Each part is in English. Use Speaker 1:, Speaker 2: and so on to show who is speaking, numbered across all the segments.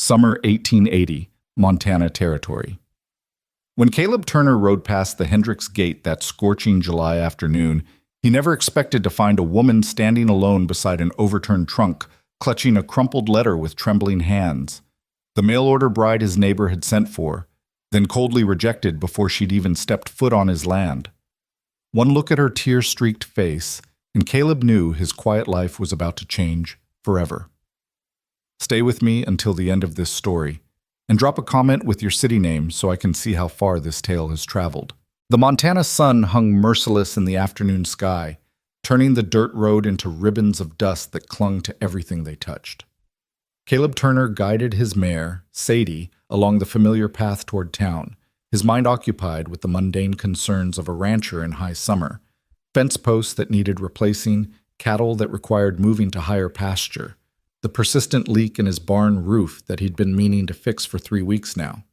Speaker 1: Summer 1880, Montana Territory. When Caleb Turner rode past the Hendricks Gate that scorching July afternoon, he never expected to find a woman standing alone beside an overturned trunk, clutching a crumpled letter with trembling hands. The mail-order bride his neighbor had sent for, then coldly rejected before she'd even stepped foot on his land. One look at her tear-streaked face, and Caleb knew his quiet life was about to change forever. Stay with me until the end of this story, and drop a comment with your city name so I can see how far this tale has traveled. The Montana sun hung merciless in the afternoon sky, turning the dirt road into ribbons of dust that clung to everything they touched. Caleb Turner guided his mare, Sadie, along the familiar path toward town, his mind occupied with the mundane concerns of a rancher in high summer, fence posts that needed replacing, cattle that required moving to higher pasture, the persistent leak in his barn roof that he'd been meaning to fix for 3 weeks now.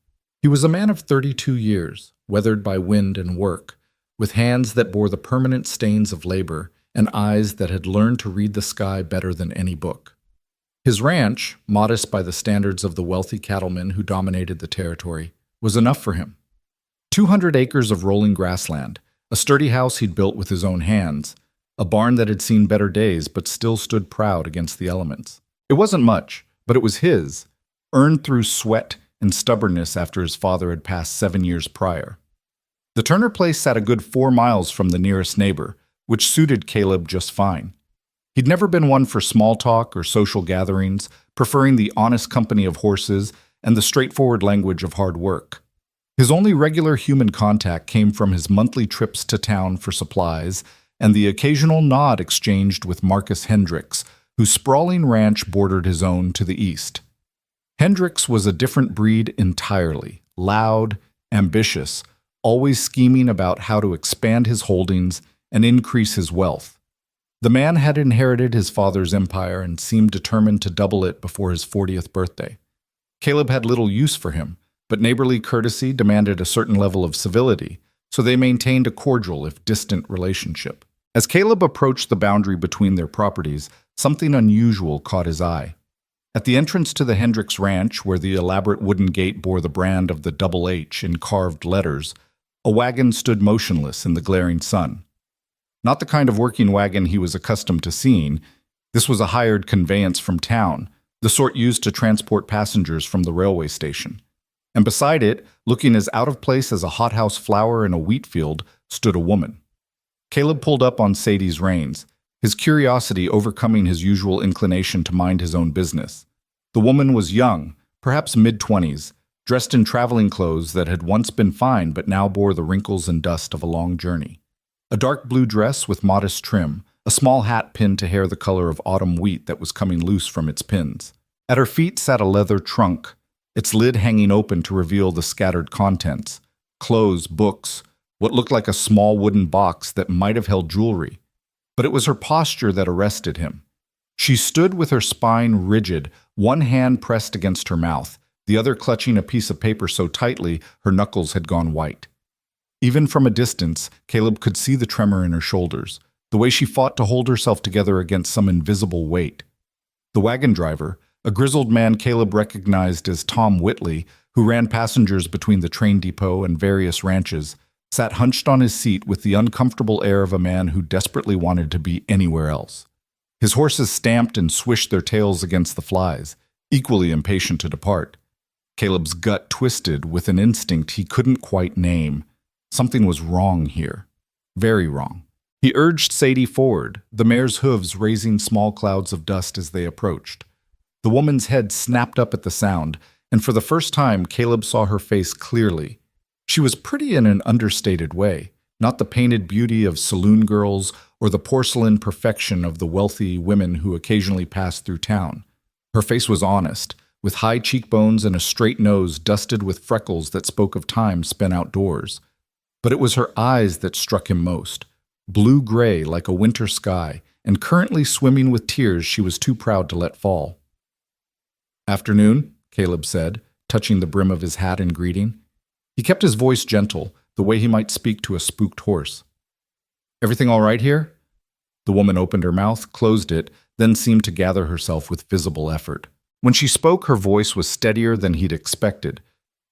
Speaker 1: He was a man of 32 years, weathered by wind and work, with hands that bore the permanent stains of labor and eyes that had learned to read the sky better than any book. His ranch, modest by the standards of the wealthy cattlemen who dominated the territory, was enough for him. 200 acres of rolling grassland, a sturdy house he'd built with his own hands, a barn that had seen better days but still stood proud against the elements. It wasn't much, but it was his, earned through sweat and stubbornness after his father had passed 7 years prior. The Turner place sat a good 4 miles from the nearest neighbor, which suited Caleb just fine. He'd never been one for small talk or social gatherings, preferring the honest company of horses and the straightforward language of hard work. His only regular human contact came from his monthly trips to town for supplies and the occasional nod exchanged with Marcus Hendricks, whose sprawling ranch bordered his own to the east. Hendricks was a different breed entirely, loud, ambitious, always scheming about how to expand his holdings and increase his wealth. The man had inherited his father's empire and seemed determined to double it before his 40th birthday. Caleb had little use for him, but neighborly courtesy demanded a certain level of civility, so they maintained a cordial if distant relationship. As Caleb approached the boundary between their properties, something unusual caught his eye. At the entrance to the Hendricks Ranch, where the elaborate wooden gate bore the brand of the Double H in carved letters, a wagon stood motionless in the glaring sun. Not the kind of working wagon he was accustomed to seeing. This was a hired conveyance from town, the sort used to transport passengers from the railway station. And beside it, looking as out of place as a hothouse flower in a wheat field, stood a woman. Caleb pulled up on Sadie's reins, his curiosity overcoming his usual inclination to mind his own business. The woman was young, perhaps mid-20s, dressed in traveling clothes that had once been fine but now bore the wrinkles and dust of a long journey. A dark blue dress with modest trim, a small hat pinned to hair the color of autumn wheat that was coming loose from its pins. At her feet sat a leather trunk, its lid hanging open to reveal the scattered contents: clothes, books, what looked like a small wooden box that might have held jewelry. But it was her posture that arrested him. She stood with her spine rigid, one hand pressed against her mouth, the other clutching a piece of paper so tightly her knuckles had gone white. Even from a distance, Caleb could see the tremor in her shoulders, the way she fought to hold herself together against some invisible weight. The wagon driver, a grizzled man Caleb recognized as Tom Whitley, who ran passengers between the train depot and various ranches, sat hunched on his seat with the uncomfortable air of a man who desperately wanted to be anywhere else. His horses stamped and swished their tails against the flies, equally impatient to depart. Caleb's gut twisted with an instinct he couldn't quite name. Something was wrong here. Very wrong. He urged Sadie forward, the mare's hooves raising small clouds of dust as they approached. The woman's head snapped up at the sound, and for the first time Caleb saw her face clearly. She was pretty in an understated way, not the painted beauty of saloon girls or the porcelain perfection of the wealthy women who occasionally passed through town. Her face was honest, with high cheekbones and a straight nose dusted with freckles that spoke of time spent outdoors. But it was her eyes that struck him most, blue-gray like a winter sky, and currently swimming with tears she was too proud to let fall. "Afternoon," Caleb said, touching the brim of his hat in greeting. He kept his voice gentle, the way he might speak to a spooked horse. "Everything all right here?" The woman opened her mouth, closed it, then seemed to gather herself with visible effort. When she spoke, her voice was steadier than he'd expected,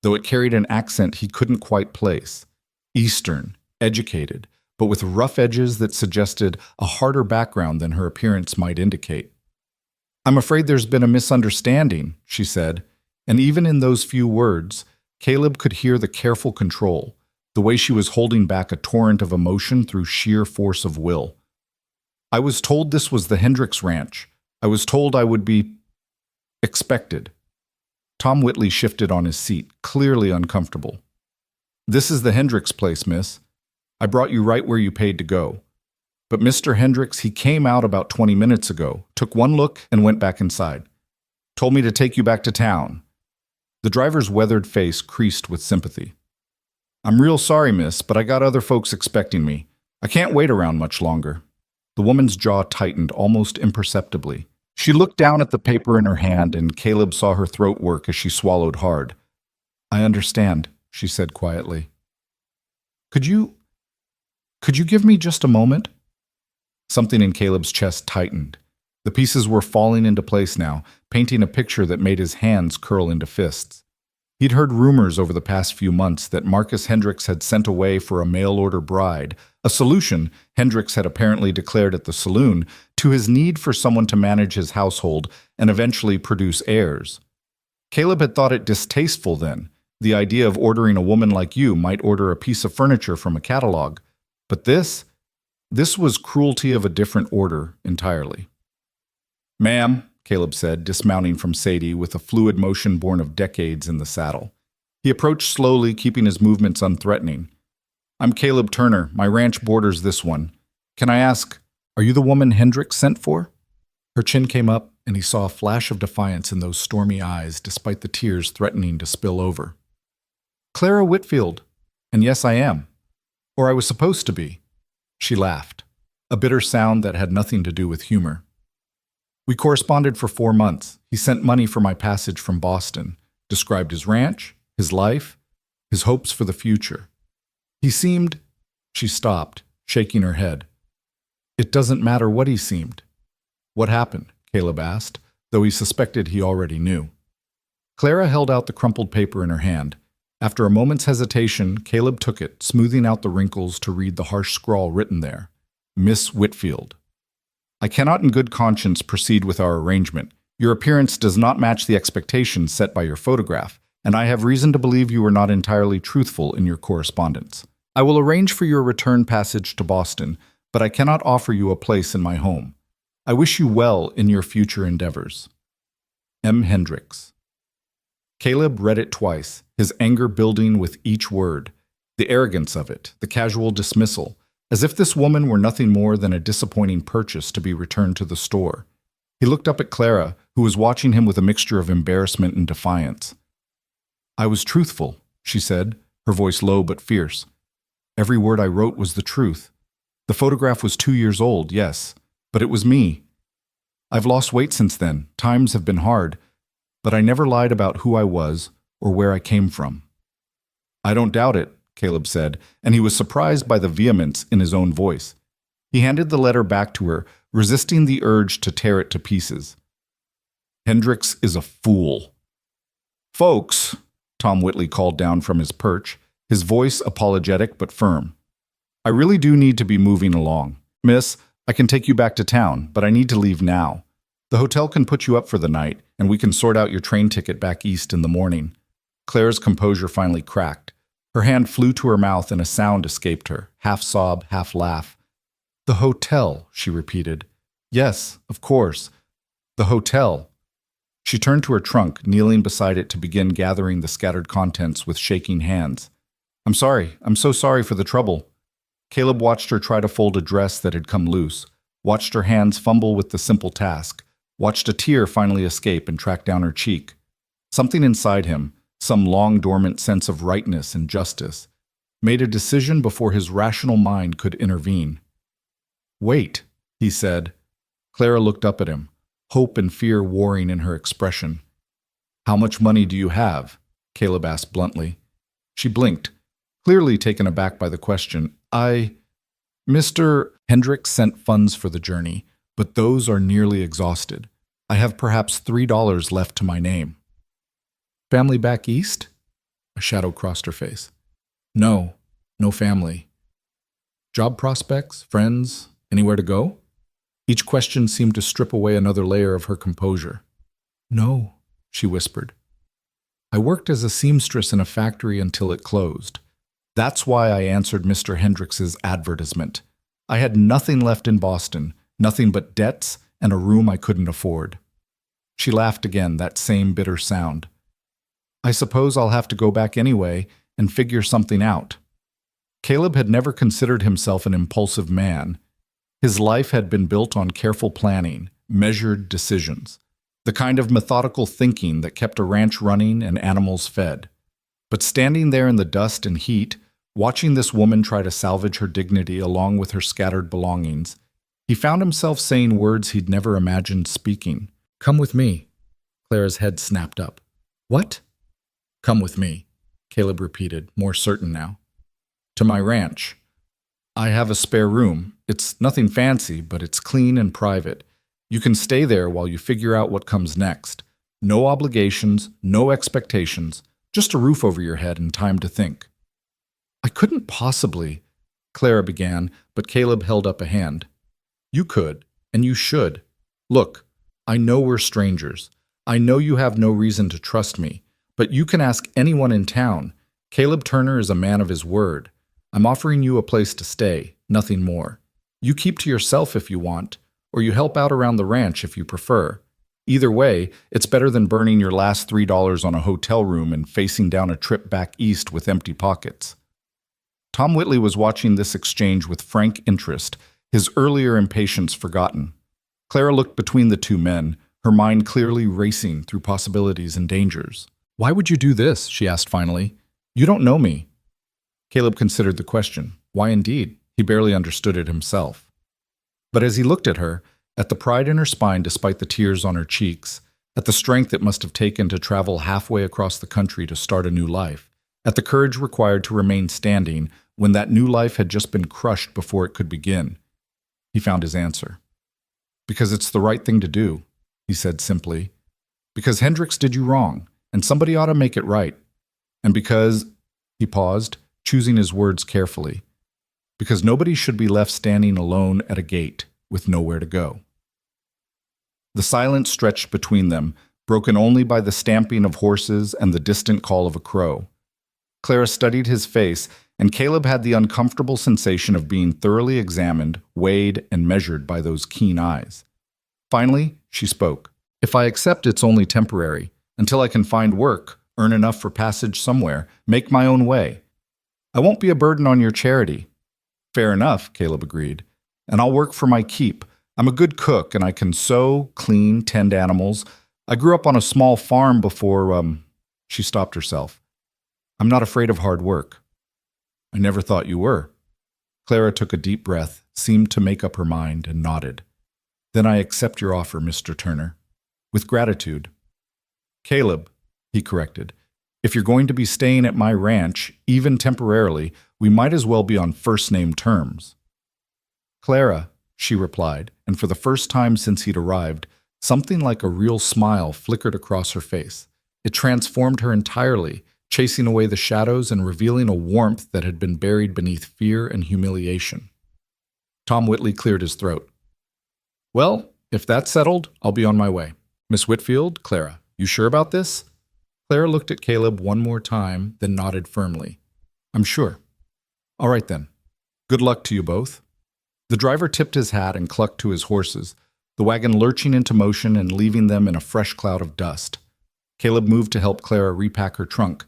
Speaker 1: though it carried an accent he couldn't quite place. Eastern, educated, but with rough edges that suggested a harder background than her appearance might indicate. "I'm afraid there's been a misunderstanding," she said, and even in those few words, Caleb could hear the careful control, the way she was holding back a torrent of emotion through sheer force of will. "I was told this was the Hendricks Ranch. I was told I would be expected." Tom Whitley shifted on his seat, clearly uncomfortable. "This is the Hendricks place, miss. I brought you right where you paid to go. But Mr. Hendricks, he came out about 20 minutes ago, took one look, and went back inside. Told me to take you back to town." The driver's weathered face creased with sympathy. "I'm real sorry, miss, but I got other folks expecting me. I can't wait around much longer." The woman's jaw tightened almost imperceptibly. She looked down at the paper in her hand, and Caleb saw her throat work as she swallowed hard. "I understand," she said quietly. Could you give me just a moment?" Something in Caleb's chest tightened. The pieces were falling into place now, painting a picture that made his hands curl into fists. He'd heard rumors over the past few months that Marcus Hendricks had sent away for a mail-order bride, a solution Hendricks had apparently declared at the saloon to his need for someone to manage his household and eventually produce heirs. Caleb had thought it distasteful then. The idea of ordering a woman like you might order a piece of furniture from a catalog. But this was cruelty of a different order entirely. "Ma'am," Caleb said, dismounting from Sadie with a fluid motion born of decades in the saddle. He approached slowly, keeping his movements unthreatening. "I'm Caleb Turner. My ranch borders this one. Can I ask, are you the woman Hendricks sent for?" Her chin came up, and he saw a flash of defiance in those stormy eyes, despite the tears threatening to spill over. "Clara Whitfield. And yes, I am. Or I was supposed to be." She laughed, a bitter sound that had nothing to do with humor. "We corresponded for 4 months. He sent money for my passage from Boston, described his ranch, his life, his hopes for the future. He seemed—" She stopped, shaking her head. "It doesn't matter what he seemed." "What happened?" Caleb asked, though he suspected he already knew. Clara held out the crumpled paper in her hand. After a moment's hesitation, Caleb took it, smoothing out the wrinkles to read the harsh scrawl written there. "Miss Whitfield. I cannot in good conscience proceed with our arrangement. Your appearance does not match the expectations set by your photograph, and I have reason to believe you were not entirely truthful in your correspondence. I will arrange for your return passage to Boston, but I cannot offer you a place in my home. I wish you well in your future endeavors. M. Hendricks." Caleb read it twice, his anger building with each word. The arrogance of it, the casual dismissal, as if this woman were nothing more than a disappointing purchase to be returned to the store. He looked up at Clara, who was watching him with a mixture of embarrassment and defiance. "I was truthful," she said, her voice low but fierce. "Every word I wrote was the truth. The photograph was 2 years old, yes, but it was me. I've lost weight since then. Times have been hard, but I never lied about who I was or where I came from." "I don't doubt it," Caleb said, and he was surprised by the vehemence in his own voice. He handed the letter back to her, resisting the urge to tear it to pieces. "Hendricks is a fool." "Folks," Tom Whitley called down from his perch, his voice apologetic but firm. "I really do need to be moving along. Miss, I can take you back to town, but I need to leave now. The hotel can put you up for the night, and we can sort out your train ticket back east in the morning." Clara's composure finally cracked. Her hand flew to her mouth and a sound escaped her, half sob, half laugh. "The hotel," she repeated. "Yes, of course. The hotel." She turned to her trunk, kneeling beside it to begin gathering the scattered contents with shaking hands. "I'm sorry. I'm so sorry for the trouble." Caleb watched her try to fold a dress that had come loose, watched her hands fumble with the simple task, watched a tear finally escape and track down her cheek. Something inside him, some long-dormant sense of rightness and justice, made a decision before his rational mind could intervene. "Wait," he said. Clara looked up at him, hope and fear warring in her expression. "How much money do you have?" Caleb asked bluntly. She blinked, clearly taken aback by the question. Mr. Hendricks sent funds for the journey, but those are nearly exhausted. I have perhaps $3 left to my name. Family back east? A shadow crossed her face. No, no family. Job prospects, friends, anywhere to go? Each question seemed to strip away another layer of her composure. No, she whispered. I worked as a seamstress in a factory until it closed. That's why I answered Mr. Hendricks's advertisement. I had nothing left in Boston, nothing but debts and a room I couldn't afford. She laughed again, that same bitter sound. I suppose I'll have to go back anyway and figure something out. Caleb had never considered himself an impulsive man. His life had been built on careful planning, measured decisions, the kind of methodical thinking that kept a ranch running and animals fed. But standing there in the dust and heat, watching this woman try to salvage her dignity along with her scattered belongings, he found himself saying words he'd never imagined speaking. Come with me. Clara's head snapped up. What? Come with me, Caleb repeated, more certain now. To my ranch. I have a spare room. It's nothing fancy, but it's clean and private. You can stay there while you figure out what comes next. No obligations, no expectations, just a roof over your head and time to think. I couldn't possibly, Clara began, but Caleb held up a hand. You could, and you should. Look, I know we're strangers. I know you have no reason to trust me, but you can ask anyone in town. Caleb Turner is a man of his word. I'm offering you a place to stay, nothing more. You keep to yourself if you want, or you help out around the ranch if you prefer. Either way, it's better than burning your last $3 on a hotel room and facing down a trip back east with empty pockets. Tom Whitley was watching this exchange with frank interest, his earlier impatience forgotten. Clara looked between the two men, her mind clearly racing through possibilities and dangers. Why would you do this? She asked finally. You don't know me. Caleb considered the question. Why indeed? He barely understood it himself. But as he looked at her, at the pride in her spine despite the tears on her cheeks, at the strength it must have taken to travel halfway across the country to start a new life, at the courage required to remain standing when that new life had just been crushed before it could begin, he found his answer. Because it's the right thing to do, he said simply. Because Hendricks did you wrong, and somebody ought to make it right. And because, he paused, choosing his words carefully, because nobody should be left standing alone at a gate with nowhere to go. The silence stretched between them, broken only by the stamping of horses and the distant call of a crow. Clara studied his face, and Caleb had the uncomfortable sensation of being thoroughly examined, weighed, and measured by those keen eyes. Finally, she spoke. If I accept it's only temporary, until I can find work, earn enough for passage somewhere, make my own way. I won't be a burden on your charity. Fair enough, Caleb agreed. And I'll work for my keep. I'm a good cook, and I can sew, clean, tend animals. I grew up on a small farm before, She stopped herself. I'm not afraid of hard work. I never thought you were. Clara took a deep breath, seemed to make up her mind, and nodded. Then I accept your offer, Mr. Turner. With gratitude. Caleb, he corrected, if you're going to be staying at my ranch, even temporarily, we might as well be on first-name terms. Clara, she replied, and for the first time since he'd arrived, something like a real smile flickered across her face. It transformed her entirely, chasing away the shadows and revealing a warmth that had been buried beneath fear and humiliation. Tom Whitley cleared his throat. Well, if that's settled, I'll be on my way. Miss Whitfield, Clara, you sure about this? Clara looked at Caleb one more time, then nodded firmly. I'm sure. All right then. Good luck to you both. The driver tipped his hat and clucked to his horses, the wagon lurching into motion and leaving them in a fresh cloud of dust. Caleb moved to help Clara repack her trunk,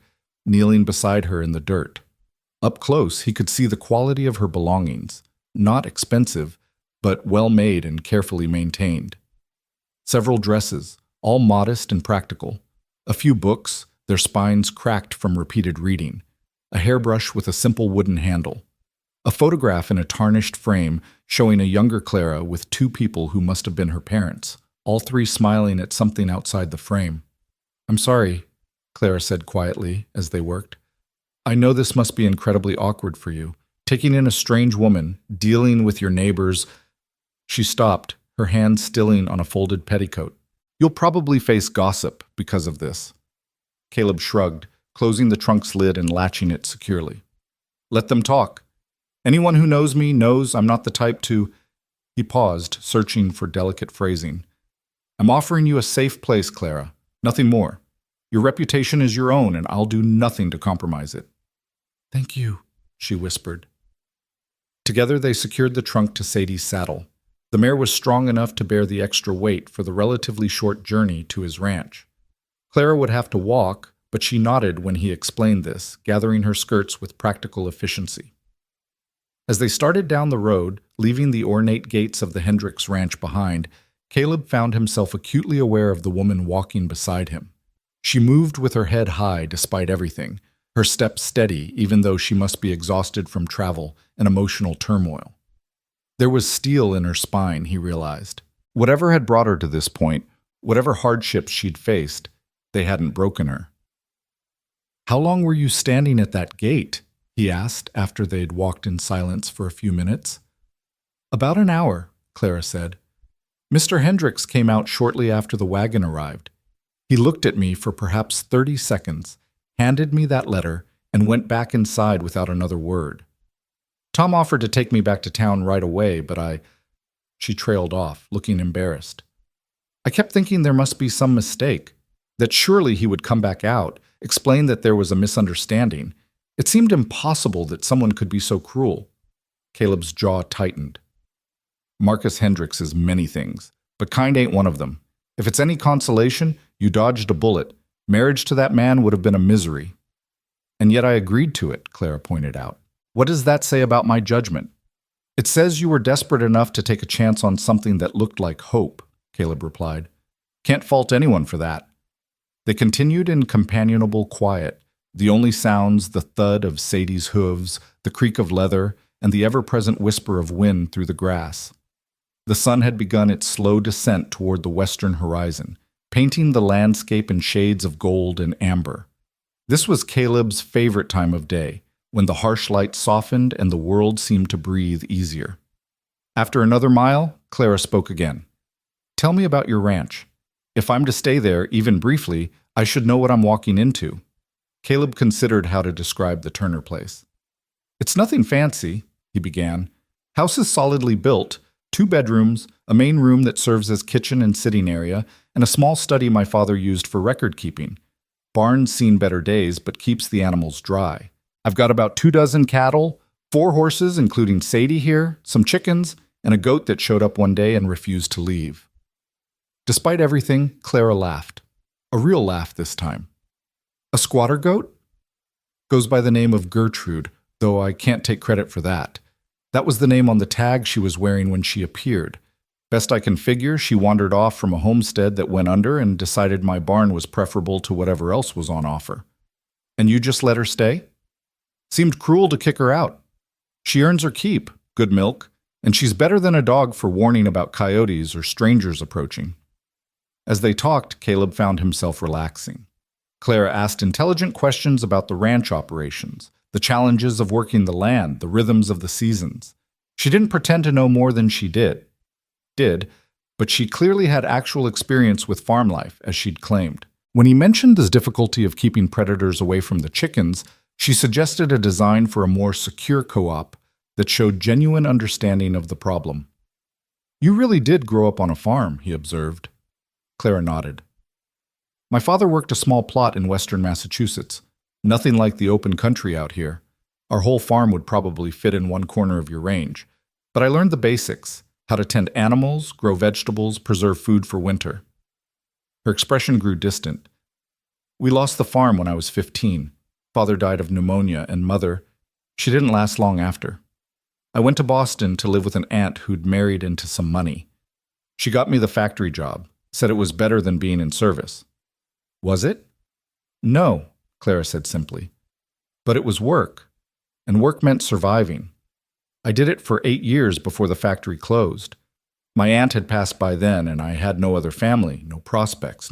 Speaker 1: kneeling beside her in the dirt. Up close, he could see the quality of her belongings, not expensive, but well-made and carefully maintained. Several dresses, all modest and practical. A few books, their spines cracked from repeated reading. A hairbrush with a simple wooden handle. A photograph in a tarnished frame showing a younger Clara with two people who must have been her parents, all three smiling at something outside the frame. I'm sorry, Clara said quietly as they worked. I know this must be incredibly awkward for you, taking in a strange woman, dealing with your neighbors. She stopped, her hand stilling on a folded petticoat. You'll probably face gossip because of this. Caleb shrugged, closing the trunk's lid and latching it securely. Let them talk. Anyone who knows me knows I'm not the type to... He paused, searching for delicate phrasing. I'm offering you a safe place, Clara. Nothing more. Your reputation is your own, and I'll do nothing to compromise it. Thank you, she whispered. Together they secured the trunk to Sadie's saddle. The mare was strong enough to bear the extra weight for the relatively short journey to his ranch. Clara would have to walk, but she nodded when he explained this, gathering her skirts with practical efficiency. As they started down the road, leaving the ornate gates of the Hendricks ranch behind, Caleb found himself acutely aware of the woman walking beside him. She moved with her head high despite everything, her step steady even though she must be exhausted from travel and emotional turmoil. There was steel in her spine, he realized. Whatever had brought her to this point, whatever hardships she'd faced, they hadn't broken her. How long were you standing at that gate? He asked after they'd walked in silence for a few minutes. About an hour, Clara said. Mr. Hendricks came out shortly after the wagon arrived. He looked at me for perhaps 30 seconds, handed me that letter, and went back inside without another word. Tom offered to take me back to town right away, but She trailed off, looking embarrassed. I kept thinking there must be some mistake, that surely he would come back out, explain that there was a misunderstanding. It seemed impossible that someone could be so cruel. Caleb's jaw tightened. Marcus Hendricks is many things, but kind ain't one of them. If it's any consolation, you dodged a bullet. Marriage to that man would have been a misery. And yet I agreed to it, Clara pointed out. What does that say about my judgment? It says you were desperate enough to take a chance on something that looked like hope, Caleb replied. Can't fault anyone for that. They continued in companionable quiet, the only sounds the thud of Sadie's hooves, the creak of leather, and the ever-present whisper of wind through the grass. The sun had begun its slow descent toward the western horizon, painting the landscape in shades of gold and amber. This was Caleb's favorite time of day, when the harsh light softened and the world seemed to breathe easier. After another mile, Clara spoke again. Tell me about your ranch. If I'm to stay there, even briefly, I should know what I'm walking into. Caleb considered how to describe the Turner place. It's nothing fancy, he began. House is solidly built, 2 bedrooms, a main room that serves as kitchen and sitting area, and a small study my father used for record keeping. Barn's seen better days, but keeps the animals dry. I've got about 24 cattle, 4 horses, including Sadie here, some chickens, and a goat that showed up one day and refused to leave. Despite everything, Clara laughed. A real laugh this time. A squatter goat? Goes by the name of Gertrude, though I can't take credit for that. That was the name on the tag she was wearing when she appeared. Best I can figure, she wandered off from a homestead that went under and decided my barn was preferable to whatever else was on offer. And you just let her stay? Seemed cruel to kick her out. She earns her keep, good milk, and she's better than a dog for warning about coyotes or strangers approaching. As they talked, Caleb found himself relaxing. Clara asked intelligent questions about the ranch operations, the challenges of working the land, the rhythms of the seasons. She didn't pretend to know more than she did, but she clearly had actual experience with farm life, as she'd claimed. When he mentioned the difficulty of keeping predators away from the chickens, she suggested a design for a more secure co-op that showed genuine understanding of the problem. You really did grow up on a farm, he observed. Clara nodded. My father worked a small plot in western Massachusetts. Nothing like the open country out here. Our whole farm would probably fit in one corner of your range. But I learned the basics, how to tend animals, grow vegetables, preserve food for winter. Her expression grew distant. We lost the farm when I was 15. Father died of pneumonia, and Mother, she didn't last long after. I went to Boston to live with an aunt who'd married into some money. She got me the factory job, said it was better than being in service. Was it? No, Clara said simply. But it was work, and work meant surviving. I did it for 8 years before the factory closed. My aunt had passed by then, and I had no other family, no prospects,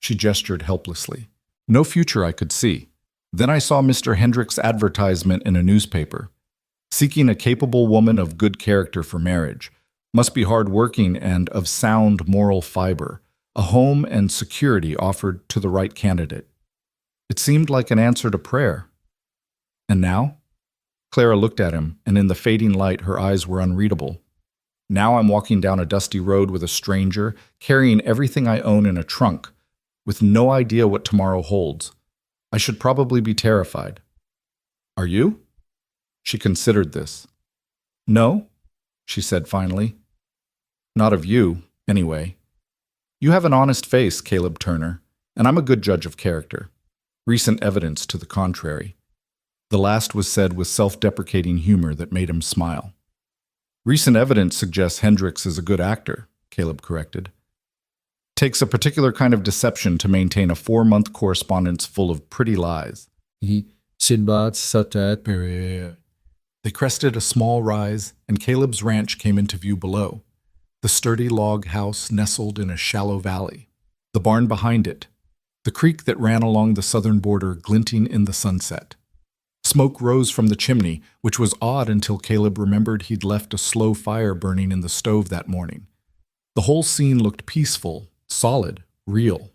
Speaker 1: she gestured helplessly. No future I could see. Then I saw Mr. Hendricks' advertisement in a newspaper. Seeking a capable woman of good character for marriage. Must be hard-working and of sound moral fiber. a home and security offered to the right candidate. It seemed like an answer to prayer. And now? Clara looked at him, and in the fading light her eyes were unreadable. Now I'm walking down a dusty road with a stranger, carrying everything I own in a trunk, with no idea what tomorrow holds. I should probably be terrified. Are you? She considered this. No, she said finally. Not of you, anyway. You have an honest face, Caleb Turner, and I'm a good judge of character. Recent evidence to the contrary. The last was said with self-deprecating humor that made him smile. Recent evidence suggests Hendricks is a good actor, Caleb corrected. Takes a particular kind of deception to maintain a 4-month correspondence full of pretty lies.
Speaker 2: Sinbad Satat Pereira.
Speaker 1: They crested a small rise, and Caleb's ranch came into view below. The sturdy log house nestled in a shallow valley. The barn behind it. The creek that ran along the southern border glinting in the sunset. Smoke rose from the chimney, which was odd until Caleb remembered he'd left a slow fire burning in the stove that morning. The whole scene looked peaceful, solid, real.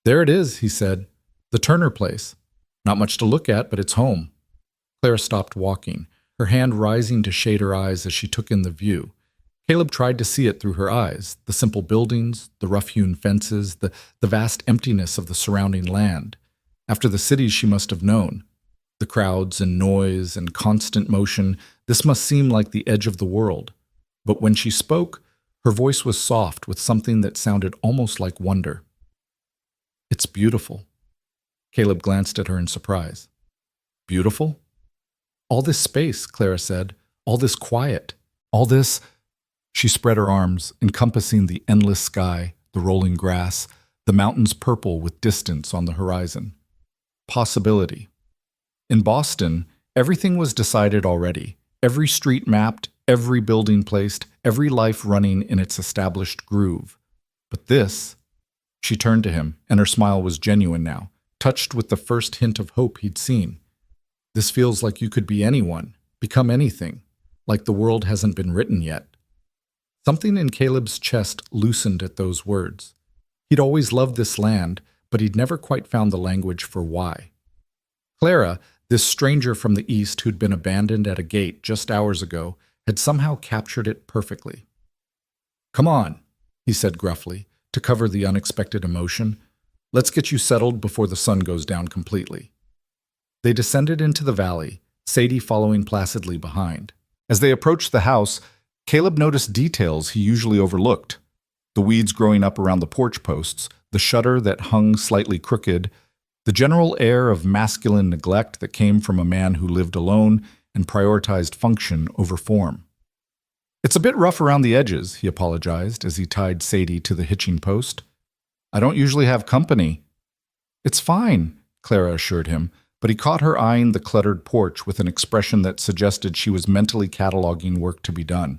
Speaker 1: There it is, he said. The Turner place. Not much to look at, but it's home. Clara stopped walking, her hand rising to shade her eyes as she took in the view. Caleb tried to see it through her eyes, the simple buildings, the rough-hewn fences, the vast emptiness of the surrounding land. After the cities she must have known. The crowds and noise and constant motion, this must seem like the edge of the world. But when she spoke, her voice was soft with something that sounded almost like wonder. It's beautiful. Caleb glanced at her in surprise. Beautiful? All this space, Clara said. All this quiet. All this... She spread her arms, encompassing the endless sky, the rolling grass, the mountains purple with distance on the horizon. Possibility. In Boston, everything was decided already. Every street mapped, every building placed, every life running in its established groove. But this... She turned to him, and her smile was genuine now, touched with the first hint of hope he'd seen. This feels like you could be anyone, become anything, like the world hasn't been written yet. Something in Caleb's chest loosened at those words. He'd always loved this land, but he'd never quite found the language for why. Clara, this stranger from the east who'd been abandoned at a gate just hours ago, had somehow captured it perfectly. Come on, he said gruffly, to cover the unexpected emotion. Let's get you settled before the sun goes down completely. They descended into the valley, Sadie following placidly behind. As they approached the house, Caleb noticed details he usually overlooked. The weeds growing up around the porch posts, the shutter that hung slightly crooked, the general air of masculine neglect that came from a man who lived alone and prioritized function over form. It's a bit rough around the edges, he apologized as he tied Sadie to the hitching post. I don't usually have company. It's fine, Clara assured him, but he caught her eyeing the cluttered porch with an expression that suggested she was mentally cataloging work to be done.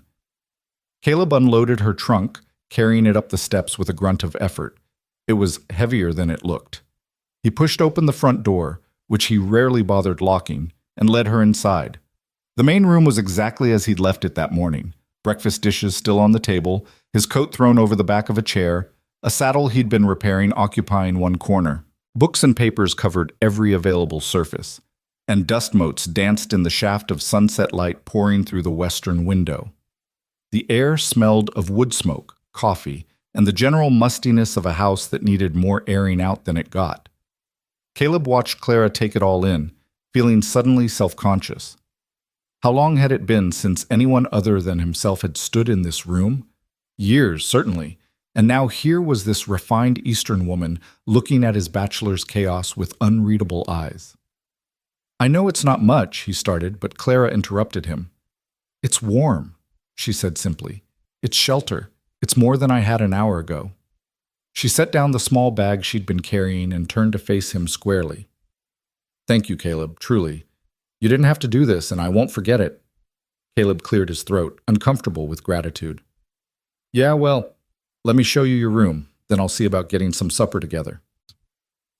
Speaker 1: Caleb unloaded her trunk, carrying it up the steps with a grunt of effort. It was heavier than it looked. He pushed open the front door, which he rarely bothered locking, and led her inside. The main room was exactly as he'd left it that morning. Breakfast dishes still on the table, his coat thrown over the back of a chair, a saddle he'd been repairing occupying one corner. Books and papers covered every available surface, and dust motes danced in the shaft of sunset light pouring through the western window. The air smelled of wood smoke, coffee, and the general mustiness of a house that needed more airing out than it got. Caleb watched Clara take it all in, feeling suddenly self-conscious. How long had it been since anyone other than himself had stood in this room? Years, certainly, and now here was this refined Eastern woman looking at his bachelor's chaos with unreadable eyes. I know it's not much, he started, but Clara interrupted him. It's warm, she said simply. It's shelter. It's more than I had an hour ago. She set down the small bag she'd been carrying and turned to face him squarely. Thank you, Caleb, truly. You didn't have to do this, and I won't forget it. Caleb cleared his throat, uncomfortable with gratitude. Yeah, well, let me show you your room, then I'll see about getting some supper together.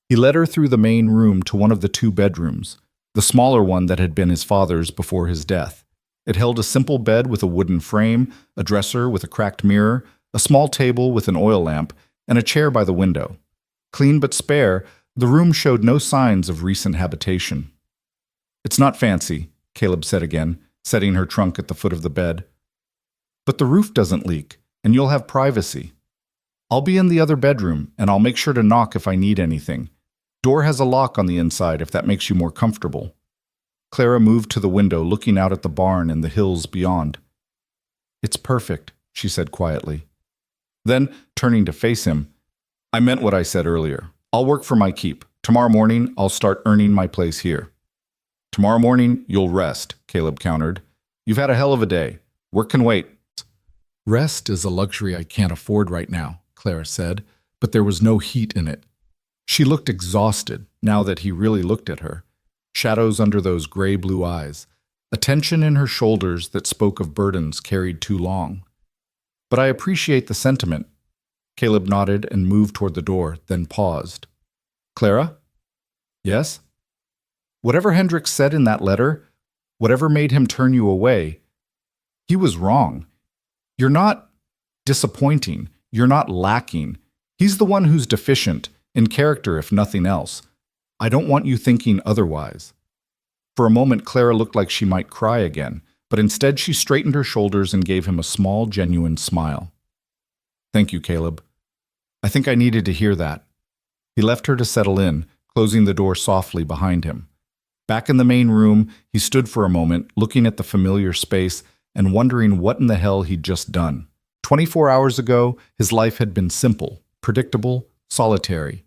Speaker 1: He led her through the main room to one of the 2 bedrooms, the smaller one that had been his father's before his death. It held a simple bed with a wooden frame, a dresser with a cracked mirror, a small table with an oil lamp, and a chair by the window. Clean but spare, the room showed no signs of recent habitation. "It's not fancy," Caleb said again, setting her trunk at the foot of the bed. "But the roof doesn't leak, and you'll have privacy. I'll be in the other bedroom, and I'll make sure to knock if I need anything. Door has a lock on the inside if that makes you more comfortable." Clara moved to the window, looking out at the barn and the hills beyond. "It's perfect," she said quietly. Then, turning to face him, "I meant what I said earlier. I'll work for my keep. Tomorrow morning, I'll start earning my place here." "Tomorrow morning, you'll rest," Caleb countered. "You've had a hell of a day. Work can wait."
Speaker 2: Rest is a luxury I can't afford right now, Clara said, but there was no heat in it. She looked exhausted, now that he really looked at her. Shadows under those gray-blue eyes, a tension in her shoulders that spoke of burdens carried too long. "But I appreciate the sentiment." Caleb nodded and moved toward the door, then paused. "Clara?" "Yes?" "Whatever Hendricks said in that letter, whatever made him turn you away, he was wrong. You're not disappointing. You're not lacking. He's the one who's deficient, in character if nothing else. I don't want you thinking otherwise." For a moment, Clara looked like she might cry again, but instead she straightened her shoulders and gave him a small, genuine smile. "Thank you, Caleb. I think I needed to hear that." He left her to settle in, closing the door softly behind him. Back in the main room, he stood for a moment, looking at the familiar space and wondering what in the hell he'd just done. 24 hours ago, his life had been simple, predictable, solitary.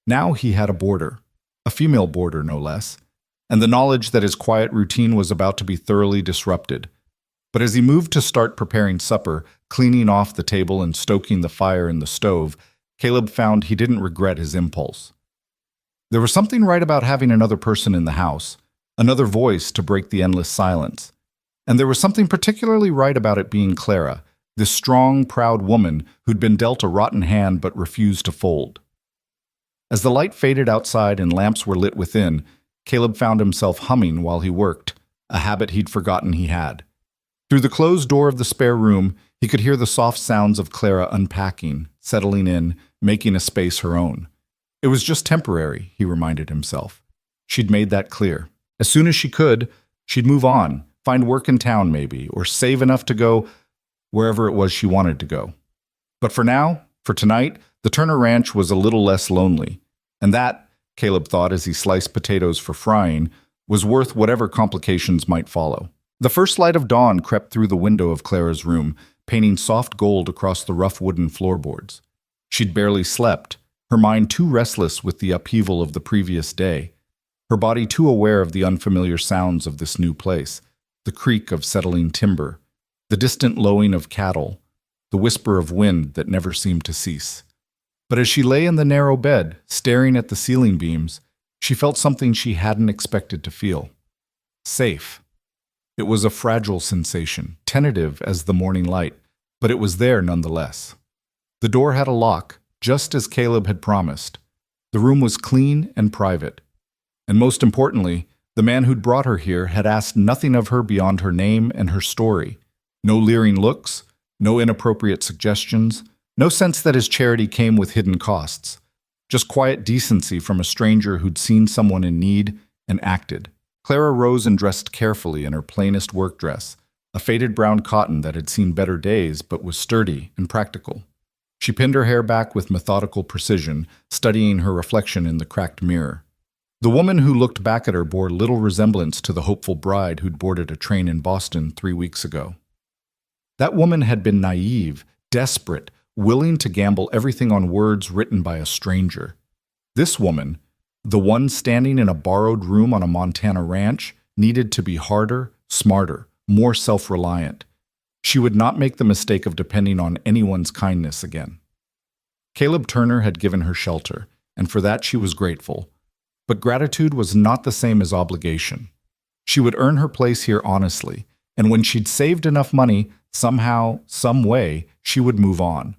Speaker 2: Now he had a boarder, a female boarder no less, and the knowledge that his quiet routine was about to be thoroughly disrupted. But as he moved to start preparing supper, cleaning off the table and stoking the fire in the stove, Caleb found he didn't regret his impulse. There was something right about having another person in the house, another voice to break the endless silence. And there was something particularly right about it being Clara, this strong, proud woman who'd been dealt a rotten hand but refused to fold. As the light faded outside and lamps were lit within, Caleb found himself humming while he worked, a habit he'd forgotten he had. Through the closed door of the spare room, he could hear the soft sounds of Clara unpacking, settling in, making a space her own. It was just temporary, he reminded himself. She'd made that clear. As soon as she could, she'd move on, find work in town maybe, or save enough to go wherever it was she wanted to go. But for now, for tonight, the Turner Ranch was a little less lonely. And that, Caleb thought as he sliced potatoes for frying, was worth whatever complications might follow. The first light of dawn crept through the window of Clara's room, painting soft gold across the rough wooden floorboards. She'd barely slept, her mind too restless with the upheaval of the previous day, her body too aware of the unfamiliar sounds of this new place, the creak of settling timber, the distant lowing of cattle, the whisper of wind that never seemed to cease. But as she lay in the narrow bed, staring at the ceiling beams, she felt something she hadn't expected to feel. Safe. It was a fragile sensation, tentative as the morning light, but it was there nonetheless. The door had a lock, just as Caleb had promised. The room was clean and private. And most importantly, the man who'd brought her here had asked nothing of her beyond her name and her story. No leering looks, no inappropriate suggestions, no sense that his charity came with hidden costs. Just quiet decency from a stranger who'd seen someone in need and acted. Clara rose and dressed carefully in her plainest work dress, a faded brown cotton that had seen better days but was sturdy and practical. She pinned her hair back with methodical precision, studying her reflection in the cracked mirror. The woman who looked back at her bore little resemblance to the hopeful bride who'd boarded a train in Boston 3 weeks ago. That woman had been naive, desperate, willing to gamble everything on words written by a stranger. This woman, the one standing in a borrowed room on a Montana ranch, needed to be harder, smarter, more self-reliant. She would not make the mistake of depending on anyone's kindness again. Caleb Turner had given her shelter, and for that she was grateful. But gratitude was not the same as obligation. She would earn her place here honestly, and when she'd saved enough money, somehow, some way, she would move on.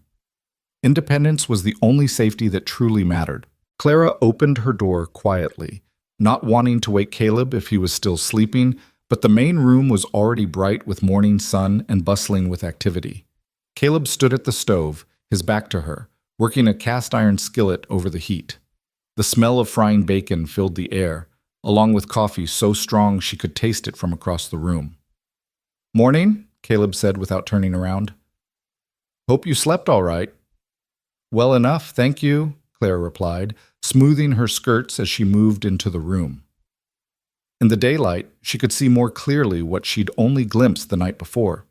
Speaker 2: Independence was the only safety that truly mattered. Clara opened her door quietly, not wanting to wake Caleb if he was still sleeping, but the main room was already bright with morning sun and bustling with activity. Caleb stood at the stove, his back to her, working a cast-iron skillet over the heat. The smell of frying bacon filled the air, along with coffee so strong she could taste it from across the room. "Morning," Caleb said without turning around. "Hope you slept all right." "Well enough, thank you," Clara replied, smoothing her skirts as she moved into the room. In the daylight, she could see more clearly what she'd only glimpsed the night before.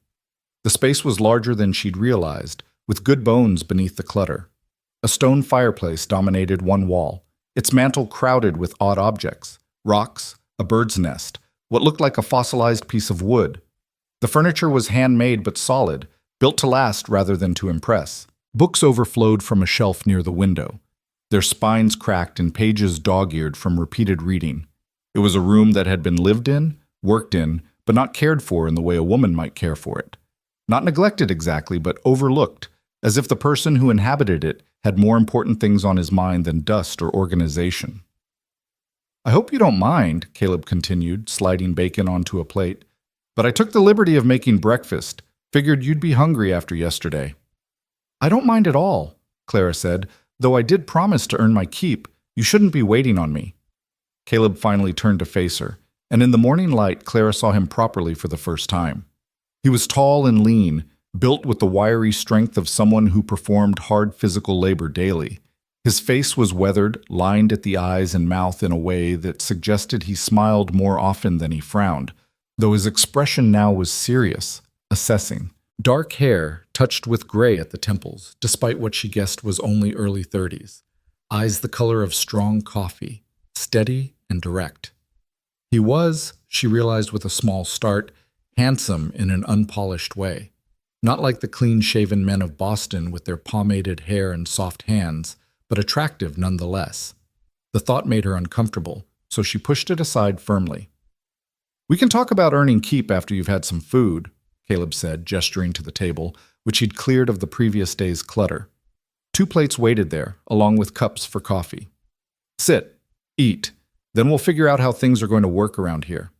Speaker 2: The space was larger than she'd realized, with good bones beneath the clutter. A stone fireplace dominated one wall, its mantel crowded with odd objects, rocks, a bird's nest, what looked like a fossilized piece of wood. The furniture was handmade but solid, built to last rather than to impress. Books overflowed from a shelf near the window, their spines cracked and pages dog-eared from repeated reading. It was a room that had been lived in, worked in, but not cared for in the way a woman might care for it. Not neglected exactly, but overlooked, as if the person who inhabited it had more important things on his mind than dust or organization. "I hope you don't mind," Caleb continued, sliding bacon onto a plate, "but I took the liberty of making breakfast. Figured you'd be hungry after yesterday." "I don't mind at all," Clara said, "though I did promise to earn my keep. You shouldn't be waiting on me." Caleb finally turned to face her, and in the morning light, Clara saw him properly for the first time. He was tall and lean, built with the wiry strength of someone who performed hard physical labor daily. His face was weathered, lined at the eyes and mouth in a way that suggested he smiled more often than he frowned, though his expression now was serious, assessing. Dark hair, touched with gray at the temples, despite what she guessed was only early 30s. Eyes the color of strong coffee, steady and direct. He was, she realized with a small start, handsome in an unpolished way. Not like the clean-shaven men of Boston with their pomaded hair and soft hands, but attractive nonetheless. The thought made her uncomfortable, so she pushed it aside firmly. "We can talk about earning keep after you've had some food," Caleb said, gesturing to the table, which he'd cleared of the previous day's clutter. 2 plates waited there, along with cups for coffee. "Sit, eat, then we'll figure out how things are going to work around here."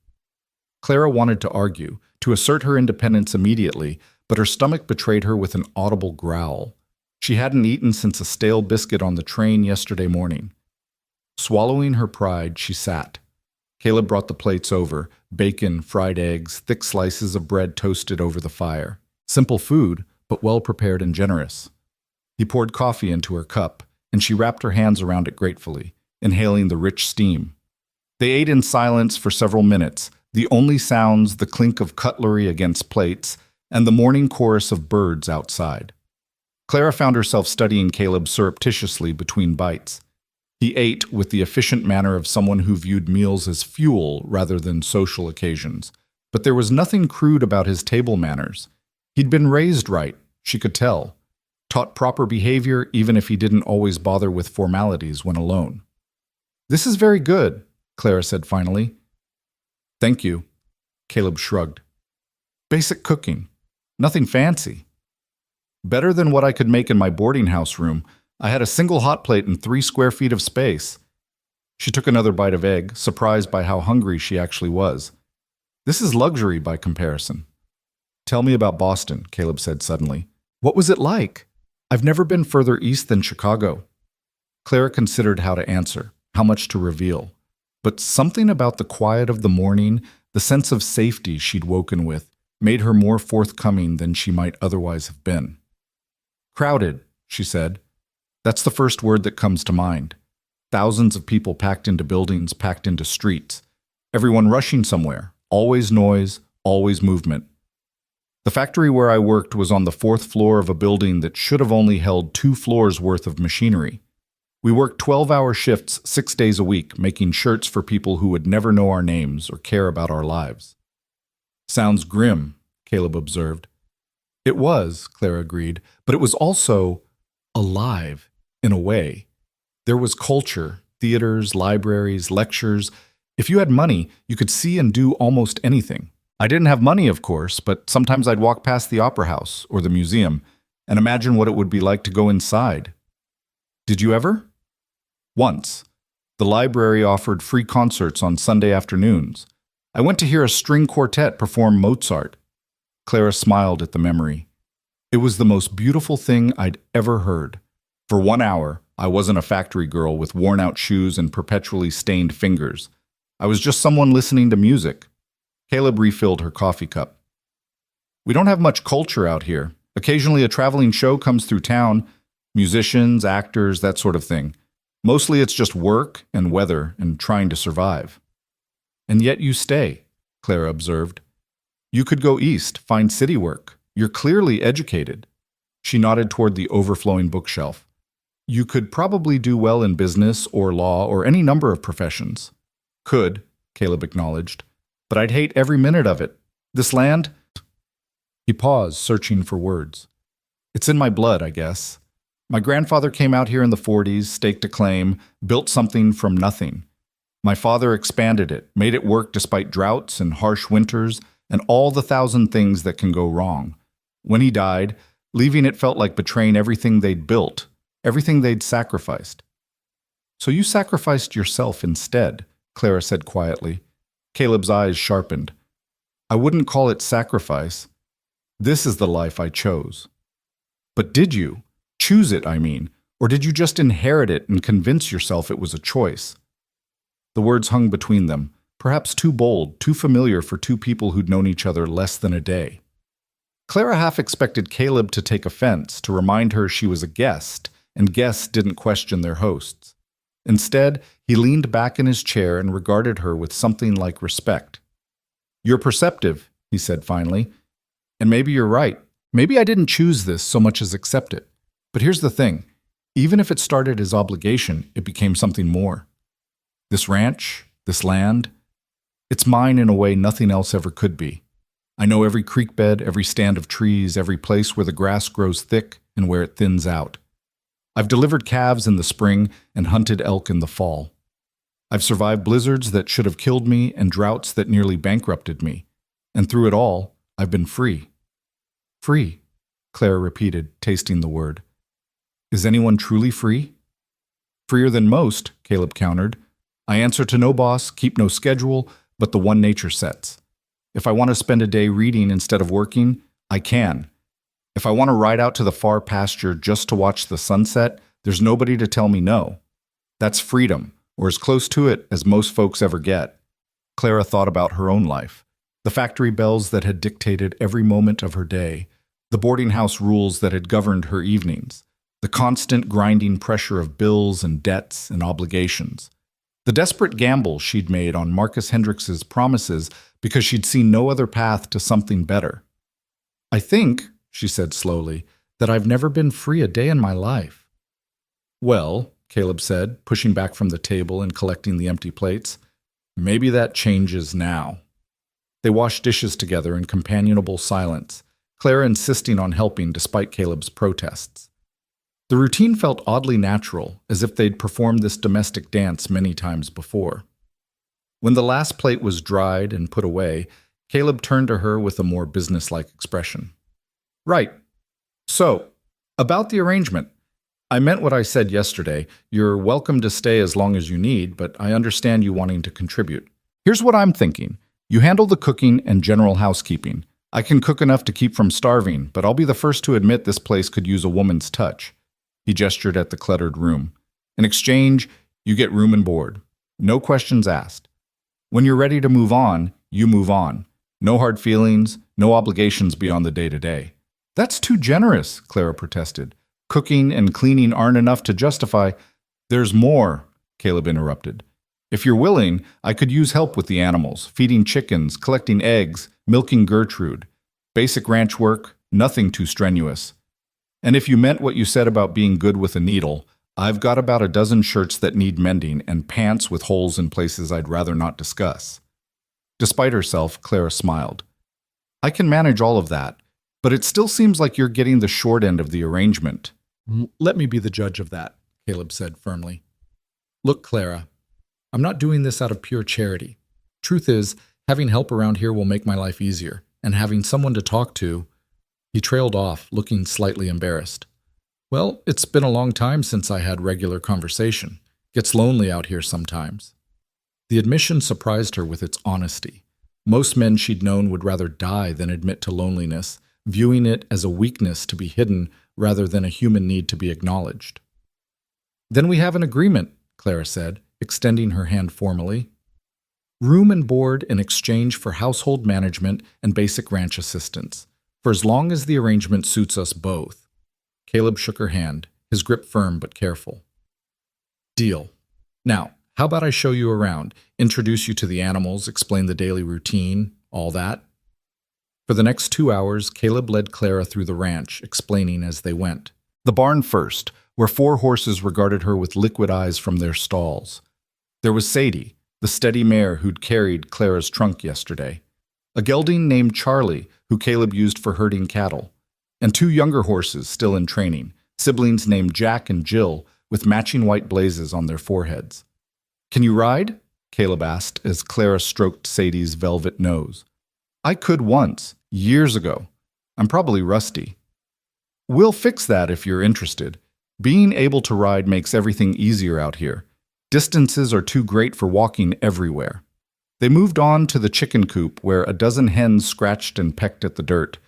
Speaker 2: Clara wanted to argue, to assert her independence immediately, but her stomach betrayed her with an audible growl. She hadn't eaten since a stale biscuit on the train yesterday morning. Swallowing her pride, she sat. Caleb brought the plates over, bacon, fried eggs, thick slices of bread toasted over the fire. Simple food, but well-prepared and generous. He poured coffee into her cup, and she wrapped her hands around it gratefully, inhaling the rich steam. They ate in silence for several minutes, the only sounds the clink of cutlery against plates and the morning chorus of birds outside. Clara found herself studying Caleb surreptitiously between bites. He ate with the efficient manner of someone who viewed meals as fuel rather than social occasions, but there was nothing crude about his table manners. He'd been raised right, she could tell, taught proper behavior even if he didn't always bother with formalities when alone. "This is very good," Clara said finally. "Thank you," Caleb shrugged. "Basic cooking. Nothing fancy. Better than what I could make in my boarding house room. I had a single hot plate and 3 square feet of space." She took another bite of egg, surprised by how hungry she actually was. "This is luxury by comparison." "Tell me about Boston," Caleb said suddenly. "What was it like? I've never been further east than Chicago." Clara considered how to answer, how much to reveal. But something about the quiet of the morning, the sense of safety she'd woken with, made her more forthcoming than she might otherwise have been. "Crowded," she said. "That's the first word that comes to mind. Thousands of people packed into buildings, packed into streets. Everyone rushing somewhere. Always noise, always movement. The factory where I worked was on the 4th floor of a building that should have only held 2 floors worth of machinery. We worked 12-hour shifts 6 days a week, making shirts for people who would never know our names or care about our lives." "Sounds grim," Caleb observed. "It was," Clara agreed, "but it was also alive, in a way. There was culture, theaters, libraries, lectures. If you had money, you could see and do almost anything. I didn't have money, of course, but sometimes I'd walk past the opera house or the museum and imagine what it would be like to go inside." "Did you ever?" "Once. The library offered free concerts on Sunday afternoons. I went to hear a string quartet perform Mozart." Clara smiled at the memory. "It was the most beautiful thing I'd ever heard.
Speaker 1: For 1 hour, I wasn't a factory girl with worn-out shoes and perpetually stained fingers. I was just someone listening to music. Caleb refilled her coffee cup. We don't have much culture out here. Occasionally a traveling show comes through town, musicians, actors, that sort of thing. Mostly it's just work and weather and trying to survive. And yet you stay, Clara observed. You could go east, find city work. You're clearly educated. She nodded toward the overflowing bookshelf. You could probably do well in business or law or any number of professions. Could, Caleb acknowledged. But I'd hate every minute of it. This land? He paused, searching for words. It's in my blood, I guess. My grandfather came out here in the 40s, staked a claim, built something from nothing. My father expanded it, made it work despite droughts and harsh winters and all the thousand things that can go wrong. When he died, leaving it felt like betraying everything they'd built, everything they'd sacrificed. So you sacrificed yourself instead, Clara said quietly. Caleb's eyes sharpened. I wouldn't call it sacrifice. This is the life I chose. But did you? Choose it, I mean. Or did you just inherit it and convince yourself it was a choice? The words hung between them, perhaps too bold, too familiar for two people who'd known each other less than a day. Clara half expected Caleb to take offense, to remind her she was a guest, and guests didn't question their hosts. Instead, he leaned back in his chair and regarded her with something like respect. You're perceptive, he said finally. And maybe you're right. Maybe I didn't choose this so much as accept it. But here's the thing. Even if it started as obligation, it became something more. This ranch, this land, it's mine in a way nothing else ever could be. I know every creek bed, every stand of trees, every place where the grass grows thick and where it thins out. I've delivered calves in the spring and hunted elk in the fall. I've survived blizzards that should have killed me and droughts that nearly bankrupted me. And through it all, I've been free. Free, Clara repeated, tasting the word. Is anyone truly free? Freer than most, Caleb countered. I answer to no boss, keep no schedule, but the one nature sets. If I want to spend a day reading instead of working, I can. If I want to ride out to the far pasture just to watch the sunset, there's nobody to tell me no. That's freedom, or as close to it as most folks ever get. Clara thought about her own life. The factory bells that had dictated every moment of her day, the boarding house rules that had governed her evenings, the constant grinding pressure of bills and debts and obligations, the desperate gamble she'd made on Marcus Hendricks's promises because she'd seen no other path to something better. I think, she said slowly, that I've never been free a day in my life. Well, Caleb said, pushing back from the table and collecting the empty plates, maybe that changes now. They washed dishes together in companionable silence, Clara insisting on helping despite Caleb's protests. The routine felt oddly natural, as if they'd performed this domestic dance many times before. When the last plate was dried and put away, Caleb turned to her with a more businesslike expression. Right. So, about the arrangement. I meant what I said yesterday. You're welcome to stay as long as you need, but I understand you wanting to contribute. Here's what I'm thinking. You handle the cooking and general housekeeping. I can cook enough to keep from starving, but I'll be the first to admit this place could use a woman's touch. He gestured at the cluttered room. In exchange, you get room and board. No questions asked. When you're ready to move on, you move on. No hard feelings, no obligations beyond the day-to-day. That's too generous, Clara protested. Cooking and cleaning aren't enough to justify. There's more, Caleb interrupted. If you're willing, I could use help with the animals, feeding chickens, collecting eggs, milking Gertrude. Basic ranch work, nothing too strenuous. And if you meant what you said about being good with a needle, I've got about a dozen shirts that need mending and pants with holes in places I'd rather not discuss. Despite herself, Clara smiled. I can manage all of that, but it still seems like you're getting the short end of the arrangement. Let me be the judge of that, Caleb said firmly. Look, Clara, I'm not doing this out of pure charity. Truth is, having help around here will make my life easier, and having someone to talk to... He trailed off, looking slightly embarrassed. Well, it's been a long time since I had regular conversation. Gets lonely out here sometimes. The admission surprised her with its honesty. Most men she'd known would rather die than admit to loneliness, viewing it as a weakness to be hidden rather than a human need to be acknowledged.
Speaker 2: Then we have an agreement, Clara said, extending her hand formally. Room and board in exchange for household management and basic ranch assistance, for as long as the arrangement suits us both. Caleb shook her hand, his grip firm but careful. Deal. Now, how about I show you around, introduce you to the animals, explain the daily routine, all that? For the next 2 hours, Caleb led Clara through the ranch, explaining as they went. The barn first, where 4 horses regarded her with liquid eyes from their stalls. There was Sadie, the steady mare who'd carried Clara's trunk yesterday, a gelding named Charlie, who Caleb used for herding cattle, and 2 younger horses still in training, siblings named Jack and Jill, with matching white blazes on their foreheads. Can you ride? Caleb asked as Clara stroked Sadie's velvet nose. I could once, years ago. I'm probably rusty. We'll fix that if you're interested. Being able to ride makes everything easier out here. Distances are too great for walking everywhere. They moved on to the chicken coop where a dozen hens scratched and pecked at the dirt.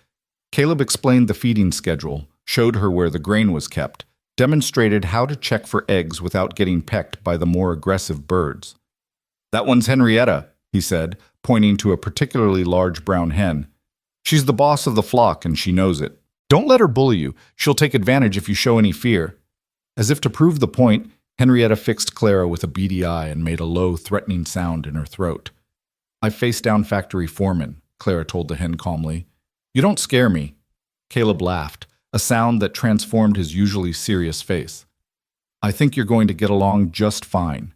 Speaker 2: Caleb explained the feeding schedule, showed her where the grain was kept, demonstrated how to check for eggs without getting pecked by the more aggressive birds. That one's Henrietta, he said, pointing to a particularly large brown hen. She's the boss of the flock and she knows it. Don't let her bully you. She'll take advantage if you show any fear. As if to prove the point, Henrietta fixed Clara with a beady eye and made a low, threatening sound in her throat. I face down factory foreman, Clara told the hen calmly. You don't scare me. Caleb laughed, a sound that transformed his usually serious face. I think you're going to get along just fine.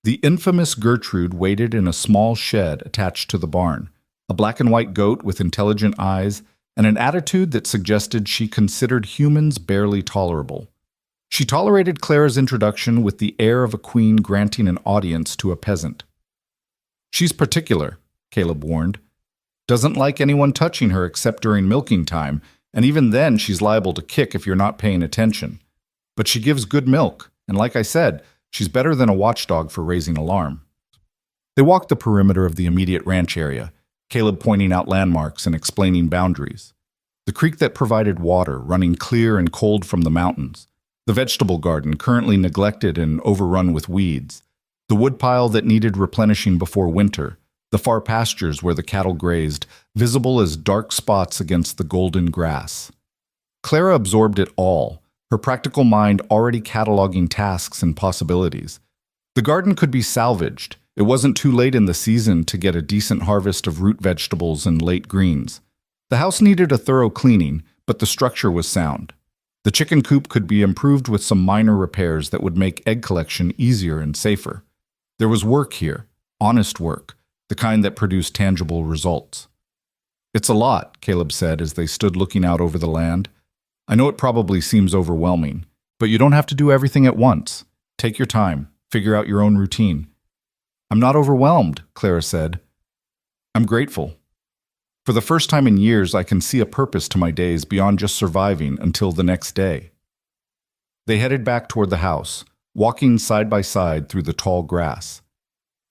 Speaker 2: The infamous Gertrude waited in a small shed attached to the barn, a black and white goat with intelligent eyes and an attitude that suggested she considered humans barely tolerable. She tolerated Clara's introduction with the air of a queen granting an audience to a peasant. She's particular, Caleb warned. Doesn't like anyone touching her except during milking time, and even then she's liable to kick if you're not paying attention. But she gives good milk, and like I said, she's better than a watchdog for raising alarm. They walked the perimeter of the immediate ranch area, Caleb pointing out landmarks and explaining boundaries. The creek that provided water, running clear and cold from the mountains. The vegetable garden, currently neglected and overrun with weeds. The woodpile that needed replenishing before winter. The far pastures where the cattle grazed, visible as dark spots against the golden grass. Clara absorbed it all, her practical mind already cataloging tasks and possibilities. The garden could be salvaged. It wasn't too late in the season to get a decent harvest of root vegetables and late greens. The house needed a thorough cleaning, but the structure was sound. The chicken coop could be improved with some minor repairs that would make egg collection easier and safer. There was work here, honest work, the kind that produced tangible results. It's a lot, Caleb said as they stood looking out over the land. I know it probably seems overwhelming, but you don't have to do everything at once. Take your time, figure out your own routine. I'm not overwhelmed, Clara said. I'm grateful. For the first time in years, I can see a purpose to my days beyond just surviving until the next day. They headed back toward the house, walking side by side through the tall grass.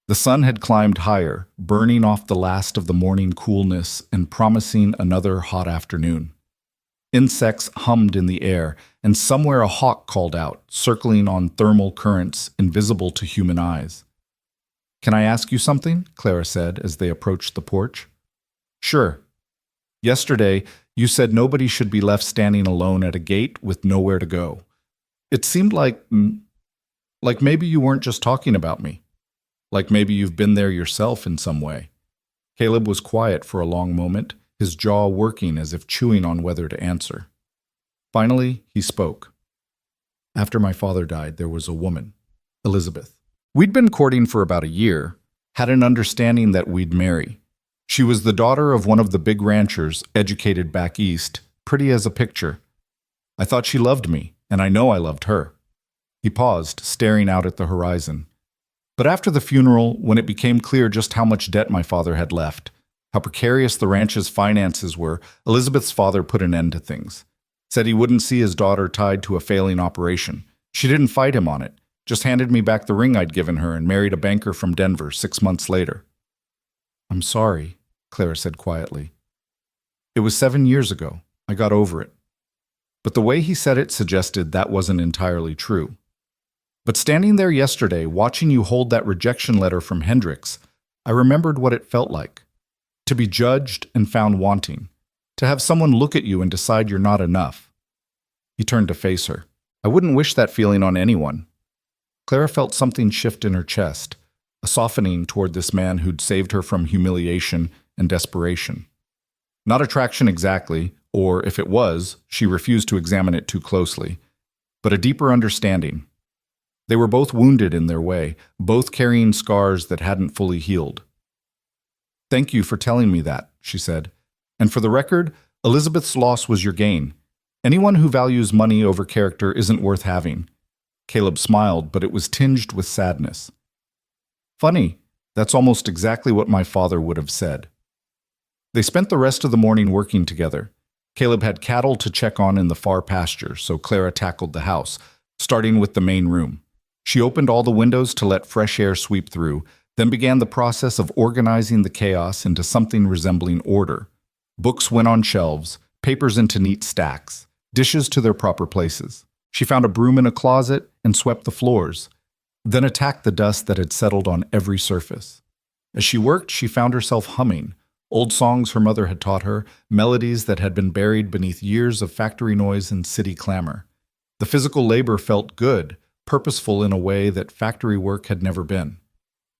Speaker 2: The sun had climbed higher, burning off the last of the morning coolness and promising another hot afternoon. Insects hummed in the air, and somewhere a hawk called out, circling on thermal currents invisible to human eyes. Can I ask you something? Clara said as they approached the porch. Sure. Yesterday, you said nobody should be left standing alone at a gate with nowhere to go. It seemed like maybe you weren't just talking about me. Like maybe you've been there yourself in some way. Caleb was quiet for a long moment, his jaw working as if chewing on whether to answer. Finally, he spoke. After my father died, there was a woman, Elizabeth. We'd been courting for about a year, had an understanding that we'd marry. She was the daughter of one of the big ranchers, educated back east, pretty as a picture. I thought she loved me, and I know I loved her. He paused, staring out at the horizon. But after the funeral, when it became clear just how much debt my father had left, how precarious the ranch's finances were, Elizabeth's father put an end to things. Said he wouldn't see his daughter tied to a failing operation. She didn't fight him on it, just handed me back the ring I'd given her and married a banker from Denver 6 months later. I'm sorry, Clara said quietly. It was 7 years ago. I got over it. But the way he said it suggested that wasn't entirely true.
Speaker 1: But standing there yesterday, watching you hold that rejection letter from Hendricks, I remembered what it felt like. To be judged and found wanting. To have someone look at you and decide you're not enough. He turned to face her. I wouldn't wish that feeling on anyone. Clara felt something shift in her chest, a softening toward this man who'd saved her from humiliation and desperation. Not attraction exactly, or if it was, she refused to examine it too closely, but a deeper understanding. They were both wounded in their way, both carrying scars that hadn't fully healed. Thank you for telling me that, she said. And for the record, Elizabeth's loss was your gain. Anyone who values money over character isn't worth having. Caleb smiled, but it was tinged with sadness. Funny, that's almost exactly what my father would have said. They spent the rest of the morning working together. Caleb had cattle to check on in the far pasture, so Clara tackled the house, starting with the main room. She opened all the windows to let fresh air sweep through, then began the process of organizing the chaos into something resembling order. Books went on shelves, papers into neat stacks, dishes to their proper places. She found a broom in a closet and swept the floors, then attacked the dust that had settled on every surface. As she worked, she found herself humming, old songs her mother had taught her, melodies that had been buried beneath years of factory noise and city clamor. The physical labor felt good, purposeful in a way that factory work had never been.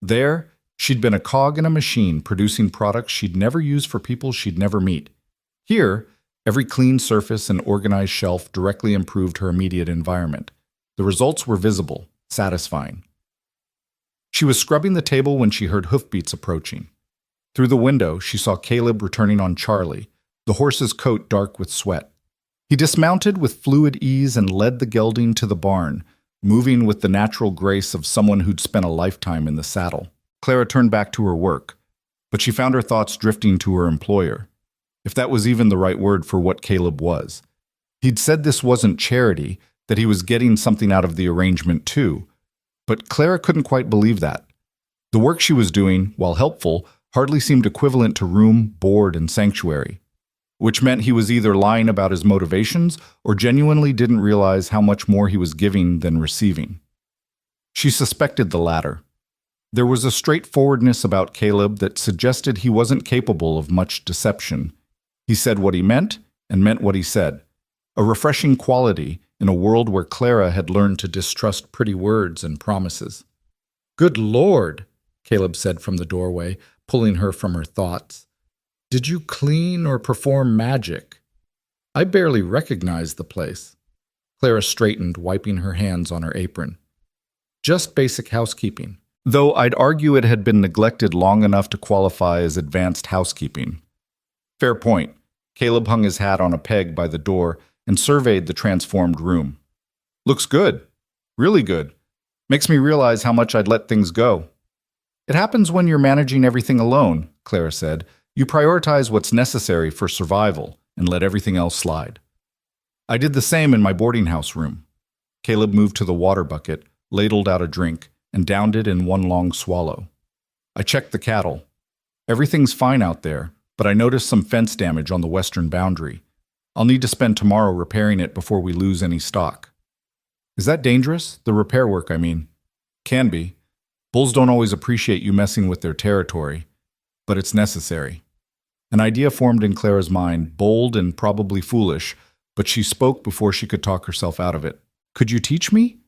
Speaker 1: There, she'd been a cog in a machine producing products she'd never use for people she'd never meet. Here, every clean surface and organized shelf directly improved her immediate environment. The results were visible, satisfying. She was scrubbing the table when she heard hoofbeats approaching. Through the window, she saw Caleb returning on Charlie, the horse's coat dark with sweat. He dismounted with fluid ease and led the gelding to the barn, moving with the natural grace of someone who'd spent a lifetime in the saddle. Clara turned back to her work, but she found her thoughts drifting to her employer, if that was even the right word for what Caleb was. He'd said this wasn't charity, that he was getting something out of the arrangement too, but Clara couldn't quite believe that. The work she was doing, while helpful, hardly seemed equivalent to room, board, and sanctuary, which meant he was either lying about his motivations or genuinely didn't realize how much more he was giving than receiving. She suspected the latter. There was a straightforwardness about Caleb that suggested he wasn't capable of much deception. He said what he meant and meant what he said, a refreshing quality in a world where Clara had learned to distrust pretty words and promises. "Good Lord," Caleb said from the doorway, pulling her from her thoughts. "Did you clean or perform magic? I barely recognized the place." Clara straightened, wiping her hands on her apron. "Just basic housekeeping, though I'd argue it had been neglected long enough to qualify as advanced housekeeping." Fair point. Caleb hung his hat on a peg by the door and surveyed the transformed room. "Looks good. Really good. Makes me realize how much I'd let things go." "It happens when you're managing everything alone," Clara said. "You prioritize what's necessary for survival and let everything else slide." "I did the same in my boarding house room." Caleb moved to the water bucket, ladled out a drink, and downed it in one long swallow. "I checked the cattle. Everything's fine out there, but I noticed some fence damage on the western boundary. I'll need to spend tomorrow repairing it before we lose any stock." "Is that dangerous? The repair work, I mean." "Can be. Bulls don't always appreciate you messing with their territory, but it's necessary." An idea formed in Clara's mind, bold and probably foolish, but she spoke before she could talk herself out of it. "Could you teach me?"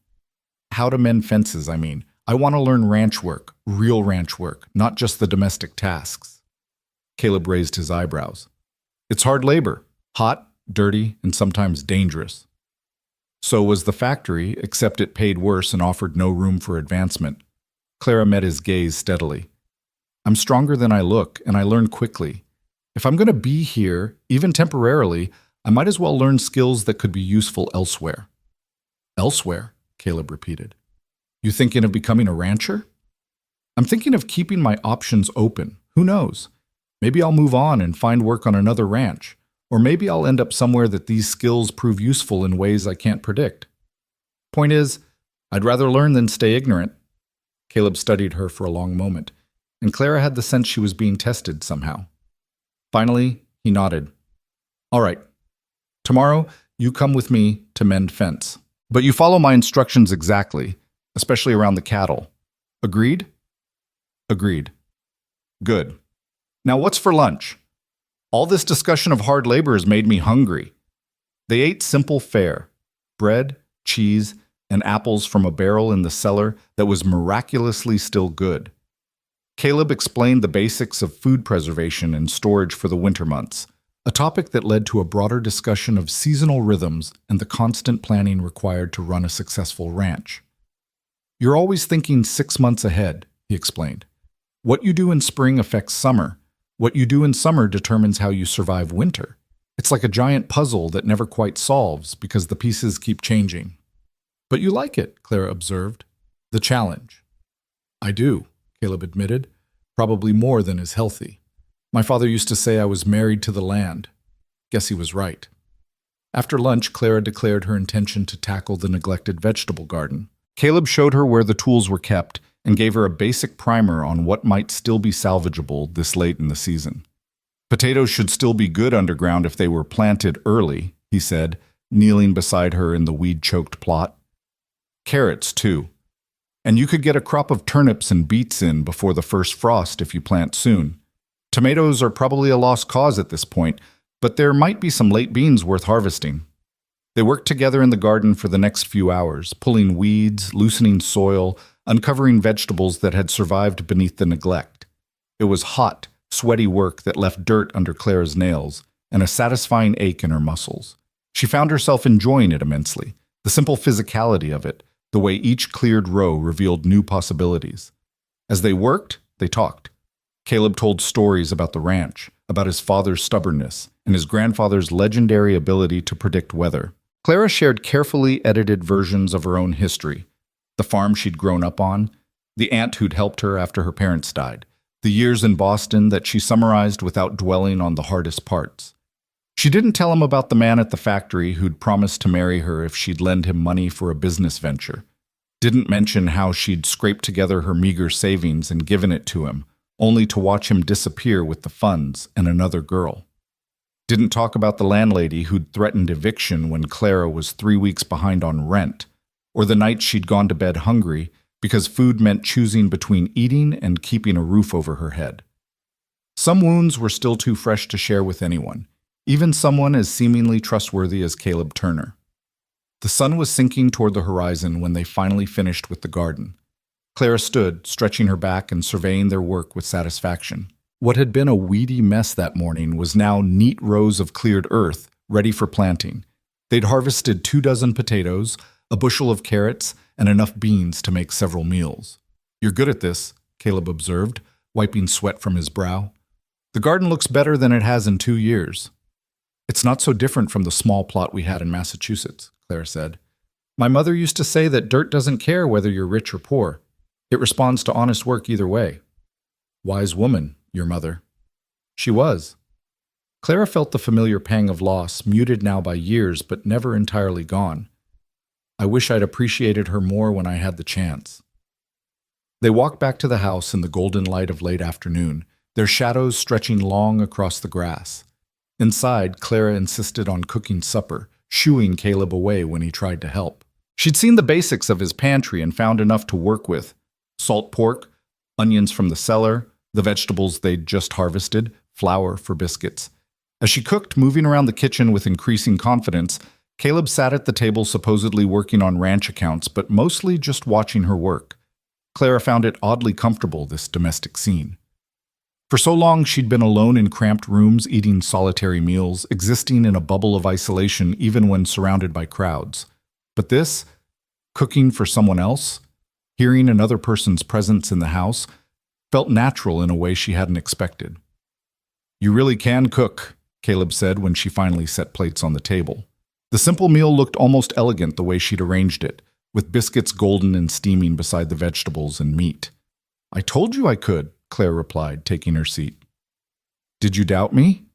Speaker 1: "How to mend fences, I mean. I want to learn ranch work, real ranch work, not just the domestic tasks." Caleb raised his eyebrows. "It's hard labor, hot, dirty, and sometimes dangerous." So was the factory, except it paid worse and offered no room for advancement. Clara met his gaze steadily. "I'm stronger than I look, and I learn quickly. If I'm going to be here, even temporarily, I might as well learn skills that could be useful elsewhere." "Elsewhere?" Caleb repeated. "You thinking of becoming a rancher?" "I'm thinking of keeping my options open. Who knows? Maybe I'll move on and find work on another ranch. Or maybe I'll end up somewhere that these skills prove useful in ways I can't predict. Point is, I'd rather learn than stay ignorant." Caleb studied her for a long moment, and Clara had the sense she was being tested somehow. Finally, he nodded. "All right. Tomorrow, you come with me to mend fence. But you follow my instructions exactly. especially around the cattle. Agreed? Agreed. Good. Now what's for lunch? All this discussion of hard labor has made me hungry. They ate simple fare: bread, cheese, and apples from a barrel in the cellar that was miraculously still good. Caleb explained the basics of food preservation and storage for the winter months, a topic that led to a broader discussion of seasonal rhythms and the constant planning required to run a successful ranch. You're always thinking 6 months ahead, he explained. What you do in spring affects summer. What you do in summer determines how you survive winter. It's like a giant puzzle that never quite solves because the pieces keep changing. But you like it, Clara observed. The challenge. I do, Caleb admitted, probably more than is healthy. My father used to say I was married to the land. Guess he was right. After lunch, Clara declared her intention to tackle the neglected vegetable garden. Caleb showed her where the tools were kept and gave her a basic primer on what might still be salvageable this late in the season. Potatoes should still be good underground if they were planted early, he said, kneeling beside her in the weed-choked plot. Carrots, too. And you could get a crop of turnips and beets in before the first frost if you plant soon. Tomatoes are probably a lost cause at this point, but there might be some late beans worth harvesting. They worked together in the garden for the next few hours, pulling weeds, loosening soil, uncovering vegetables that had survived beneath the neglect. It was hot, sweaty work that left dirt under Clara's nails and a satisfying ache in her muscles. She found herself enjoying it immensely, the simple physicality of it, the way each cleared row revealed new possibilities. As they worked, they talked. Caleb told stories about the ranch, about his father's stubbornness, and his grandfather's legendary ability to predict weather. Clara shared carefully edited versions of her own history: the farm she'd grown up on, the aunt who'd helped her after her parents died, the years in Boston that she summarized without dwelling on the hardest parts. She didn't tell him about the man at the factory who'd promised to marry her if she'd lend him money for a business venture. Didn't mention how she'd scraped together her meager savings and given it to him, only to watch him disappear with the funds and another girl. Didn't talk about the landlady who'd threatened eviction when Clara was 3 weeks behind on rent, or the night she'd gone to bed hungry because food meant choosing between eating and keeping a roof over her head. Some wounds were still too fresh to share with anyone, even someone as seemingly trustworthy as Caleb Turner. The sun was sinking toward the horizon when they finally finished with the garden. Clara stood, stretching her back and surveying their work with satisfaction. What had been a weedy mess that morning was now neat rows of cleared earth, ready for planting. They'd harvested 24 potatoes, a bushel of carrots, and enough beans to make several meals. You're good at this, Caleb observed, wiping sweat from his brow. The garden looks better than it has in 2 years. It's not so different from the small plot we had in Massachusetts, Clara said. My mother used to say that dirt doesn't care whether you're rich or poor. It responds to honest work either way. Wise woman, your mother. She was. Clara felt the familiar pang of loss, muted now by years, but never entirely gone. I wish I'd appreciated her more when I had the chance. They walked back to the house in the golden light of late afternoon, their shadows stretching long across the grass. Inside, Clara insisted on cooking supper, shooing Caleb away when he tried to help. She'd seen the basics of his pantry and found enough to work with: salt pork, onions from the cellar, the vegetables they'd just harvested, flour for biscuits. As she cooked, moving around the kitchen with increasing confidence, Caleb sat at the table supposedly working on ranch accounts, but mostly just watching her work. Clara found it oddly comfortable, this domestic scene. For so long, she'd been alone in cramped rooms, eating solitary meals, existing in a bubble of isolation even when surrounded by crowds. But this, cooking for someone else, hearing another person's presence in the house, felt natural in a way she hadn't expected. You really can cook, Caleb said when she finally set plates on the table. The simple meal looked almost elegant the way she'd arranged it, with biscuits golden and steaming beside the vegetables and meat. I told you I could, Claire replied, taking her seat. Did you doubt me?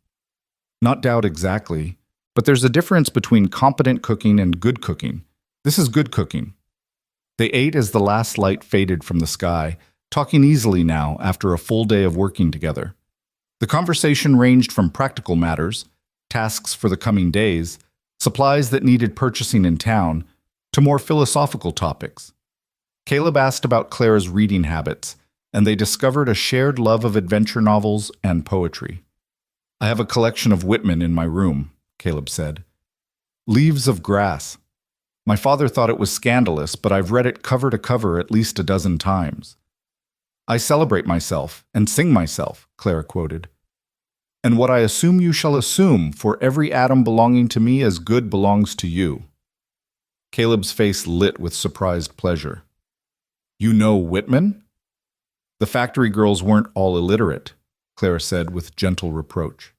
Speaker 1: Not doubt exactly, but there's a difference between competent cooking and good cooking. This is good cooking. They ate as the last light faded from the sky, talking easily now after a full day of working together. The conversation ranged from practical matters, tasks for the coming days, supplies that needed purchasing in town, to more philosophical topics. Caleb asked about Clara's reading habits, and they discovered a shared love of adventure novels and poetry. I have a collection of Whitman in my room, Caleb said. Leaves of Grass. My father thought it was scandalous, but I've read it cover to cover at least a dozen times. I celebrate myself and sing myself, Clara quoted. And what I assume you shall assume, for every atom belonging to me as good belongs to you. Caleb's face lit with surprised pleasure. You know Whitman? The factory girls weren't all illiterate, Clara said with gentle reproach.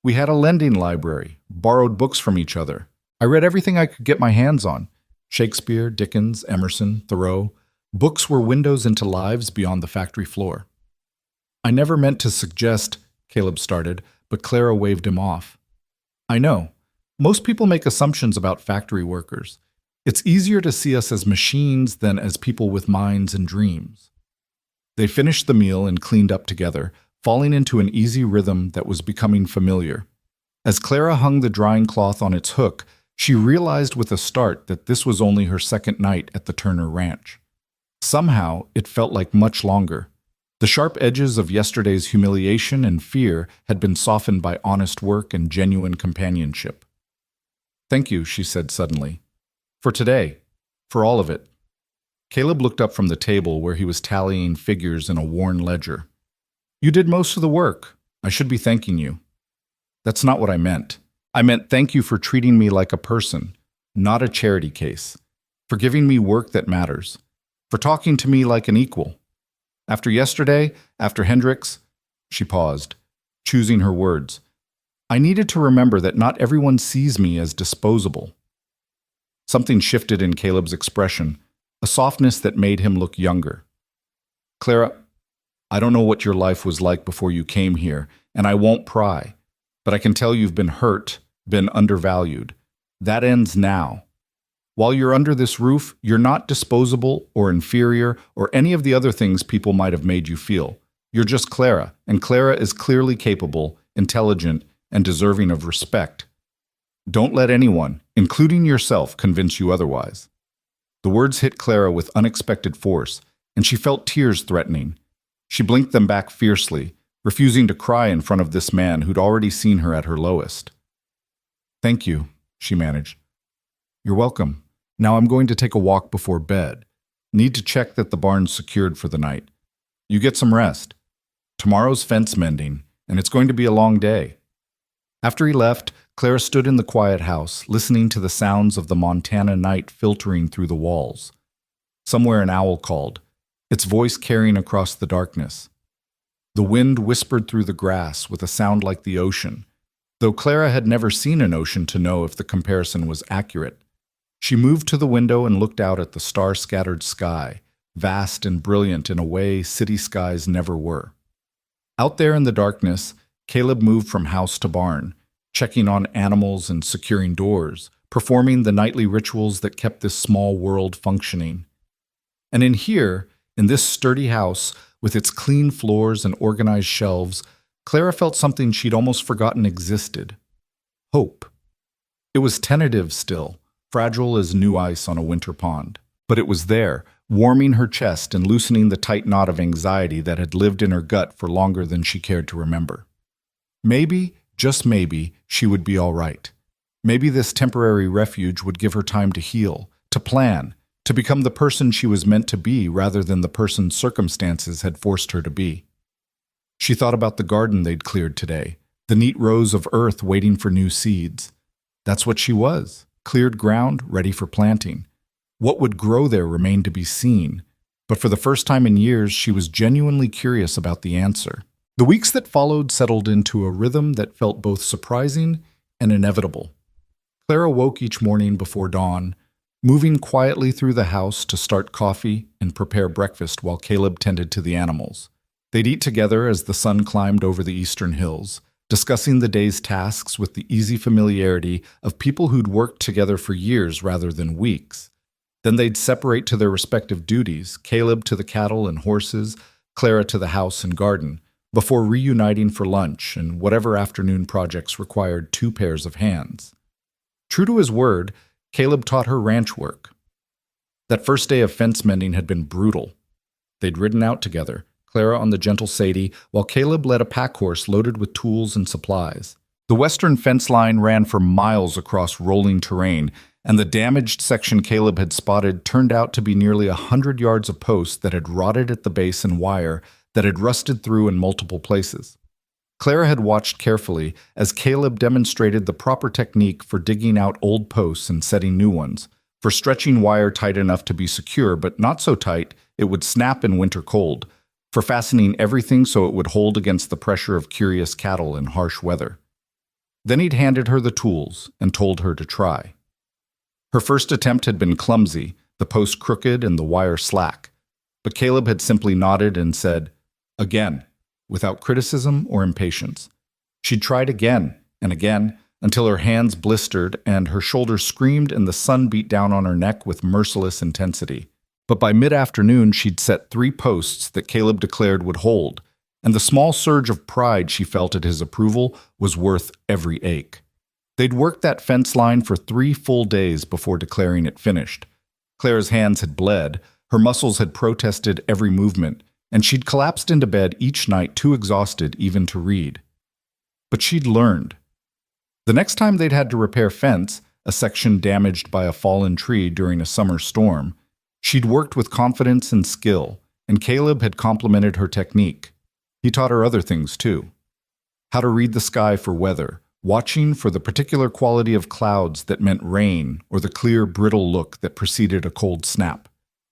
Speaker 1: We had a lending library, borrowed books from each other. I read everything I could get my hands on. Shakespeare, Dickens, Emerson, Thoreau. Books were windows into lives beyond the factory floor. I never meant to suggest, Caleb started, but Clara waved him off. I know. Most people make assumptions about factory workers. It's easier to see us as machines than as people with minds and dreams. They finished the meal and cleaned up together, falling into an easy rhythm that was becoming familiar. As Clara hung the drying cloth on its hook, she realized with a start that this was only her second night at the Turner Ranch. Somehow, it felt like much longer. The sharp edges of yesterday's humiliation and fear had been softened by honest work and genuine companionship. Thank you, she said suddenly. For today. For all of it. Caleb looked up from the table where he was tallying figures in a worn ledger. You did most of the work. I should be thanking you. That's not what I meant. I meant thank you for treating me like a person, not a charity case. For giving me work that matters. For talking to me like an equal. After yesterday, after Hendrix, she paused, choosing her words. I needed to remember that not everyone sees me as disposable. Something shifted in Caleb's expression, a softness that made him look younger. Clara, I don't know what your life was like before you came here, and I won't pry, but I can tell you've been hurt, been undervalued. That ends now. While you're under this roof, you're not disposable or inferior or any of the other things people might have made you feel. You're just Clara, and Clara is clearly capable, intelligent, and deserving of respect. Don't let anyone, including yourself, convince you otherwise. The words hit Clara with unexpected force, and she felt tears threatening. She blinked them back fiercely, refusing to cry in front of this man who'd already seen her at her lowest. Thank you, she managed. You're welcome. Now I'm going to take a walk before bed. Need to check that the barn's secured for the night. You get some rest. Tomorrow's fence mending, and it's going to be a long day. After he left, Clara stood in the quiet house, listening to the sounds of the Montana night filtering through the walls. Somewhere an owl called, its voice carrying across the darkness. The wind whispered through the grass with a sound like the ocean, though Clara had never seen an ocean to know if the comparison was accurate. She moved to the window and looked out at the star-scattered sky, vast and brilliant in a way city skies never were. Out there in the darkness, Caleb moved from house to barn, checking on animals and securing doors, performing the nightly rituals that kept this small world functioning. And in here, in this sturdy house, with its clean floors and organized shelves, Clara felt something she'd almost forgotten existed. Hope. It was tentative still, fragile as new ice on a winter pond. But it was there, warming her chest and loosening the tight knot of anxiety that had lived in her gut for longer than she cared to remember. Maybe, just maybe, she would be all right. Maybe this temporary refuge would give her time to heal, to plan, to become the person she was meant to be rather than the person circumstances had forced her to be. She thought about the garden they'd cleared today, the neat rows of earth waiting for new seeds. That's what she was, cleared ground ready for planting. What would grow there remained to be seen, but for the first time in years she was genuinely curious about the answer. The weeks that followed settled into a rhythm that felt both surprising and inevitable. Clara woke each morning before dawn, moving quietly through the house to start coffee and prepare breakfast while Caleb tended to the animals. They'd eat together as the sun climbed over the eastern hills, discussing the day's tasks with the easy familiarity of people who'd worked together for years rather than weeks. Then they'd separate to their respective duties, Caleb to the cattle and horses, Clara to the house and garden, before reuniting for lunch and whatever afternoon projects required two pairs of hands. True to his word, Caleb taught her ranch work.
Speaker 2: That first day of fence mending had been brutal. They'd ridden out together, Clara on the gentle Sadie, while Caleb led a pack horse loaded with tools and supplies. The western fence line ran for miles across rolling terrain, and the damaged section Caleb had spotted turned out to be nearly 100 yards of posts that had rotted at the base and wire that had rusted through in multiple places. Clara had watched carefully as Caleb demonstrated the proper technique for digging out old posts and setting new ones, for stretching wire tight enough to be secure but not so tight it would snap in winter cold, for fastening everything so it would hold against the pressure of curious cattle in harsh weather. Then he'd handed her the tools and told her to try. Her first attempt had been clumsy, the post crooked and the wire slack, but Caleb had simply nodded and said, "Again," without criticism or impatience. She'd tried again and again until her hands blistered and her shoulders screamed and the sun beat down on her neck with merciless intensity. But by mid-afternoon, she'd set 3 posts that Caleb declared would hold, and the small surge of pride she felt at his approval was worth every ache. They'd worked that fence line for 3 full days before declaring it finished. Clara's hands had bled, her muscles had protested every movement, and she'd collapsed into bed each night too exhausted even to read. But she'd learned. The next time they'd had to repair fence, a section damaged by a fallen tree during a summer storm, she'd worked with confidence and skill, and Caleb had complimented her technique. He taught her other things too. How to read the sky for weather, watching for the particular quality of clouds that meant rain or the clear, brittle look that preceded a cold snap.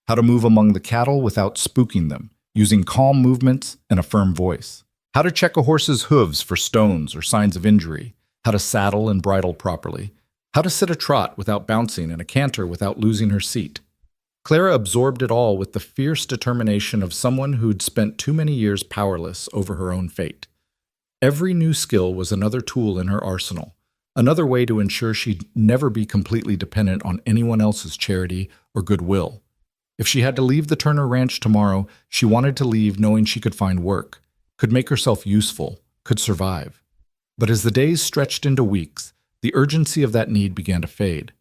Speaker 2: How to move among the cattle without spooking them, using calm movements and a firm voice. How to check a horse's hooves for stones or signs of injury. How to saddle and bridle properly. How to sit a trot without bouncing and a canter without losing her seat. Clara absorbed it all with the fierce determination of someone who'd spent too many years powerless over her own fate. Every new skill was another tool in her arsenal, another way to ensure she'd never be completely dependent on anyone else's charity or goodwill. If she had to leave the Turner Ranch tomorrow, she wanted to leave knowing she could find work, could make herself useful, could survive. But as the days stretched into weeks, the urgency of that need began to fade.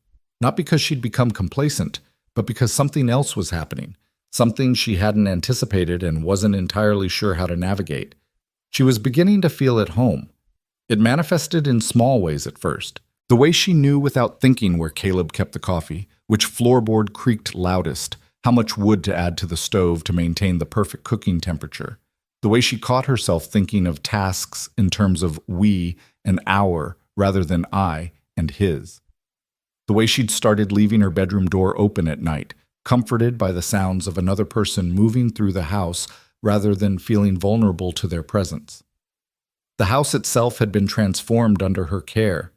Speaker 2: Not because she'd become complacent, but because something else was happening, something she hadn't anticipated and wasn't entirely sure how to navigate. She was beginning to feel at home. It manifested in small ways at first. The way she knew without thinking where Caleb kept the coffee, which floorboard creaked loudest, how much wood to add to the stove to maintain the perfect cooking temperature. The way she caught herself thinking of tasks in terms of we and our rather than I and his. The way she'd started leaving her bedroom door open at night, comforted by the sounds of another person moving through the house rather than feeling vulnerable to their presence. The house itself had been transformed under her care.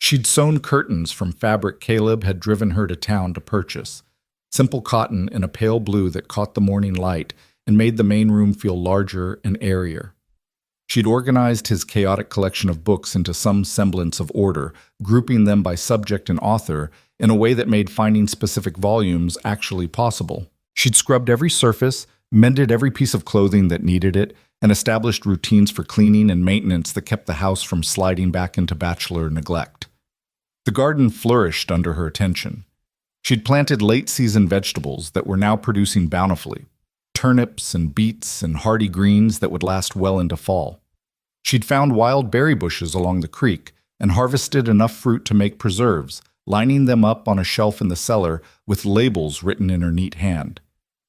Speaker 2: She'd sewn curtains from fabric Caleb had driven her to town to purchase, simple cotton in a pale blue that caught the morning light and made the main room feel larger and airier. She'd organized his chaotic collection of books into some semblance of order, grouping them by subject and author in a way that made finding specific volumes actually possible. She'd scrubbed every surface, mended every piece of clothing that needed it, and established routines for cleaning and maintenance that kept the house from sliding back into bachelor neglect. The garden flourished under her attention. She'd planted late-season vegetables that were now producing bountifully, turnips and beets and hardy greens that would last well into fall. She'd found wild berry bushes along the creek and harvested enough fruit to make preserves, lining them up on a shelf in the cellar with labels written in her neat hand.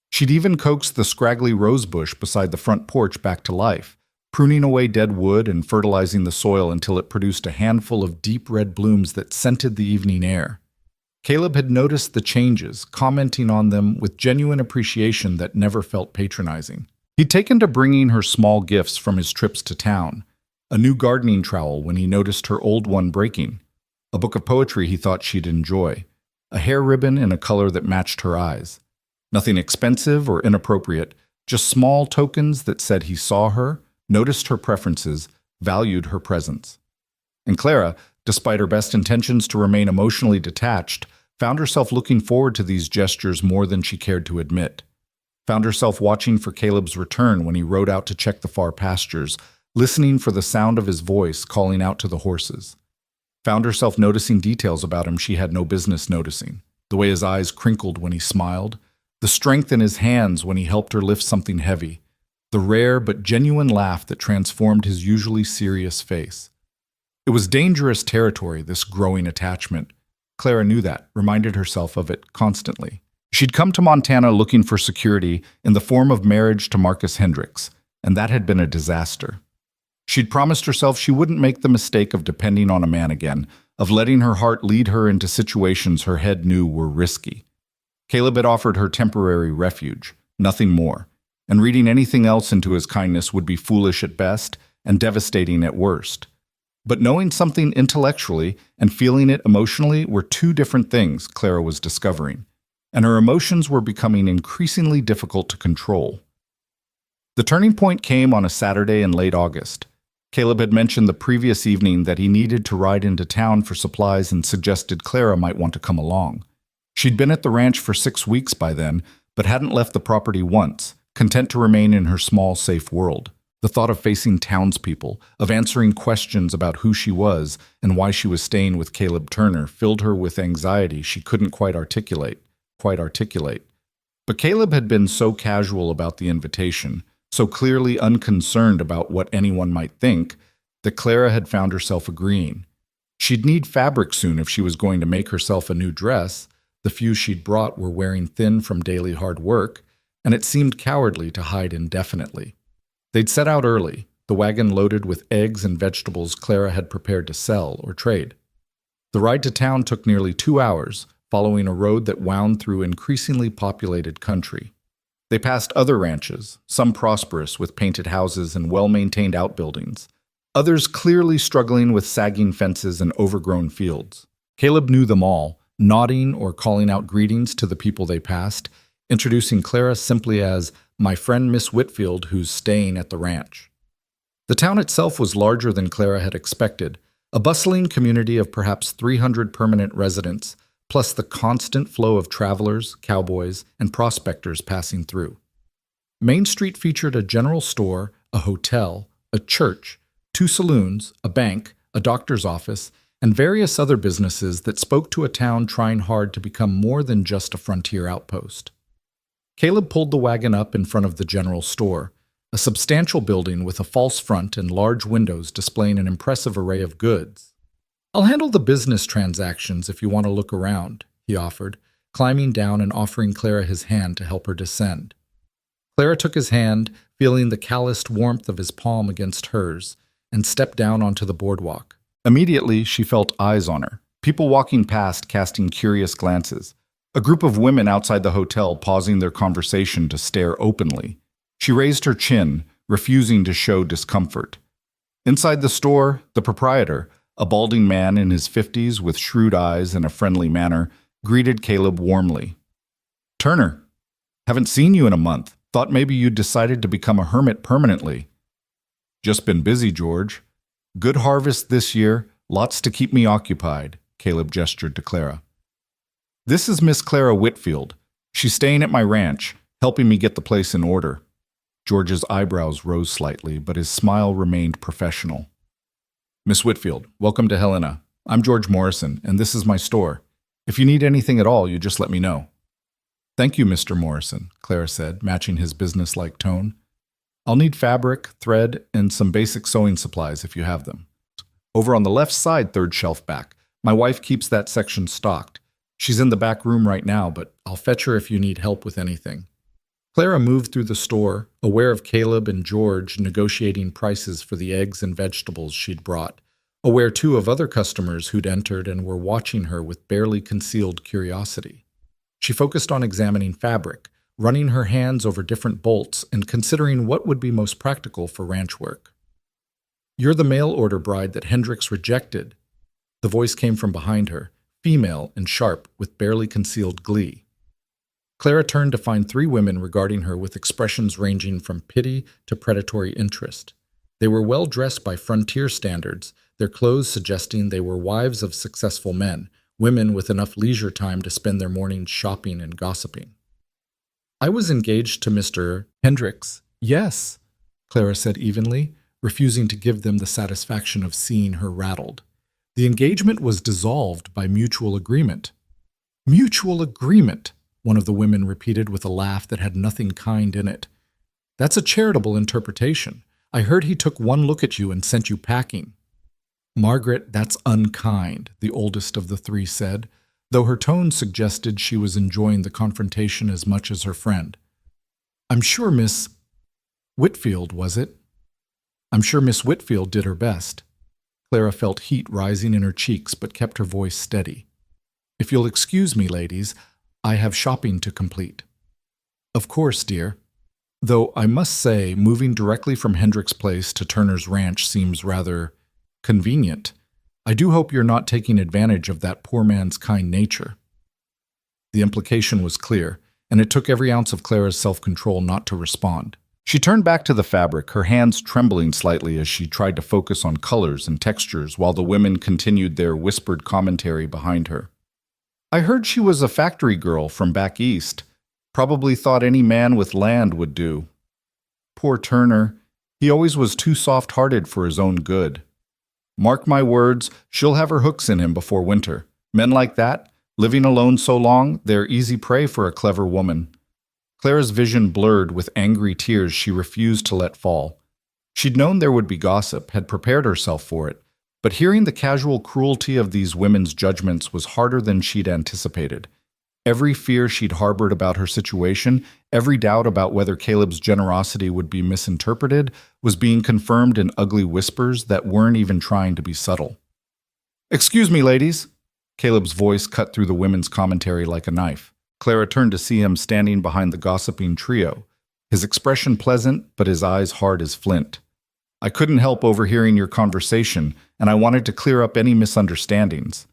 Speaker 2: She'd even coaxed the scraggly rose bush beside the front porch back to life, pruning away dead wood and fertilizing the soil until it produced a handful of deep red blooms that scented the evening air. Caleb had noticed the changes, commenting on them with genuine appreciation that never felt patronizing. He'd taken to bringing her small gifts from his trips to town, a new gardening trowel when he noticed her old one breaking, a book of poetry he thought she'd enjoy, a hair ribbon in a color that matched her eyes. Nothing expensive or inappropriate, just small tokens that said he saw her, noticed her preferences, valued her presence. And Clara, despite her best intentions to remain emotionally detached, found herself looking forward to these gestures more than she cared to admit. Found herself watching for Caleb's return when he rode out to check the far pastures, listening for the sound of his voice calling out to the horses. Found herself noticing details about him she had no business noticing. the way his eyes crinkled when he smiled, the strength in his hands when he helped her lift something heavy, the rare but genuine laugh that transformed his usually serious face. It was dangerous territory, this growing attachment. Clara knew that, reminded herself of it constantly. She'd come to Montana looking for security in the form of marriage to Marcus Hendricks, and that had been a disaster. She'd promised herself she wouldn't make the mistake of depending on a man again, of letting her heart lead her into situations her head knew were risky. Caleb had offered her temporary refuge, nothing more, and reading anything else into his kindness would be foolish at best and devastating at worst. But knowing something intellectually and feeling it emotionally were two different things, Clara was discovering, and her emotions were becoming increasingly difficult to control. The turning point came on a Saturday in late August. Caleb had mentioned the previous evening that he needed to ride into town for supplies and suggested Clara might want to come along. She'd been at the ranch for 6 weeks by then, but hadn't left the property once, content to remain in her small, safe world. The thought of facing townspeople, of answering questions about who she was and why she was staying with Caleb Turner, filled her with anxiety she couldn't quite articulate. But Caleb had been so casual about the invitation, so clearly unconcerned about what anyone might think, that Clara had found herself agreeing. She'd need fabric soon if she was going to make herself a new dress. The few she'd brought were wearing thin from daily hard work, and it seemed cowardly to hide indefinitely. They'd set out early, the wagon loaded with eggs and vegetables Clara had prepared to sell or trade. The ride to town took nearly 2 hours, following a road that wound through increasingly populated country. They passed other ranches, some prosperous with painted houses and well-maintained outbuildings, others clearly struggling with sagging fences and overgrown fields. Caleb knew them all, nodding or calling out greetings to the people they passed, introducing Clara simply as my friend Miss Whitfield, who's staying at the ranch. The town itself was larger than Clara had expected, a bustling community of perhaps 300 permanent residents, plus the constant flow of travelers, cowboys, and prospectors passing through. Main Street featured a general store, a hotel, a church, 2 saloons, a bank, a doctor's office, and various other businesses that spoke to a town trying hard to become more than just a frontier outpost. Caleb pulled the wagon up in front of the general store, a substantial building with a false front and large windows displaying an impressive array of goods. I'll handle the business transactions if you want to look around, he offered, climbing down and offering Clara his hand to help her descend. Clara took his hand, feeling the calloused warmth of his palm against hers, and stepped down onto the boardwalk. Immediately, she felt eyes on her, people walking past casting curious glances. A group of women outside the hotel pausing their conversation to stare openly. She raised her chin, refusing to show discomfort. Inside the store, the proprietor, a balding man in his 50s with shrewd eyes and a friendly manner, greeted Caleb warmly. "Turner, haven't seen you in a month. Thought maybe you'd decided to become a hermit permanently." "Just been busy, George. Good harvest this year, lots to keep me occupied," Caleb gestured to Clara. "This is Miss Clara Whitfield. She's staying at my ranch, helping me get the place in order." George's eyebrows rose slightly, but his smile remained professional. "Miss Whitfield, welcome to Helena. I'm George Morrison, and this is my store. If you need anything at all, you just let me know." "Thank you, Mr. Morrison," Clara said, matching his businesslike tone. "I'll need fabric, thread, and some basic sewing supplies if you have them. Over on the left side, third shelf back. My wife keeps that section stocked. She's in the back room right now, but I'll fetch her if you need help with anything." Clara moved through the store, aware of Caleb and George negotiating prices for the eggs and vegetables she'd brought, aware too of other customers who'd entered and were watching her with barely concealed curiosity. She focused on examining fabric, running her hands over different bolts and considering what would be most practical for ranch work. "You're the mail order bride that Hendricks rejected." The voice came from behind her, female and sharp, with barely concealed glee. Clara turned to find 3 women regarding her with expressions ranging from pity to predatory interest. They were well dressed by frontier standards, their clothes suggesting they were wives of successful men, women with enough leisure time to spend their mornings shopping and gossiping. "I was engaged to Mr. Hendricks." "Yes," Clara said evenly, refusing to give them the satisfaction of seeing her rattled. "The engagement was dissolved by mutual agreement." Mutual agreement, one of the women repeated with a laugh that had nothing kind in it. That's a charitable interpretation. I heard he took one look at you and sent you packing. Margaret, that's unkind, the oldest of the three said, though her tone suggested she was enjoying the confrontation as much as her friend. I'm sure Miss Whitfield, was it? I'm sure Miss Whitfield did her best. Clara felt heat rising in her cheeks but kept her voice steady. If you'll excuse me, ladies, I have shopping to complete. Of course, dear. Though I must say, moving directly from Hendrick's place to Turner's ranch seems rather convenient. I do hope you're not taking advantage of that poor man's kind nature. The implication was clear, and it took every ounce of Clara's self-control not to respond. She turned back to the fabric, her hands trembling slightly as she tried to focus on colors and textures while the women continued their whispered commentary behind her. I heard she was a factory girl from back east. Probably thought any man with land would do. Poor Turner. He always was too soft-hearted for his own good. Mark my words, she'll have her hooks in him before winter. Men like that, living alone so long, they're easy prey for a clever woman. Clara's vision blurred with angry tears she refused to let fall. She'd known there would be gossip, had prepared herself for it, but hearing the casual cruelty of these women's judgments was harder than she'd anticipated. Every fear she'd harbored about her situation, every doubt about whether Caleb's generosity would be misinterpreted, was being confirmed in ugly whispers that weren't even trying to be subtle. "Excuse me, ladies." Caleb's voice cut through the women's commentary like a knife. Clara turned to see him standing behind the gossiping trio, his expression pleasant, but his eyes hard as flint. "I couldn't help overhearing your conversation, and I wanted to clear up any misunderstandings."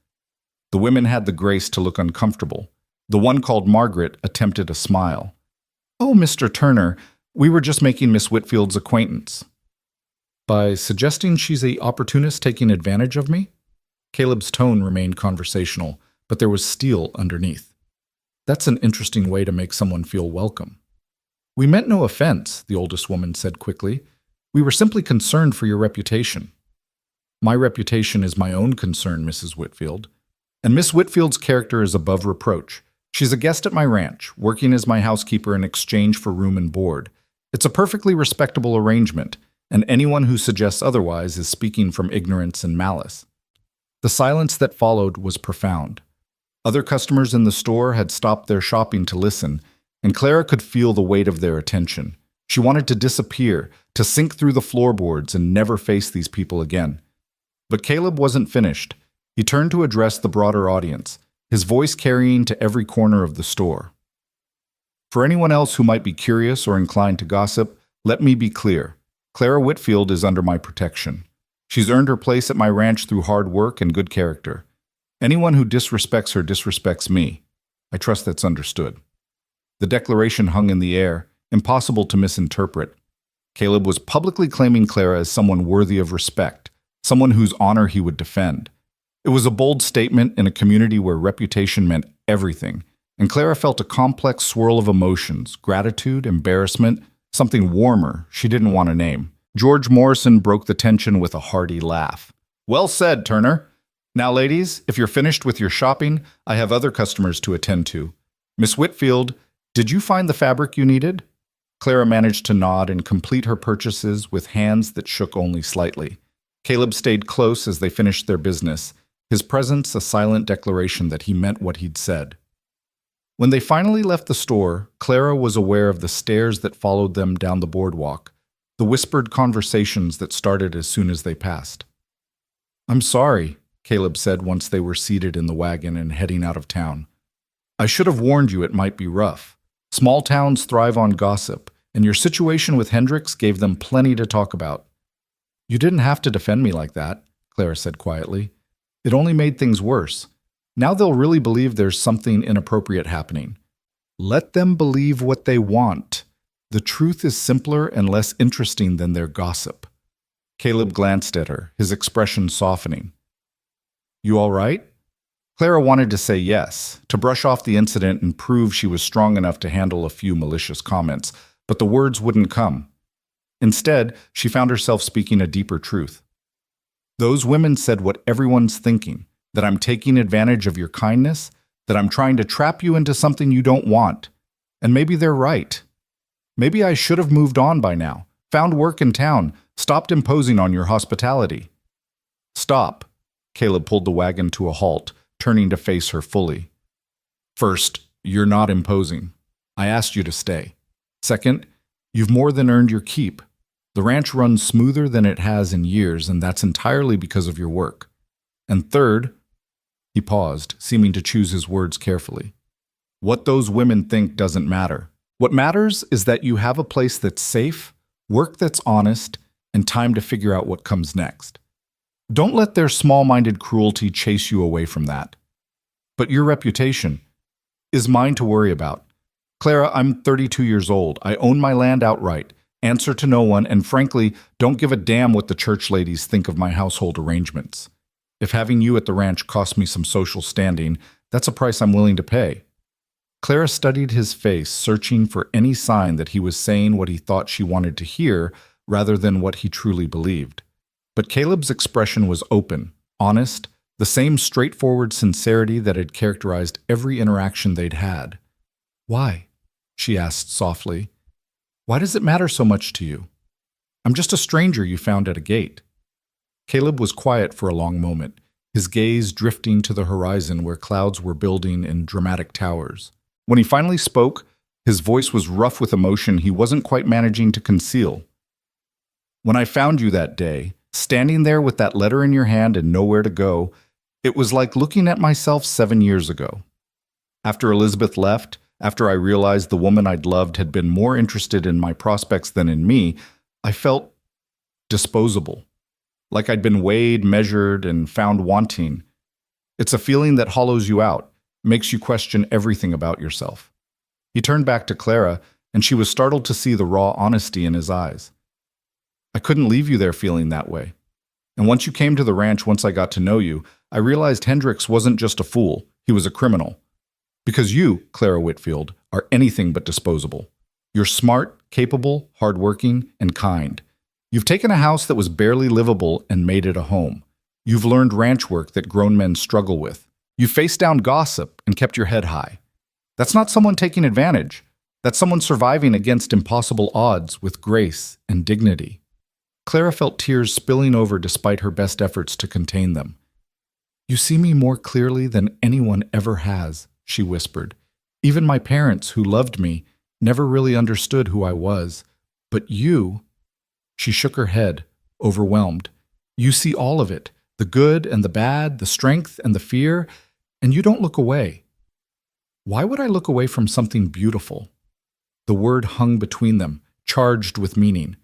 Speaker 2: The women had the grace to look uncomfortable. The one called Margaret attempted a smile. "Oh, Mr. Turner, we were just making Miss Whitfield's acquaintance." "By suggesting she's an opportunist taking advantage of me?" Caleb's tone remained conversational, but there was steel underneath. "That's an interesting way to make someone feel welcome." "We meant no offense," the oldest woman said quickly. "We were simply concerned for your reputation." "My reputation is my own concern, Mrs. Whitfield. And Miss Whitfield's character is above reproach. She's a guest at my ranch, working as my housekeeper in exchange for room and board. It's a perfectly respectable arrangement, and anyone who suggests otherwise is speaking from ignorance and malice." The silence that followed was profound. Other customers in the store had stopped their shopping to listen, and Clara could feel the weight of their attention. She wanted to disappear, to sink through the floorboards and never face these people again. But Caleb wasn't finished. He turned to address the broader audience, his voice carrying to every corner of the store. "For anyone else who might be curious or inclined to gossip, let me be clear. Clara Whitfield is under my protection. She's earned her place at my ranch through hard work and good character. Anyone who disrespects her disrespects me. I trust that's understood." The declaration hung in the air, impossible to misinterpret. Caleb was publicly claiming Clara as someone worthy of respect, someone whose honor he would defend. It was a bold statement in a community where reputation meant everything, and Clara felt a complex swirl of emotions, gratitude, embarrassment, something warmer she didn't want to name. George Morrison broke the tension with a hearty laugh. "Well said, Turner. Now, ladies, if you're finished with your shopping, I have other customers to attend to. Miss Whitfield, did you find the fabric you needed?" Clara managed to nod and complete her purchases with hands that shook only slightly. Caleb stayed close as they finished their business, his presence a silent declaration that he meant what he'd said. When they finally left the store, Clara was aware of the stares that followed them down the boardwalk, the whispered conversations that started as soon as they passed. "I'm sorry," Caleb said once they were seated in the wagon and heading out of town. "I should have warned you it might be rough. Small towns thrive on gossip, and your situation with Hendricks gave them plenty to talk about." "You didn't have to defend me like that," Clara said quietly. "It only made things worse. Now they'll really believe there's something inappropriate happening. Let them believe what they want. The truth is simpler and less interesting than their gossip." Caleb glanced at her, his expression softening. "You all right?" Clara wanted to say yes, to brush off the incident and prove she was strong enough to handle a few malicious comments, but the words wouldn't come. Instead, she found herself speaking a deeper truth. "Those women said what everyone's thinking, that I'm taking advantage of your kindness.
Speaker 1: that I'm trying to trap you into something you don't want. And maybe they're right. Maybe I should have moved on by now, found work in town, stopped imposing on your hospitality. Stop. Caleb pulled the wagon to a halt, turning to face her fully. First, you're not imposing. I asked you to stay. Second, you've more than earned your keep. The ranch runs smoother than it has in years, and that's entirely because of your work. And third, he paused, seeming to choose his words carefully. What those women think doesn't matter. What matters is that you have a place that's safe, work that's honest, and time to figure out what comes next. Don't let their small-minded cruelty chase you away from that. But your reputation is mine to worry about. Clara, I'm 32 years old. I own my land outright, answer to no one, and frankly, don't give a damn what the church ladies think of my household arrangements. If having you at the ranch costs me some social standing, that's a price I'm willing to pay. Clara studied his face, searching for any sign that he was saying what he thought she wanted to hear rather than what he truly believed. But Caleb's expression was open, honest, the same straightforward sincerity that had characterized every interaction they'd had. Why? She asked softly. Why does it matter so much to you? I'm just a stranger you found at a gate. Caleb was quiet for a long moment, his gaze drifting to the horizon where clouds were building in dramatic towers. When he finally spoke, his voice was rough with emotion he wasn't quite managing to conceal. When I found you that day, standing there with that letter in your hand and nowhere to go, it was like looking at myself 7 years ago. After Elizabeth left, after I realized the woman I'd loved had been more interested in my prospects than in me, I felt disposable. Like I'd been weighed, measured, and found wanting. It's a feeling that hollows you out, makes you question everything about yourself. He turned back to Clara, and she was startled to see the raw honesty in his eyes. I couldn't leave you there feeling that way. And once you came to the ranch, once I got to know you, I realized Hendricks wasn't just a fool, he was a criminal. Because you, Clara Whitfield, are anything but disposable. You're smart, capable, hardworking, and kind. You've taken a house that was barely livable and made it a home. You've learned ranch work that grown men struggle with. You faced down gossip and kept your head high. That's not someone taking advantage. That's someone surviving against impossible odds with grace and dignity. Clara felt tears spilling over despite her best efforts to contain them. You see me more clearly than anyone ever has, she whispered. Even my parents, who loved me, never really understood who I was. But you... She shook her head, overwhelmed. You see all of it, the good and the bad, the strength and the fear, and you don't look away. Why would I look away from something beautiful? The word hung between them, charged with meaning.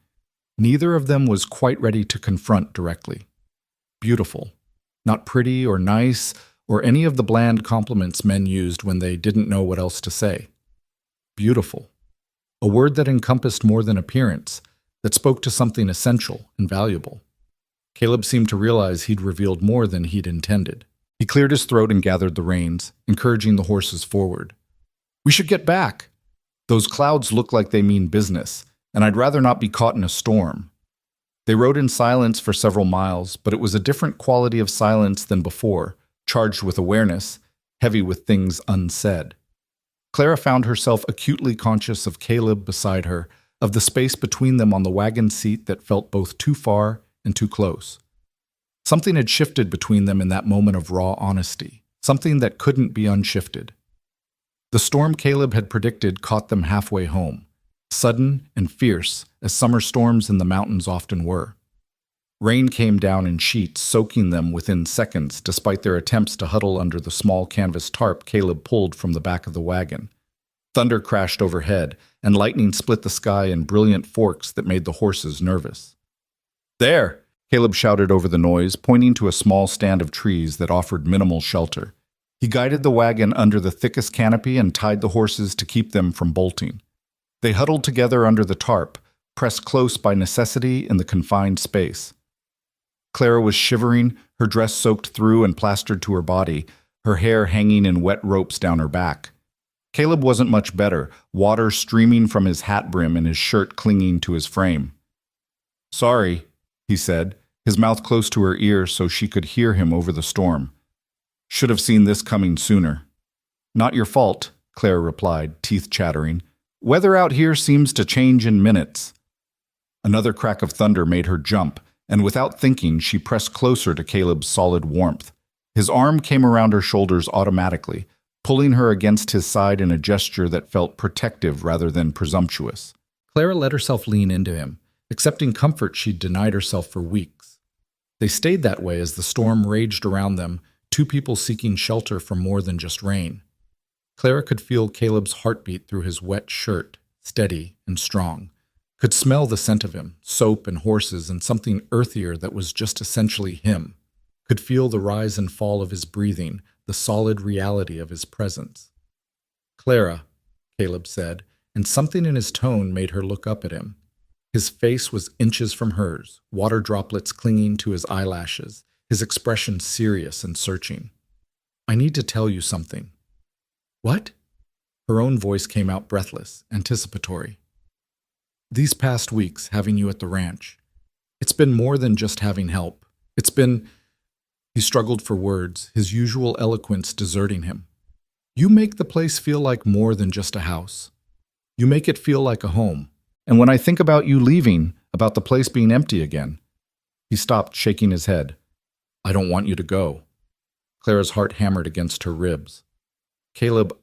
Speaker 1: Neither of them was quite ready to confront directly. Beautiful. Not pretty or nice, or any of the bland compliments men used when they didn't know what else to say. Beautiful. A word that encompassed more than appearance, that spoke to something essential and valuable. Caleb seemed to realize he'd revealed more than he'd intended. He cleared his throat and gathered the reins, encouraging the horses forward. We should get back. Those clouds look like they mean business, and I'd rather not be caught in a storm. They rode in silence for several miles, but it was a different quality of silence than before, charged with awareness, heavy with things unsaid. Clara found herself acutely conscious of Caleb beside her, of the space between them on the wagon seat that felt both too far and too close. Something had shifted between them in that moment of raw honesty, something that couldn't be unshifted. The storm Caleb had predicted caught them halfway home, sudden and fierce as summer storms in the mountains often were. Rain came down in sheets, soaking them within seconds despite their attempts to huddle under the small canvas tarp Caleb pulled from the back of the wagon. Thunder crashed overhead, and lightning split the sky in brilliant forks that made the horses nervous. There! Caleb shouted over the noise, pointing to a small stand of trees that offered minimal shelter. He guided the wagon under the thickest canopy and tied the horses to keep them from bolting. They huddled together under the tarp, pressed close by necessity in the confined space. Clara was shivering, her dress soaked through and plastered to her body, her hair hanging in wet ropes down her back. Caleb wasn't much better, water streaming from his hat brim and his shirt clinging to his frame. Sorry, he said, his mouth close to her ear so she could hear him over the storm. Should have seen this coming sooner. Not your fault, Clara replied, teeth chattering. Weather out here seems to change in minutes. Another crack of thunder made her jump, and without thinking, she pressed closer to Caleb's solid warmth. His arm came around her shoulders automatically, pulling her against his side in a gesture that felt protective rather than presumptuous. Clara let herself lean into him, accepting comfort she'd denied herself for weeks. They stayed that way as the storm raged around them, two people seeking shelter from more than just rain. Clara could feel Caleb's heartbeat through his wet shirt, steady and strong. Could smell the scent of him, soap and horses and something earthier that was just essentially him. Could feel the rise and fall of his breathing, the solid reality of his presence. Clara, Caleb said, and something in his tone made her look up at him. His face was inches from hers, water droplets clinging to his eyelashes, his expression serious and searching. I need to tell you something. What? Her own voice came out breathless, anticipatory. These past weeks, having you at the ranch, it's been more than just having help. It's been... He struggled for words, his usual eloquence deserting him. You make the place feel like more than just a house. You make it feel like a home. And when I think about you leaving, about the place being empty again... He stopped, shaking his head. I don't want you to go. Clara's heart hammered against her ribs. Caleb,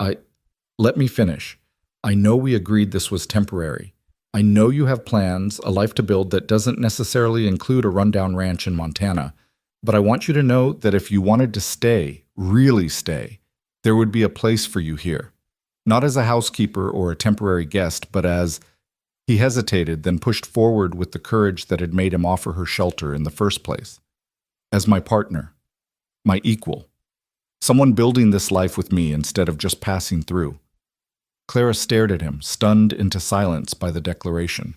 Speaker 1: let me finish. I know we agreed this was temporary. I know you have plans, a life to build that doesn't necessarily include a rundown ranch in Montana, but I want you to know that if you wanted to stay, really stay, there would be a place for you here. Not as a housekeeper or a temporary guest, but as... He hesitated, then pushed forward with the courage that had made him offer her shelter in the first place. As my partner, my equal. Someone building this life with me instead of just passing through. Clara stared at him, stunned into silence by the declaration.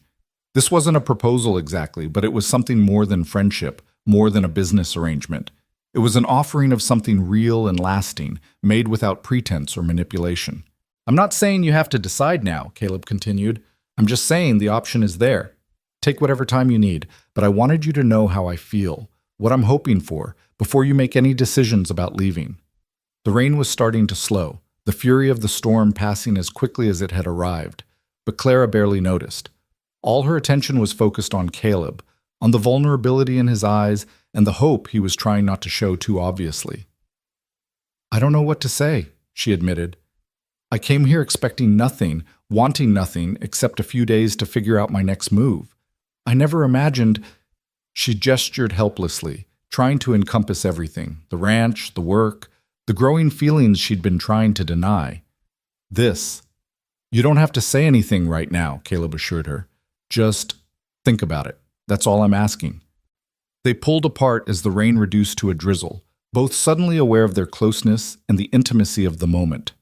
Speaker 1: This wasn't a proposal exactly, but it was something more than friendship, more than a business arrangement. It was an offering of something real and lasting, made without pretense or manipulation. I'm not saying you have to decide now, Caleb continued. I'm just saying the option is there. Take whatever time you need, but I wanted you to know how I feel, what I'm hoping for, before you make any decisions about leaving. The rain was starting to slow, the fury of the storm passing as quickly as it had arrived, but Clara barely noticed. All her attention was focused on Caleb, on the vulnerability in his eyes and the hope he was trying not to show too obviously. I don't know what to say, she admitted. I came here expecting nothing, wanting nothing except a few days to figure out my next move. I never imagined... She gestured helplessly, trying to encompass everything, the ranch, the work, the growing feelings she'd been trying to deny. This. You don't have to say anything right now, Caleb assured her. Just think about it. That's all I'm asking. They pulled apart as the rain reduced to a drizzle, both suddenly aware of their closeness and the intimacy of the moment.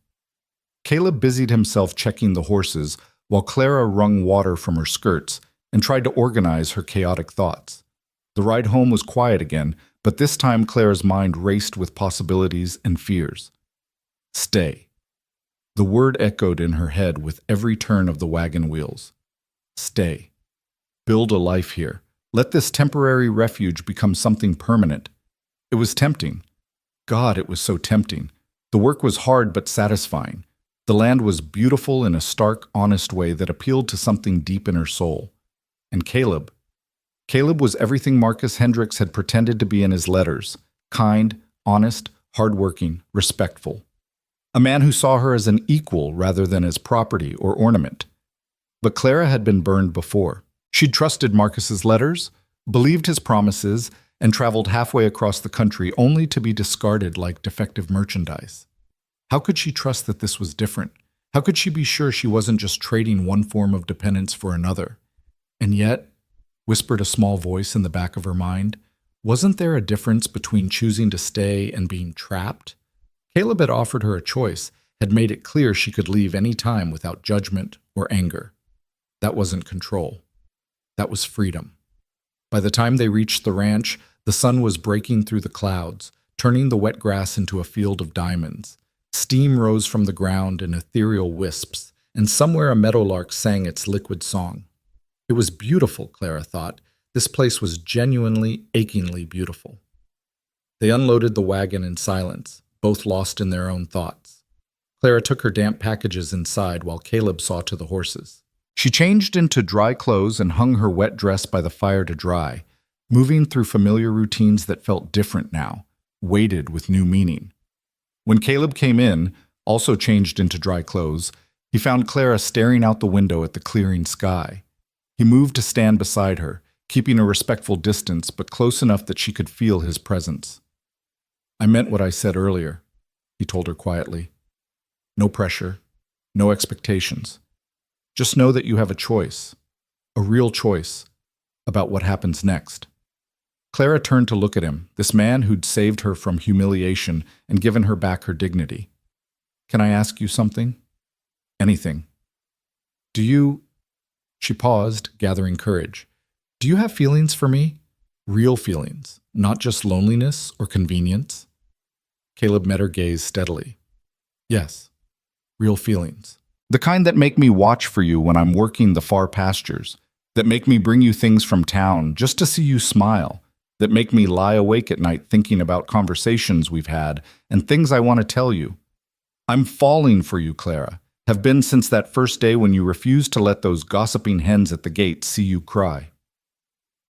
Speaker 1: Caleb busied himself checking the horses, while Clara wrung water from her skirts and tried to organize her chaotic thoughts. The ride home was quiet again, but this time Clara's mind raced with possibilities and fears. Stay. The word echoed in her head with every turn of the wagon wheels. Stay. Build a life here. Let this temporary refuge become something permanent. It was tempting. God, it was so tempting. The work was hard but satisfying. The land was beautiful in a stark, honest way that appealed to something deep in her soul. And Caleb was everything Marcus Hendricks had pretended to be in his letters: kind, honest, hardworking, respectful. A man who saw her as an equal rather than as property or ornament. But Clara had been burned before. She'd trusted Marcus's letters, believed his promises, and traveled halfway across the country only to be discarded like defective merchandise. How could she trust that this was different? How could she be sure she wasn't just trading one form of dependence for another? And yet, whispered a small voice in the back of her mind, wasn't there a difference between choosing to stay and being trapped? Caleb had offered her a choice, had made it clear she could leave any time without judgment or anger. That wasn't control. That was freedom. By the time they reached the ranch, the sun was breaking through the clouds, turning the wet grass into a field of diamonds. Steam rose from the ground in ethereal wisps, and somewhere a meadowlark sang its liquid song. It was beautiful, Clara thought. This place was genuinely, achingly beautiful. They unloaded the wagon in silence, both lost in their own thoughts.
Speaker 2: Clara took her damp packages inside while Caleb saw to the horses.
Speaker 1: She changed into dry clothes and hung her wet dress by the fire to dry, moving through familiar routines that felt different now, weighted with new meaning. When Caleb came in, also changed into dry clothes, he found Clara staring out the window at the clearing sky. He moved to stand beside her, keeping a respectful distance but close enough that she could feel his presence.
Speaker 2: "I meant what I said earlier," he told her quietly. "No pressure, no expectations. Just know that you have a choice, a real choice, about what happens next." Clara turned to look at him, this man who'd saved her from humiliation and given her back her dignity. "Can I ask you something?" "Anything." "Do you—" She paused, gathering courage. "Do you have feelings for me? Real feelings, not just loneliness or convenience?" Caleb met her gaze steadily. "Yes, real feelings."
Speaker 1: The kind that make me watch for you when I'm working the far pastures, that make me bring you things from town just to see you smile, that make me lie awake at night thinking about conversations we've had and things I want to tell you. I'm falling for you, Clara, have been since that first day when you refused to let those gossiping hens at the gate see you cry.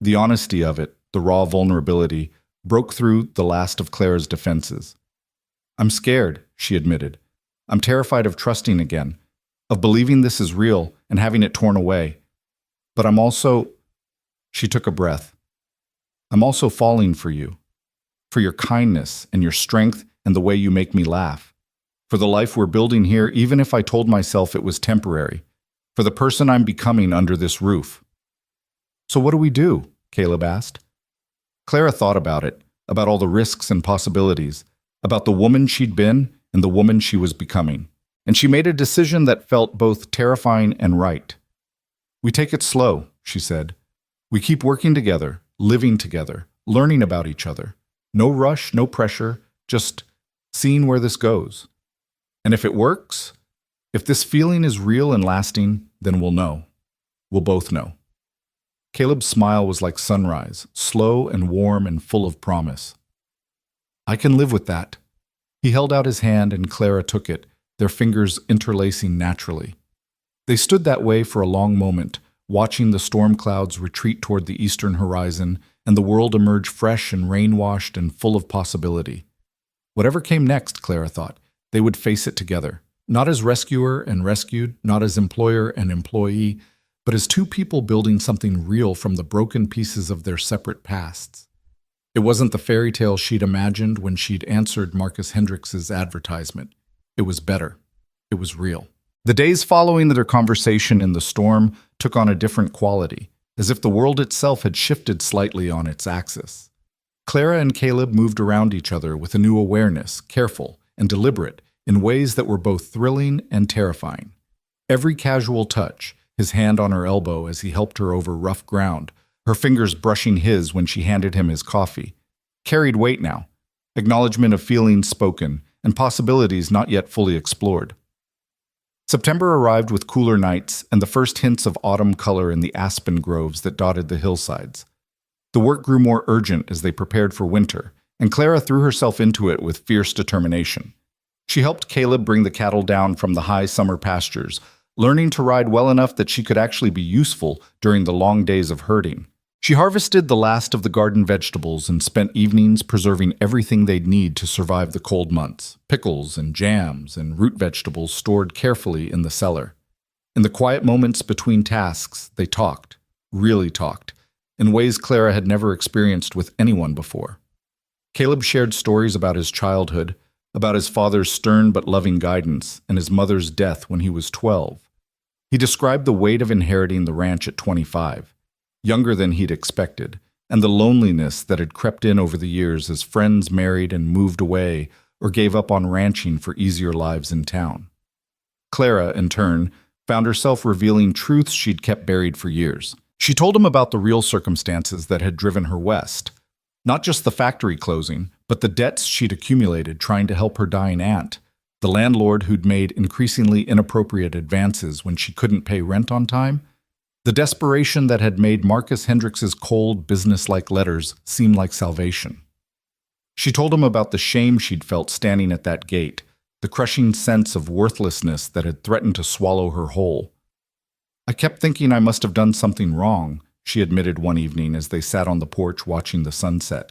Speaker 1: The honesty of it, the raw vulnerability, broke through the last of Clara's defenses. "I'm scared," she admitted. "I'm terrified of trusting again, of believing this is real and having it torn away. But I'm also—" She took a breath. "I'm also falling for you, for your kindness and your strength and the way you make me laugh, for the life we're building here even if I told myself it was temporary, for the person I'm becoming under this roof." "So what do we do?" Caleb asked. Clara thought about it, about all the risks and possibilities, about the woman she'd been and the woman she was becoming. And she made a decision that felt both terrifying and right. "We take it slow," she said. "We keep working together, living together, learning about each other. No rush, no pressure, just seeing where this goes. And if it works, if this feeling is real and lasting, then we'll know. We'll both know." Caleb's smile was like sunrise, slow and warm and full of promise. "I can live with that." He held out his hand and Clara took it, their fingers interlacing naturally. They stood that way for a long moment, watching the storm clouds retreat toward the eastern horizon and the world emerge fresh and rain-washed and full of possibility. Whatever came next, Clara thought, they would face it together, not as rescuer and rescued, not as employer and employee, but as two people building something real from the broken pieces of their separate pasts. It wasn't the fairy tale she'd imagined when she'd answered Marcus Hendricks's advertisement. It was better. It was real. The days following their conversation in the storm took on a different quality, as if the world itself had shifted slightly on its axis. Clara and Caleb moved around each other with a new awareness, careful and deliberate, in ways that were both thrilling and terrifying. Every casual touch, his hand on her elbow as he helped her over rough ground, her fingers brushing his when she handed him his coffee, carried weight now, acknowledgement of feelings spoken, and possibilities not yet fully explored. September arrived with cooler nights and the first hints of autumn color in the aspen groves that dotted the hillsides. The work grew more urgent as they prepared for winter, and Clara threw herself into it with fierce determination. She helped Caleb bring the cattle down from the high summer pastures, learning to ride well enough that she could actually be useful during the long days of herding. She harvested the last of the garden vegetables and spent evenings preserving everything they'd need to survive the cold months, pickles and jams and root vegetables stored carefully in the cellar. In the quiet moments between tasks, they talked, really talked, in ways Clara had never experienced with anyone before. Caleb shared stories about his childhood, about his father's stern but loving guidance, and his mother's death when he was 12. He described the weight of inheriting the ranch at 25. Younger than he'd expected, and the loneliness that had crept in over the years as friends married and moved away or gave up on ranching for easier lives in town. Clara, in turn, found herself revealing truths she'd kept buried for years. She told him about the real circumstances that had driven her west, not just the factory closing, but the debts she'd accumulated trying to help her dying aunt, the landlord who'd made increasingly inappropriate advances when she couldn't pay rent on time, the desperation that had made Marcus Hendricks's cold, business-like letters seem like salvation. She told him about the shame she'd felt standing at that gate, the the crushing sense of worthlessness that had threatened to swallow her whole. "I kept thinking I must have done something wrong," she admitted one evening as they sat on the porch watching the sunset.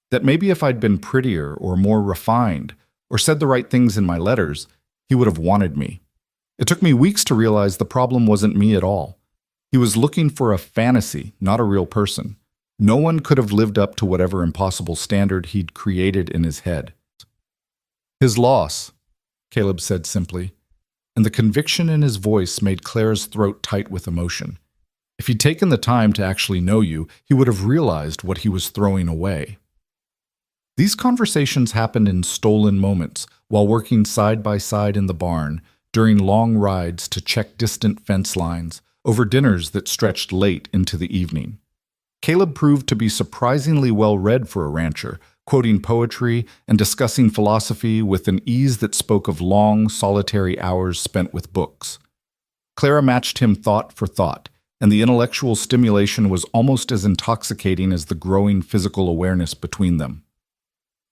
Speaker 1: "That maybe if I'd been prettier or more refined, or said the right things in my letters, he would have wanted me. It took me weeks to realize the problem wasn't me at all. He was looking for a fantasy, not a real person. No one could have lived up to whatever impossible standard he'd created in his head." "His loss," Caleb said simply, and the conviction in his voice made Clara's throat tight with emotion. If he'd taken the time to actually know you, he would have realized what he was throwing away. These conversations happened in stolen moments, while working side by side in the barn, during long rides to check distant fence lines, over dinners that stretched late into the evening. Caleb proved to be surprisingly well-read for a rancher, quoting poetry and discussing philosophy with an ease that spoke of long, solitary hours spent with books. Clara matched him thought for thought, and the intellectual stimulation was almost as intoxicating as the growing physical awareness between them.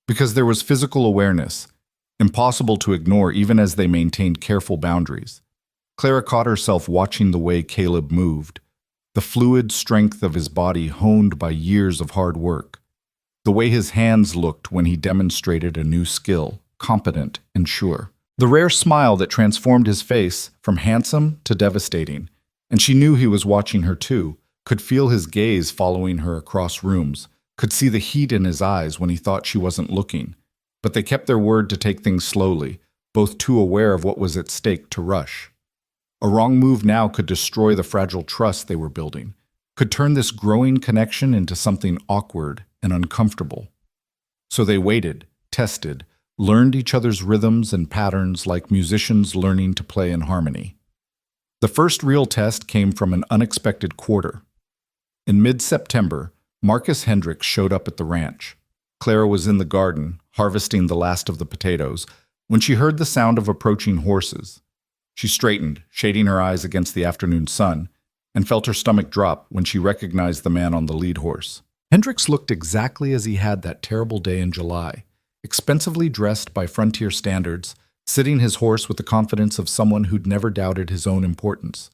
Speaker 1: Because there was physical awareness, impossible to ignore even as they maintained careful boundaries. Clara caught herself watching the way Caleb moved, the fluid strength of his body honed by years of hard work, the way his hands looked when he demonstrated a new skill, competent and sure, the rare smile that transformed his face from handsome to devastating. And she knew he was watching her too, could feel his gaze following her across rooms, could see the heat in his eyes when he thought she wasn't looking. But they kept their word to take things slowly, both too aware of what was at stake to rush. A wrong move now could destroy the fragile trust they were building, could turn this growing connection into something awkward and uncomfortable. So they waited, tested, learned each other's rhythms and patterns like musicians learning to play in harmony. The first real test came from an unexpected quarter. In mid-September, Marcus Hendricks showed up at the ranch. Clara was in the garden, harvesting the last of the potatoes, when she heard the sound of approaching horses. She straightened, shading her eyes against the afternoon sun, and felt her stomach drop when she recognized the man on the lead horse. Hendricks looked exactly as he had that terrible day in July, expensively dressed by frontier standards, sitting his horse with the confidence of someone who'd never doubted his own importance.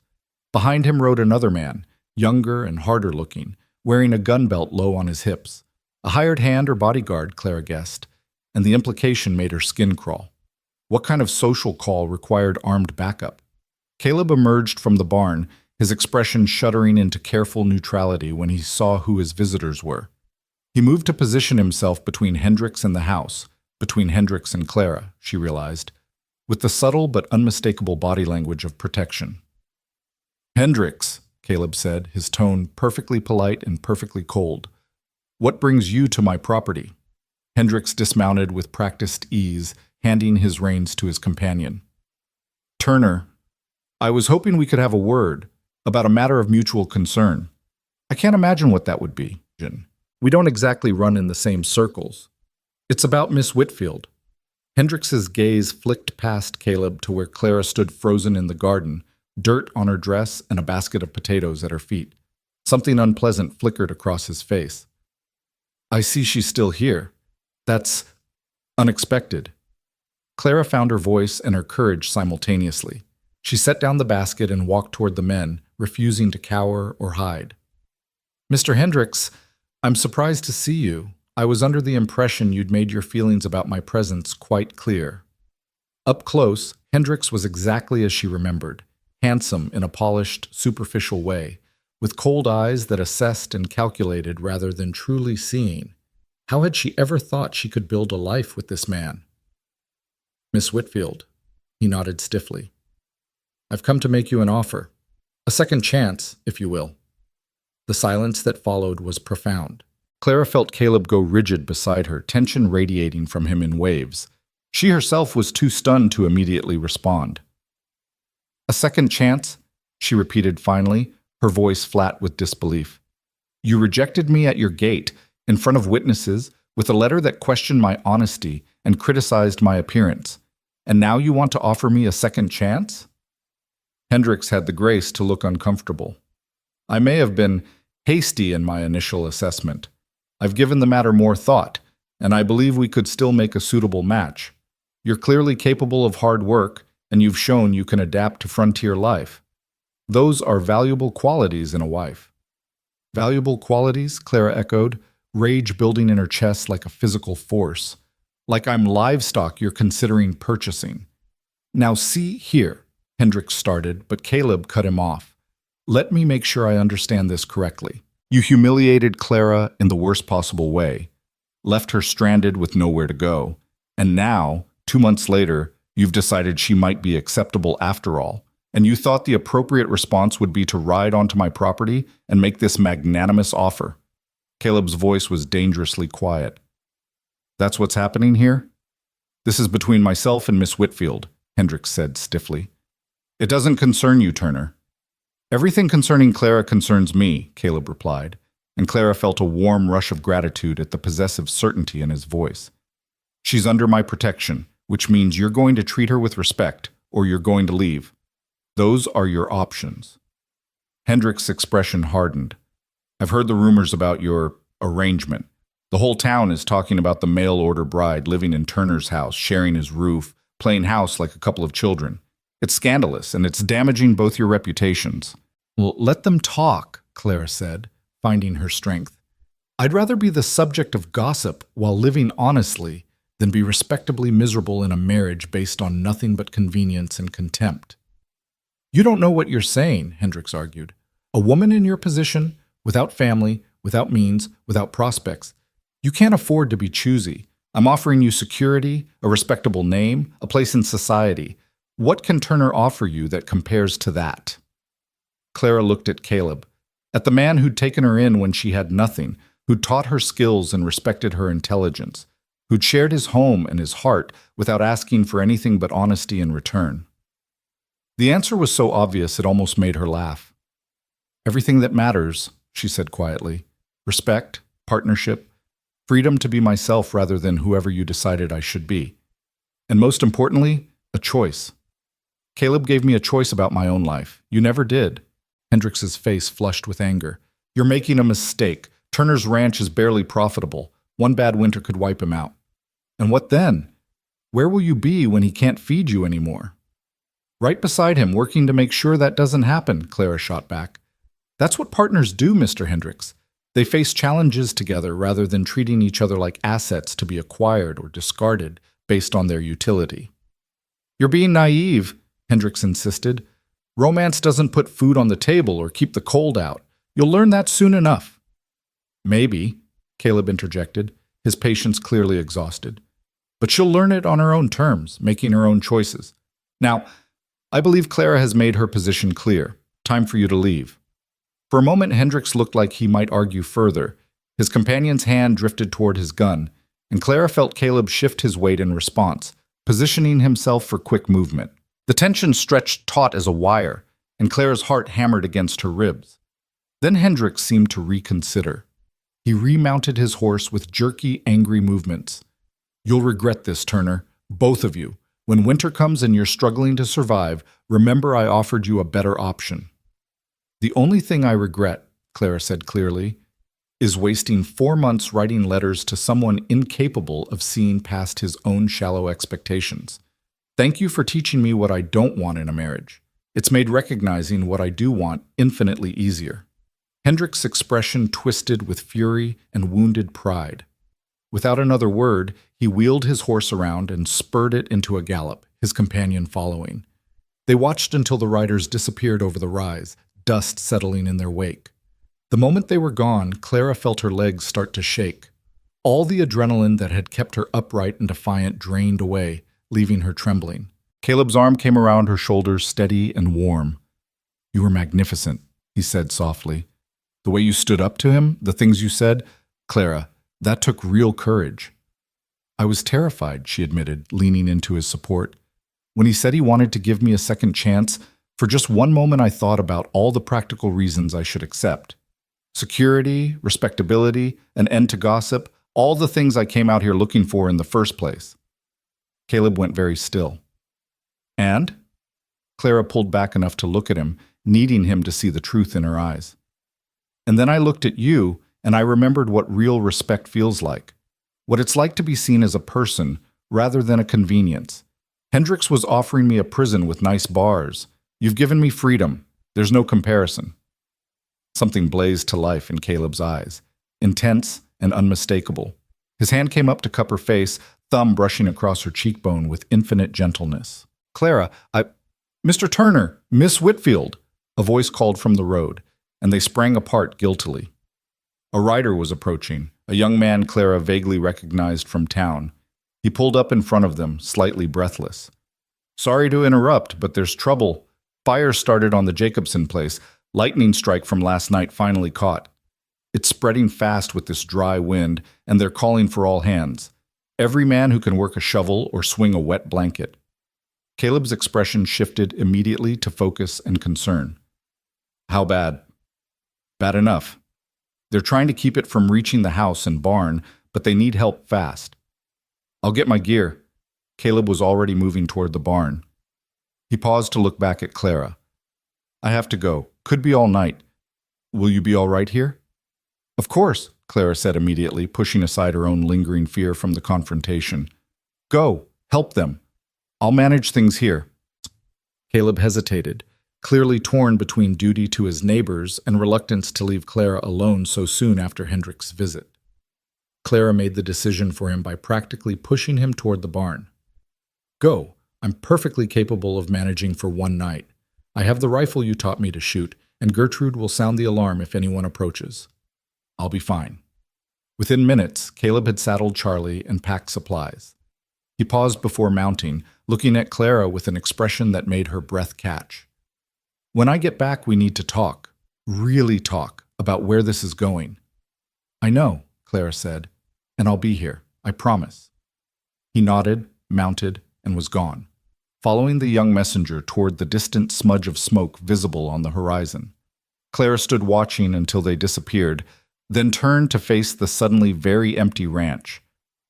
Speaker 1: Behind him rode another man, younger and harder looking, wearing a gun belt low on his hips. A hired hand or bodyguard, Clara guessed, and the implication made her skin crawl. What kind of social call required armed backup? Caleb emerged from the barn, his expression shuddering into careful neutrality when he saw who his visitors were. He moved to position himself between Hendricks and the house, between Hendricks and Clara, she realized, with the subtle but unmistakable body language of protection. "Hendricks," Caleb said, his tone perfectly polite and perfectly cold. "What brings you to my property?" Hendricks dismounted with practiced ease, handing his reins to his companion. "Turner, I was hoping we could have a word about a matter of mutual concern. I can't imagine what that would be. We don't exactly run in the same circles. It's about Miss Whitfield." Hendricks's gaze flicked past Caleb to where Clara stood frozen in the garden, dirt on her dress and a basket of potatoes at her feet. Something unpleasant flickered across his face. "I see she's still here. That's unexpected." Clara found her voice and her courage simultaneously. She set down the basket and walked toward the men, refusing to cower or hide. "Mr. Hendricks, I'm surprised to see you. I was under the impression you'd made your feelings about my presence quite clear." Up close, Hendricks was exactly as she remembered, handsome in a polished, superficial way, with cold eyes that assessed and calculated rather than truly seeing. How had she ever thought she could build a life with this man? "Miss Whitfield," he nodded stiffly. "I've come to make you an offer. A second chance, if you will." The silence that followed was profound. Clara felt Caleb go rigid beside her, tension radiating from him in waves. She herself was too stunned to immediately respond. "A second chance?" she repeated finally, her voice flat with disbelief. "You rejected me at your gate, in front of witnesses, with a letter that questioned my honesty and criticized my appearance. And now you want to offer me a second chance?" Hendricks had the grace to look uncomfortable. "I may have been hasty in my initial assessment. I've given the matter more thought, and I believe we could still make a suitable match. You're clearly capable of hard work, and you've shown you can adapt to frontier life. Those are valuable qualities in a wife." "Valuable qualities?" Clara echoed, rage building in her chest like a physical force. "Like I'm livestock you're considering purchasing." "Now see here," Hendricks started, but Caleb cut him off. "Let me make sure I understand this correctly. You humiliated Clara in the worst possible way, left her stranded with nowhere to go, and now, 2 months later, you've decided she might be acceptable after all, and you thought the appropriate response would be to ride onto my property and make this magnanimous offer." Caleb's voice was dangerously quiet. "That's what's happening here?" "This is between myself and Miss Whitfield," Hendricks said stiffly. "It doesn't concern you, Turner." "Everything concerning Clara concerns me," Caleb replied, and Clara felt a warm rush of gratitude at the possessive certainty in his voice. "She's under my protection, which means you're going to treat her with respect, or you're going to leave. Those are your options." Hendricks' expression hardened. "I've heard the rumors about your arrangement. The whole town is talking about the mail-order bride living in Turner's house, sharing his roof, playing house like a couple of children. It's scandalous, and it's damaging both your reputations." "Well, let them talk," Clara said, finding her strength. "I'd rather be the subject of gossip while living honestly than be respectably miserable in a marriage based on nothing but convenience and contempt." "You don't know what you're saying," Hendricks argued. "A woman in your position, without family, without means, without prospects, you can't afford to be choosy. I'm offering you security, a respectable name, a place in society. What can Turner offer you that compares to that?" Clara looked at Caleb, at the man who'd taken her in when she had nothing, who'd taught her skills and respected her intelligence, who'd shared his home and his heart without asking for anything but honesty in return. The answer was so obvious it almost made her laugh. "Everything that matters," she said quietly. "Respect, partnership, freedom to be myself rather than whoever you decided I should be. And most importantly, a choice. Caleb gave me a choice about my own life. You never did." Hendricks' face flushed with anger. "You're making a mistake. Turner's ranch is barely profitable. One bad winter could wipe him out. And what then? Where will you be when he can't feed you anymore?" "Right beside him, working to make sure that doesn't happen," Clara shot back. "That's what partners do, Mr. Hendricks. They face challenges together rather than treating each other like assets to be acquired or discarded based on their utility." "You're being naive," Hendricks insisted. "Romance doesn't put food on the table or keep the cold out. You'll learn that soon enough." "Maybe," Caleb interjected, his patience clearly exhausted. "But she'll learn it on her own terms, making her own choices. Now, I believe Clara has made her position clear. Time for you to leave." For a moment, Hendricks looked like he might argue further. His companion's hand drifted toward his gun, and Clara felt Caleb shift his weight in response, positioning himself for quick movement. The tension stretched taut as a wire, and Clara's heart hammered against her ribs. Then Hendricks seemed to reconsider. He remounted his horse with jerky, angry movements. "You'll regret this, Turner, both of you. When winter comes and you're struggling to survive, remember I offered you a better option." "The only thing I regret," Clara said clearly, "is wasting 4 months writing letters to someone incapable of seeing past his own shallow expectations. Thank you for teaching me what I don't want in a marriage. It's made recognizing what I do want infinitely easier." Hendricks' expression twisted with fury and wounded pride. Without another word, he wheeled his horse around and spurred it into a gallop, his companion following. They watched until the riders disappeared over the rise, dust settling in their wake. The moment they were gone, Clara felt her legs start to shake. All the adrenaline that had kept her upright and defiant drained away, leaving her trembling. Caleb's arm came around her shoulders, steady and warm. "You were magnificent," he said softly. "The way you stood up to him, the things you said, Clara, that took real courage." "I was terrified," she admitted, leaning into his support. "When he said he wanted to give me a second chance, for just one moment I thought about all the practical reasons I should accept. Security, respectability, an end to gossip, all the things I came out here looking for in the first place." Caleb went very still. "And?" Clara pulled back enough to look at him, needing him to see the truth in her eyes. "And then I looked at you, and I remembered what real respect feels like. What it's like to be seen as a person, rather than a convenience. Hendricks was offering me a prison with nice bars. You've given me freedom. There's no comparison. Something blazed to life in Caleb's eyes, intense and unmistakable. His hand came up to cup her face, thumb brushing across her cheekbone with infinite gentleness. "Clara, Mr. Turner, Miss Whitfield," a voice called from the road, and they sprang apart guiltily. A rider was approaching, a young man Clara vaguely recognized from town. He pulled up in front of them, slightly breathless. "Sorry to interrupt, but there's trouble. Fire started on the Jacobson place. Lightning strike from last night finally caught. It's spreading fast with this dry wind, and they're calling for all hands. Every man who can work a shovel or swing a wet blanket." Caleb's expression shifted immediately to focus and concern. "How bad?" "Bad enough. They're trying to keep it from reaching the house and barn, but they need help fast." "I'll get my gear." Caleb was already moving toward the barn. He paused to look back at Clara. "I have to go. Could be all night. Will you be all right here?" "Of course," Clara said immediately, pushing aside her own lingering fear from the confrontation. "Go. Help them. I'll manage things here." Caleb hesitated, clearly torn between duty to his neighbors and reluctance to leave Clara alone so soon after Hendricks' visit. Clara made the decision for him by practically pushing him toward the barn. "Go. I'm perfectly capable of managing for one night. I have the rifle you taught me to shoot, and Gertrude will sound the alarm if anyone approaches. I'll be fine." Within minutes, Caleb had saddled Charlie and packed supplies. He paused before mounting, looking at Clara with an expression that made her breath catch. "When I get back, we need to talk, really talk, about where this is going." "I know," Clara said, "and I'll be here, I promise." He nodded, mounted, and was gone, following the young messenger toward the distant smudge of smoke visible on the horizon. Clara stood watching until they disappeared, then turned to face the suddenly very empty ranch.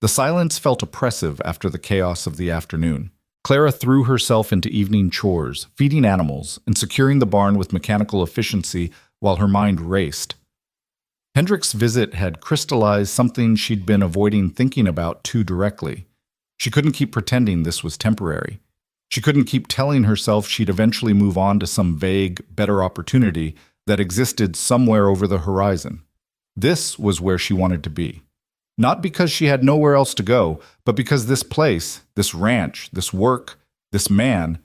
Speaker 1: The silence felt oppressive after the chaos of the afternoon. Clara threw herself into evening chores, feeding animals, and securing the barn with mechanical efficiency while her mind raced. Hendricks' visit had crystallized something she'd been avoiding thinking about too directly. She couldn't keep pretending this was temporary. She couldn't keep telling herself she'd eventually move on to some vague, better opportunity that existed somewhere over the horizon. This was where she wanted to be. Not because she had nowhere else to go, but because this place, this ranch, this work, this man,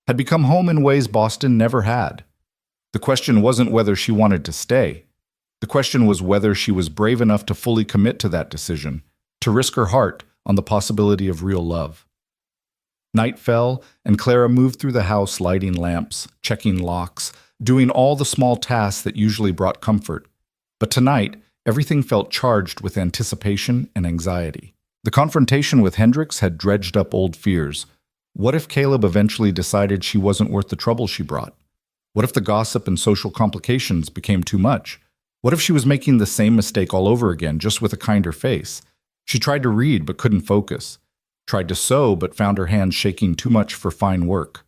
Speaker 1: had become home in ways Boston never had. The question wasn't whether she wanted to stay. The question was whether she was brave enough to fully commit to that decision, to risk her heart on the possibility of real love. Night fell, and Clara moved through the house lighting lamps, checking locks, doing all the small tasks that usually brought comfort. But tonight, everything felt charged with anticipation and anxiety. The confrontation with Hendricks had dredged up old fears. What if Caleb eventually decided she wasn't worth the trouble she brought? What if the gossip and social complications became too much? What if she was making the same mistake all over again, just with a kinder face? She tried to read but couldn't focus. Tried to sew but found her hands shaking too much for fine work.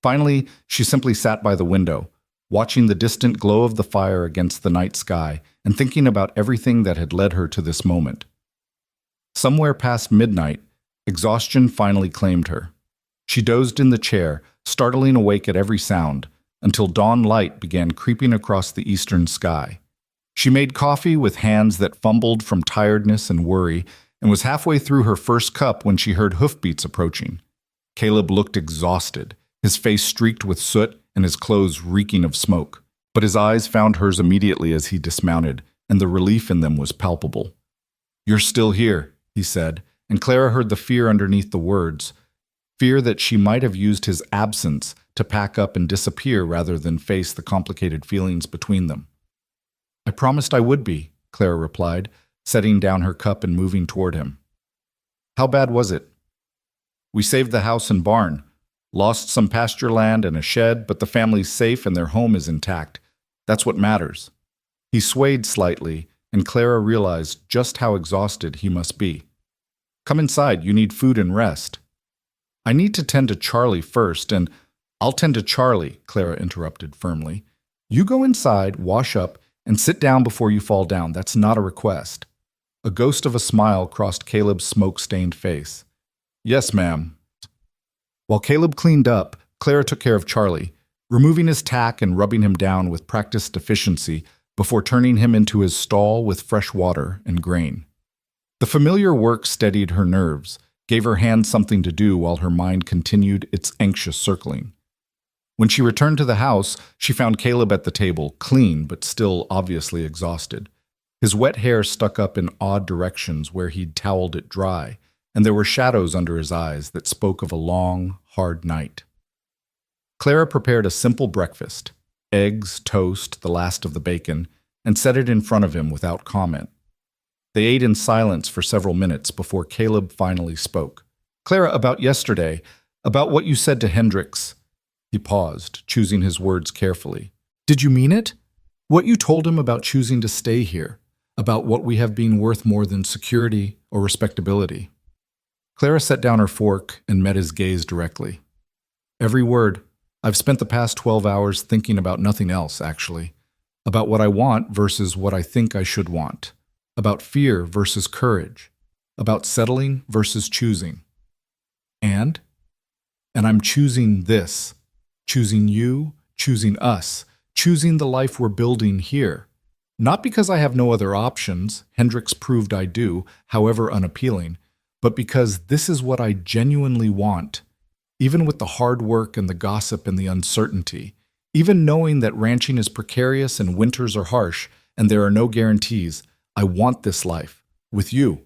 Speaker 1: Finally, she simply sat by the window, watching the distant glow of the fire against the night sky and thinking about everything that had led her to this moment. Somewhere past midnight, exhaustion finally claimed her. She dozed in the chair, startling awake at every sound, until dawn light began creeping across the eastern sky. She made coffee with hands that fumbled from tiredness and worry, and was halfway through her first cup when she heard hoofbeats approaching. Caleb looked exhausted, his face streaked with soot and his clothes reeking of smoke. But his eyes found hers immediately as he dismounted, and the relief in them was palpable. "You're still here," he said, and Clara heard the fear underneath the words, fear that she might have used his absence to pack up and disappear rather than face the complicated feelings between them. "I promised I would be," Clara replied, setting down her cup and moving toward him. "How bad was it?" "We saved the house and barn. Lost some pasture land and a shed, but the family's safe and their home is intact. That's what matters." He swayed slightly, and Clara realized just how exhausted he must be. "Come inside, you need food and rest." "I need to tend to Charlie first, and—" "I'll tend to Charlie," Clara interrupted firmly. "You go inside, wash up, and sit down before you fall down. That's not a request." A ghost of a smile crossed Caleb's smoke-stained face. Yes, ma'am. While Caleb cleaned up, Clara took care of Charlie, removing his tack and rubbing him down with practiced efficiency before turning him into his stall with fresh water and grain. The familiar work steadied her nerves, gave her hands something to do while her mind continued its anxious circling. When she returned to the house, she found Caleb at the table, clean but still obviously exhausted. His wet hair stuck up in odd directions where he'd toweled it dry, and there were shadows under his eyes that spoke of a long, hard night. Clara prepared a simple breakfast, eggs, toast, the last of the bacon, and set it in front of him without comment. They ate in silence for several minutes before Caleb finally spoke. "Clara, about yesterday, about what you said to Hendricks." He paused, choosing his words carefully. "Did you mean it? What you told him about choosing to stay here, about what we have being worth more than security or respectability?" Clara set down her fork and met his gaze directly. "Every word. I've spent the past 12 hours thinking about nothing else, actually. About what I want versus what I think I should want. About fear versus courage. About settling versus choosing. And I'm choosing this. Choosing you, choosing us, choosing the life we're building here. Not because I have no other options, Hendricks proved I do, however unappealing, but because this is what I genuinely want. Even with the hard work and the gossip and the uncertainty, even knowing that ranching is precarious and winters are harsh and there are no guarantees, I want this life. With you."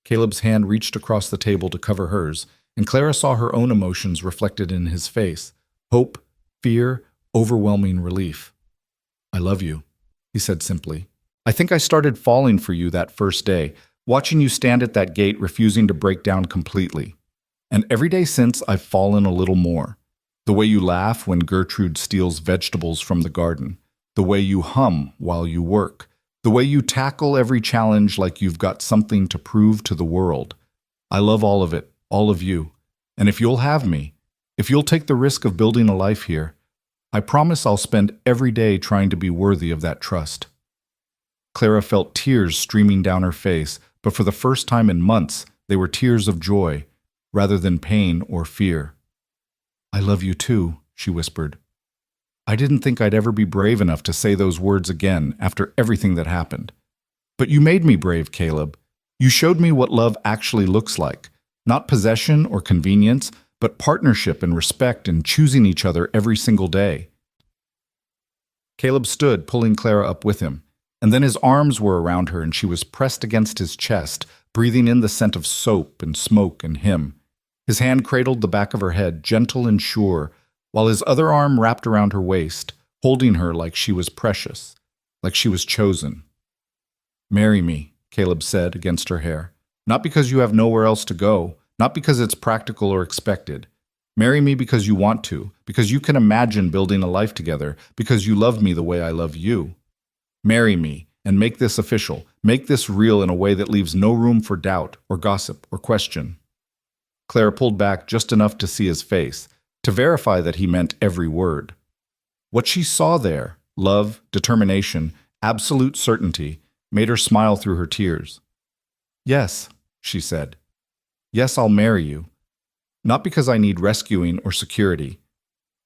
Speaker 1: Caleb's hand reached across the table to cover hers, and Clara saw her own emotions reflected in his face. Hope, fear, overwhelming relief. "I love you," he said simply. "I think I started falling for you that first day, watching you stand at that gate refusing to break down completely. And every day since, I've fallen a little more. The way you laugh when Gertrude steals vegetables from the garden. The way you hum while you work. The way you tackle every challenge like you've got something to prove to the world. I love all of it, all of you. And if you'll have me, if you'll take the risk of building a life here, I promise I'll spend every day trying to be worthy of that trust." Clara felt tears streaming down her face, but for the first time in months, they were tears of joy, rather than pain or fear. "I love you too," she whispered. "I didn't think I'd ever be brave enough to say those words again after everything that happened. But you made me brave, Caleb. You showed me what love actually looks like. Not possession or convenience, but partnership and respect and choosing each other every single day." Caleb stood, pulling Clara up with him, and then his arms were around her and she was pressed against his chest, breathing in the scent of soap and smoke and him. His hand cradled the back of her head, gentle and sure, while his other arm wrapped around her waist, holding her like she was precious, like she was chosen. "Marry me," Caleb said against her hair. "Not because you have nowhere else to go, not because it's practical or expected. Marry me because you want to, because you can imagine building a life together, because you love me the way I love you. Marry me and make this official, make this real in a way that leaves no room for doubt or gossip or question." Clara pulled back just enough to see his face, to verify that he meant every word. What she saw there, love, determination, absolute certainty, made her smile through her tears. "Yes," she said. "Yes, I'll marry you. Not because I need rescuing or security.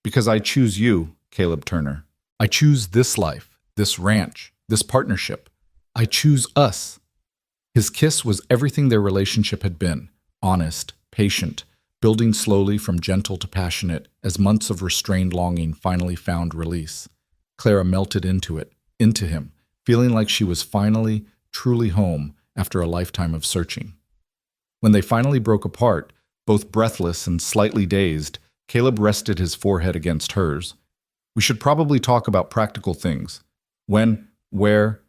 Speaker 1: Because I choose you, Caleb Turner. I choose this life, this ranch, this partnership. I choose us." His kiss was everything their relationship had been, honest, patient, building slowly from gentle to passionate as months of restrained longing finally found release. Clara melted into it, into him, feeling like she was finally, truly home after a lifetime of searching. When they finally broke apart, both breathless and slightly dazed, Caleb rested his forehead against hers. "We should probably talk about practical things. When, where,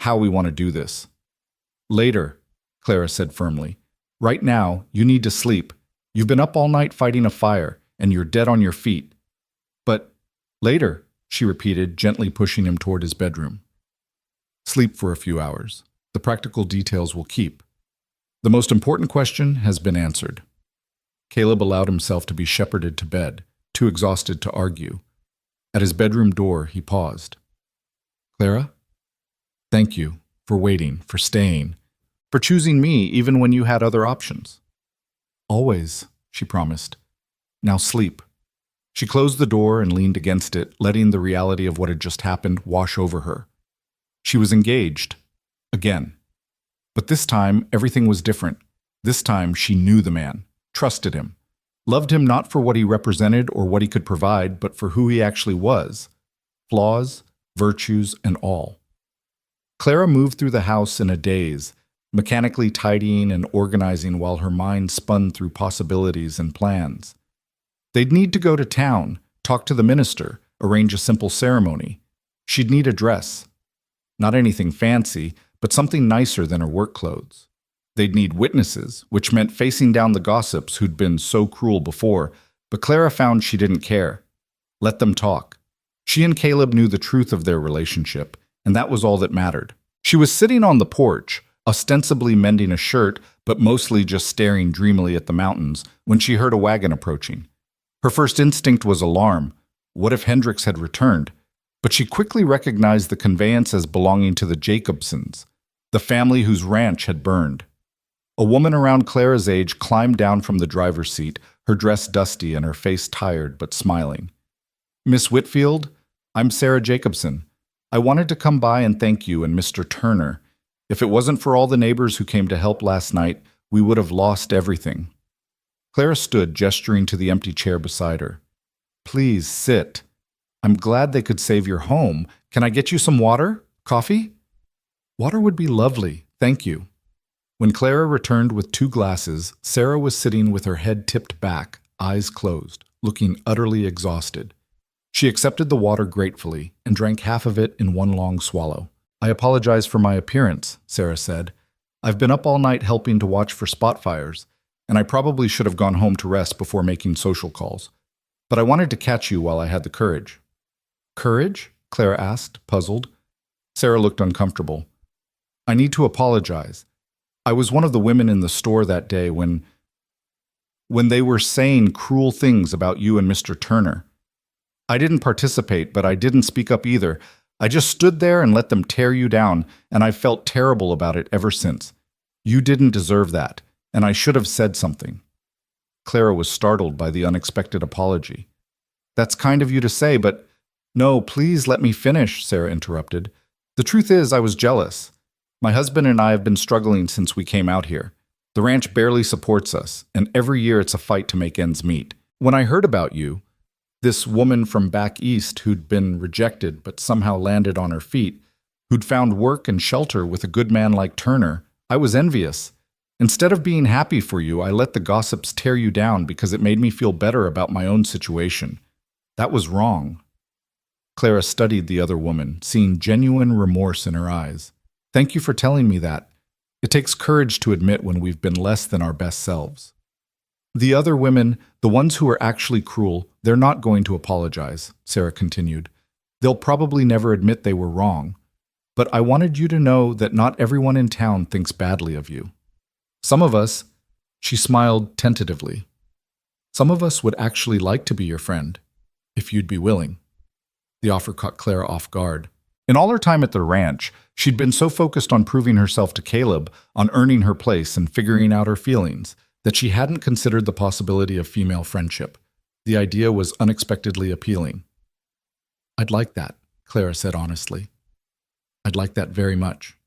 Speaker 1: how we want to do this." "Later," Clara said firmly. "Right now, you need to sleep. You've been up all night fighting a fire, and you're dead on your feet." "But later," she repeated, gently pushing him toward his bedroom. "Sleep for a few hours. The practical details will keep. The most important question has been answered." Caleb allowed himself to be shepherded to bed, too exhausted to argue. At his bedroom door, he paused. "Clara, thank you for waiting, for staying, for choosing me even when you had other options."
Speaker 2: Always, she promised. Now sleep. She closed the door and leaned against it, letting the reality of what had just happened wash over her. She was engaged. Again. But this time, everything was different. This time, she knew the man, trusted him, loved him not for what he represented or what he could provide, but for who he actually was. Flaws, virtues, and all. Clara moved through the house in a daze, mechanically tidying and organizing while her mind spun through possibilities and plans. They'd need to go to town, talk to the minister, arrange a simple ceremony. She'd need a dress. Not anything fancy, but something nicer than her work clothes. They'd need witnesses, which meant facing down the gossips who'd been so cruel before, but Clara found she didn't care. Let them talk. She and Caleb knew the truth of their relationship, and that was all that mattered. She was sitting on the porch, ostensibly mending a shirt, but mostly just staring dreamily at the mountains, when she heard a wagon approaching. Her first instinct was alarm. What if Hendricks had returned? But she quickly recognized the conveyance as belonging to the Jacobsons, the family whose ranch had burned. A woman around Clara's age climbed down from the driver's seat, her dress dusty and her face tired but smiling. "Miss Whitfield, I'm Sarah Jacobson. I wanted to come by and thank you and Mr. Turner. If it wasn't for all the neighbors who came to help last night, we would have lost everything." Clara stood, gesturing to the empty chair beside her. "Please sit. I'm glad they could save your home. Can I get you some water? Coffee?" "Water would be lovely, thank you." When Clara returned with 2 glasses, Sarah was sitting with her head tipped back, eyes closed, looking utterly exhausted. She accepted the water gratefully and drank half of it in one long swallow. "I apologize for my appearance," Sarah said. "I've been up all night helping to watch for spot fires, and I probably should have gone home to rest before making social calls. But I wanted to catch you while I had the courage." "Courage?" Clara asked, puzzled. Sarah looked uncomfortable. "I need to apologize. I was one of the women in the store that day when they were saying cruel things about you and Mr. Turner. I didn't participate, but I didn't speak up either. I just stood there and let them tear you down, and I've felt terrible about it ever since. You didn't deserve that, and I should have said something." Clara was startled by the unexpected apology. "That's kind of you to say, but—" "No, please let me finish," Sarah interrupted. "The truth is, I was jealous. My husband and I have been struggling since we came out here. The ranch barely supports us, and every year it's a fight to make ends meet. When I heard about you, this woman from back east who'd been rejected but somehow landed on her feet, who'd found work and shelter with a good man like Turner, I was envious. Instead of being happy for you, I let the gossips tear you down because it made me feel better about my own situation. That was wrong." Clara studied the other woman, seeing genuine remorse in her eyes. "Thank you for telling me that. It takes courage to admit when we've been less than our best selves." "The other women, the ones who are actually cruel, they're not going to apologize," Sarah continued. "They'll probably never admit they were wrong. But I wanted you to know that not everyone in town thinks badly of you. Some of us," she smiled tentatively, "some of us would actually like to be your friend, if you'd be willing." The offer caught Clara off guard. In all her time at the ranch, she'd been so focused on proving herself to Caleb, on earning her place and figuring out her feelings, that she hadn't considered the possibility of female friendship. The idea was unexpectedly appealing. "I'd like that," Clara said honestly. "I'd like that very much."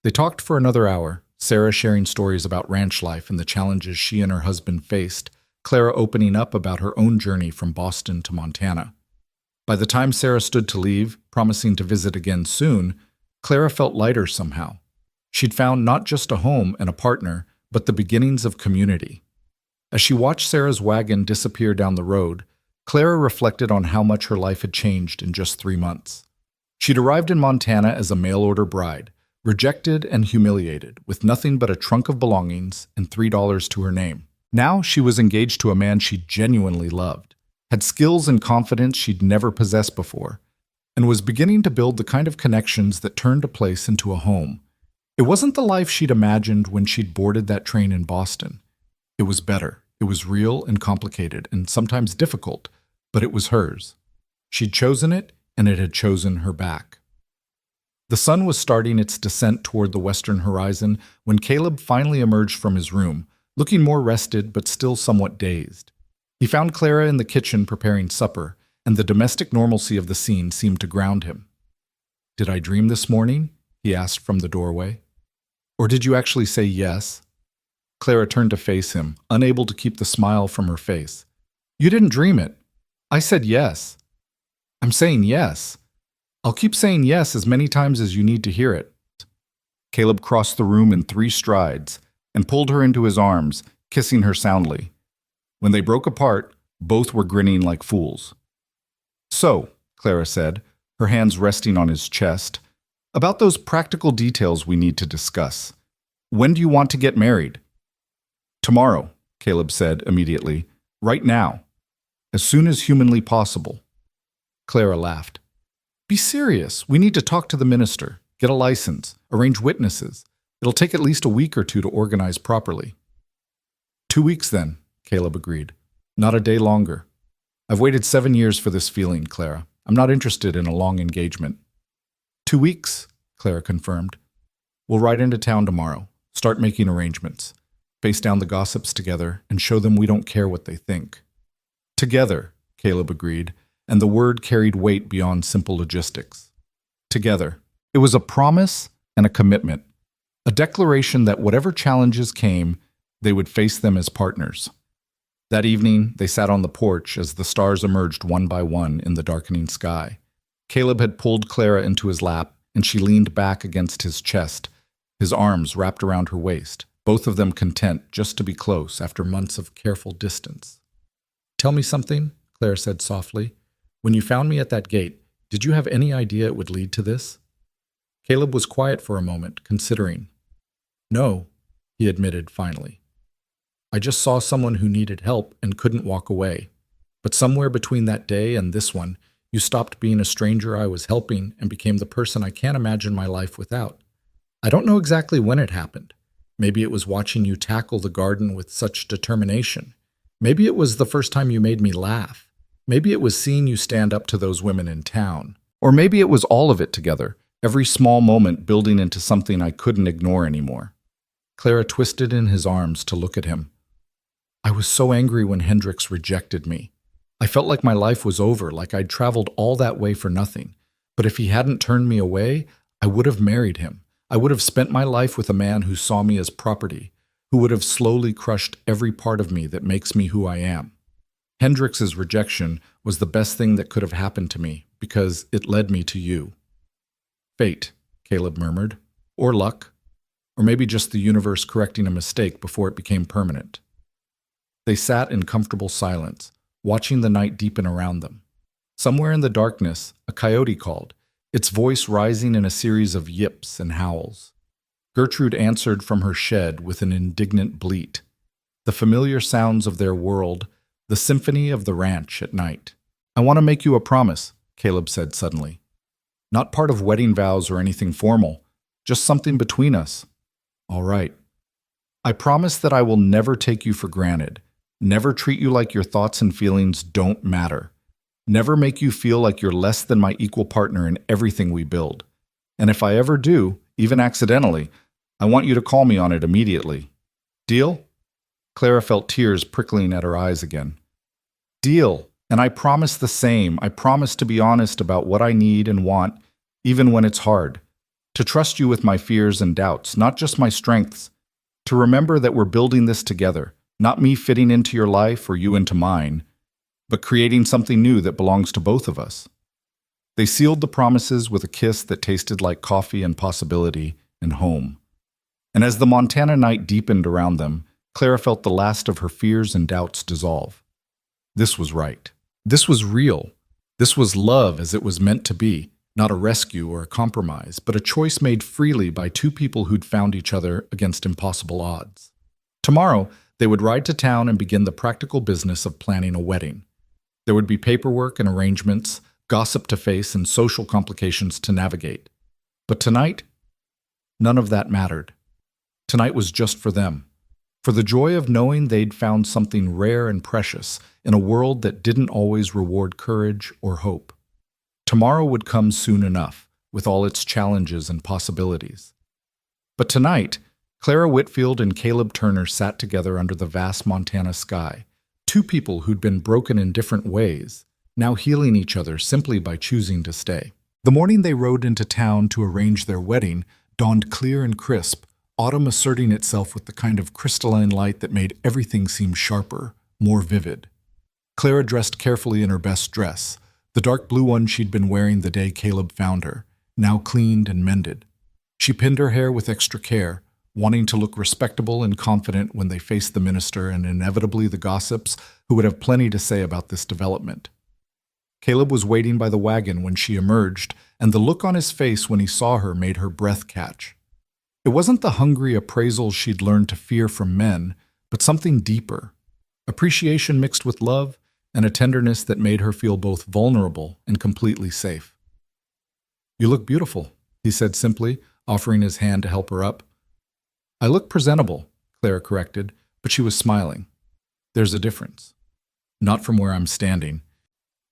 Speaker 2: They talked for another hour, Sarah sharing stories about ranch life and the challenges she and her husband faced, Clara opening up about her own journey from Boston to Montana. By the time Sarah stood to leave, promising to visit again soon, Clara felt lighter somehow. She'd found not just a home and a partner, but the beginnings of community. As she watched Sarah's wagon disappear down the road, Clara reflected on how much her life had changed in just 3 months. She'd arrived in Montana as a mail-order bride, rejected and humiliated, with nothing but a trunk of belongings and $3 to her name. Now she was engaged to a man she genuinely loved, had skills and confidence she'd never possessed before, and was beginning to build the kind of connections that turned a place into a home. It wasn't the life she'd imagined when she'd boarded that train in Boston. It was better. It was real and complicated and sometimes difficult, but it was hers. She'd chosen it, and it had chosen her back. The sun was starting its descent toward the western horizon when Caleb finally emerged from his room, looking more rested but still somewhat dazed. He found Clara in the kitchen preparing supper, and the domestic normalcy of the scene seemed to ground him. "Did I dream this morning?" he asked from the doorway. "Or did you actually say yes?" Clara turned to face him, unable to keep the smile from her face. "You didn't dream it. I said yes. I'm saying yes. I'll keep saying yes as many times as you need to hear it." Caleb crossed the room in 3 strides and pulled her into his arms, kissing her soundly. When they broke apart, both were grinning like fools. "So," Clara said, her hands resting on his chest, "about those practical details we need to discuss. When do you want to get married?" "Tomorrow," Caleb said immediately. "Right now. As soon as humanly possible." Clara laughed. "Be serious. We need to talk to the minister, get a license, arrange witnesses. It'll take at least a week or 2 to organize properly." 2 weeks then, Caleb agreed. "Not a day longer. I've waited 7 years for this feeling, Clara. I'm not interested in a long engagement." 2 weeks, Clara confirmed. "We'll ride into town tomorrow, start making arrangements, face down the gossips together, and show them we don't care what they think." "Together," Caleb agreed, and the word carried weight beyond simple logistics. Together. It was a promise and a commitment, a declaration that whatever challenges came, they would face them as partners. That evening, they sat on the porch as the stars emerged one by one in the darkening sky. Caleb had pulled Clara into his lap, and she leaned back against his chest, his arms wrapped around her waist, both of them content just to be close after months of careful distance. "Tell me something," Clara said softly. "When you found me at that gate, did you have any idea it would lead to this?" Caleb was quiet for a moment, considering. "No," he admitted finally. "I just saw someone who needed help and couldn't walk away. But somewhere between that day and this one, you stopped being a stranger I was helping and became the person I can't imagine my life without. I don't know exactly when it happened. Maybe it was watching you tackle the garden with such determination. Maybe it was the first time you made me laugh. Maybe it was seeing you stand up to those women in town. Or maybe it was all of it together, every small moment building into something I couldn't ignore anymore." Clara twisted in his arms to look at him. "I was so angry when Hendricks rejected me. I felt like my life was over, like I'd traveled all that way for nothing. But if he hadn't turned me away, I would have married him. I would have spent my life with a man who saw me as property, who would have slowly crushed every part of me that makes me who I am. Hendricks's rejection was the best thing that could have happened to me, because it led me to you." "Fate," Caleb murmured. "Or luck. Or maybe just the universe correcting a mistake before it became permanent." They sat in comfortable silence, watching the night deepen around them. Somewhere in the darkness, a coyote called, its voice rising in a series of yips and howls. Gertrude answered from her shed with an indignant bleat. The familiar sounds of their world, the symphony of the ranch at night. "I want to make you a promise," Caleb said suddenly. "Not part of wedding vows or anything formal, just something between us." "All right. I promise that I will never take you for granted, never treat you like your thoughts and feelings don't matter, never make you feel like you're less than my equal partner in everything we build. And if I ever do, even accidentally, I want you to call me on it immediately. Deal?" Clara felt tears prickling at her eyes again. "Deal. And I promise the same. I promise to be honest about what I need and want, even when it's hard. To trust you with my fears and doubts, not just my strengths. To remember that we're building this together, not me fitting into your life or you into mine, but creating something new that belongs to both of us." They sealed the promises with a kiss that tasted like coffee and possibility and home. And as the Montana night deepened around them, Clara felt the last of her fears and doubts dissolve. This was right. This was real. This was love as it was meant to be, not a rescue or a compromise, but a choice made freely by 2 people who'd found each other against impossible odds. Tomorrow, they would ride to town and begin the practical business of planning a wedding. There would be paperwork and arrangements, gossip to face, and social complications to navigate. But tonight, none of that mattered. Tonight was just for them, for the joy of knowing they'd found something rare and precious in a world that didn't always reward courage or hope. Tomorrow would come soon enough, with all its challenges and possibilities. But tonight, Clara Whitfield and Caleb Turner sat together under the vast Montana sky, two people who'd been broken in different ways, now healing each other simply by choosing to stay. The morning they rode into town to arrange their wedding dawned clear and crisp, autumn asserting itself with the kind of crystalline light that made everything seem sharper, more vivid. Clara dressed carefully in her best dress, the dark blue one she'd been wearing the day Caleb found her, now cleaned and mended. She pinned her hair with extra care, wanting to look respectable and confident when they faced the minister and inevitably the gossips who would have plenty to say about this development. Caleb was waiting by the wagon when she emerged, and the look on his face when he saw her made her breath catch. It wasn't the hungry appraisal she'd learned to fear from men, but something deeper, appreciation mixed with love, and a tenderness that made her feel both vulnerable and completely safe. "You look beautiful," he said simply, offering his hand to help her up. "I look presentable," Clara corrected, but she was smiling. "There's a difference." "Not from where I'm standing."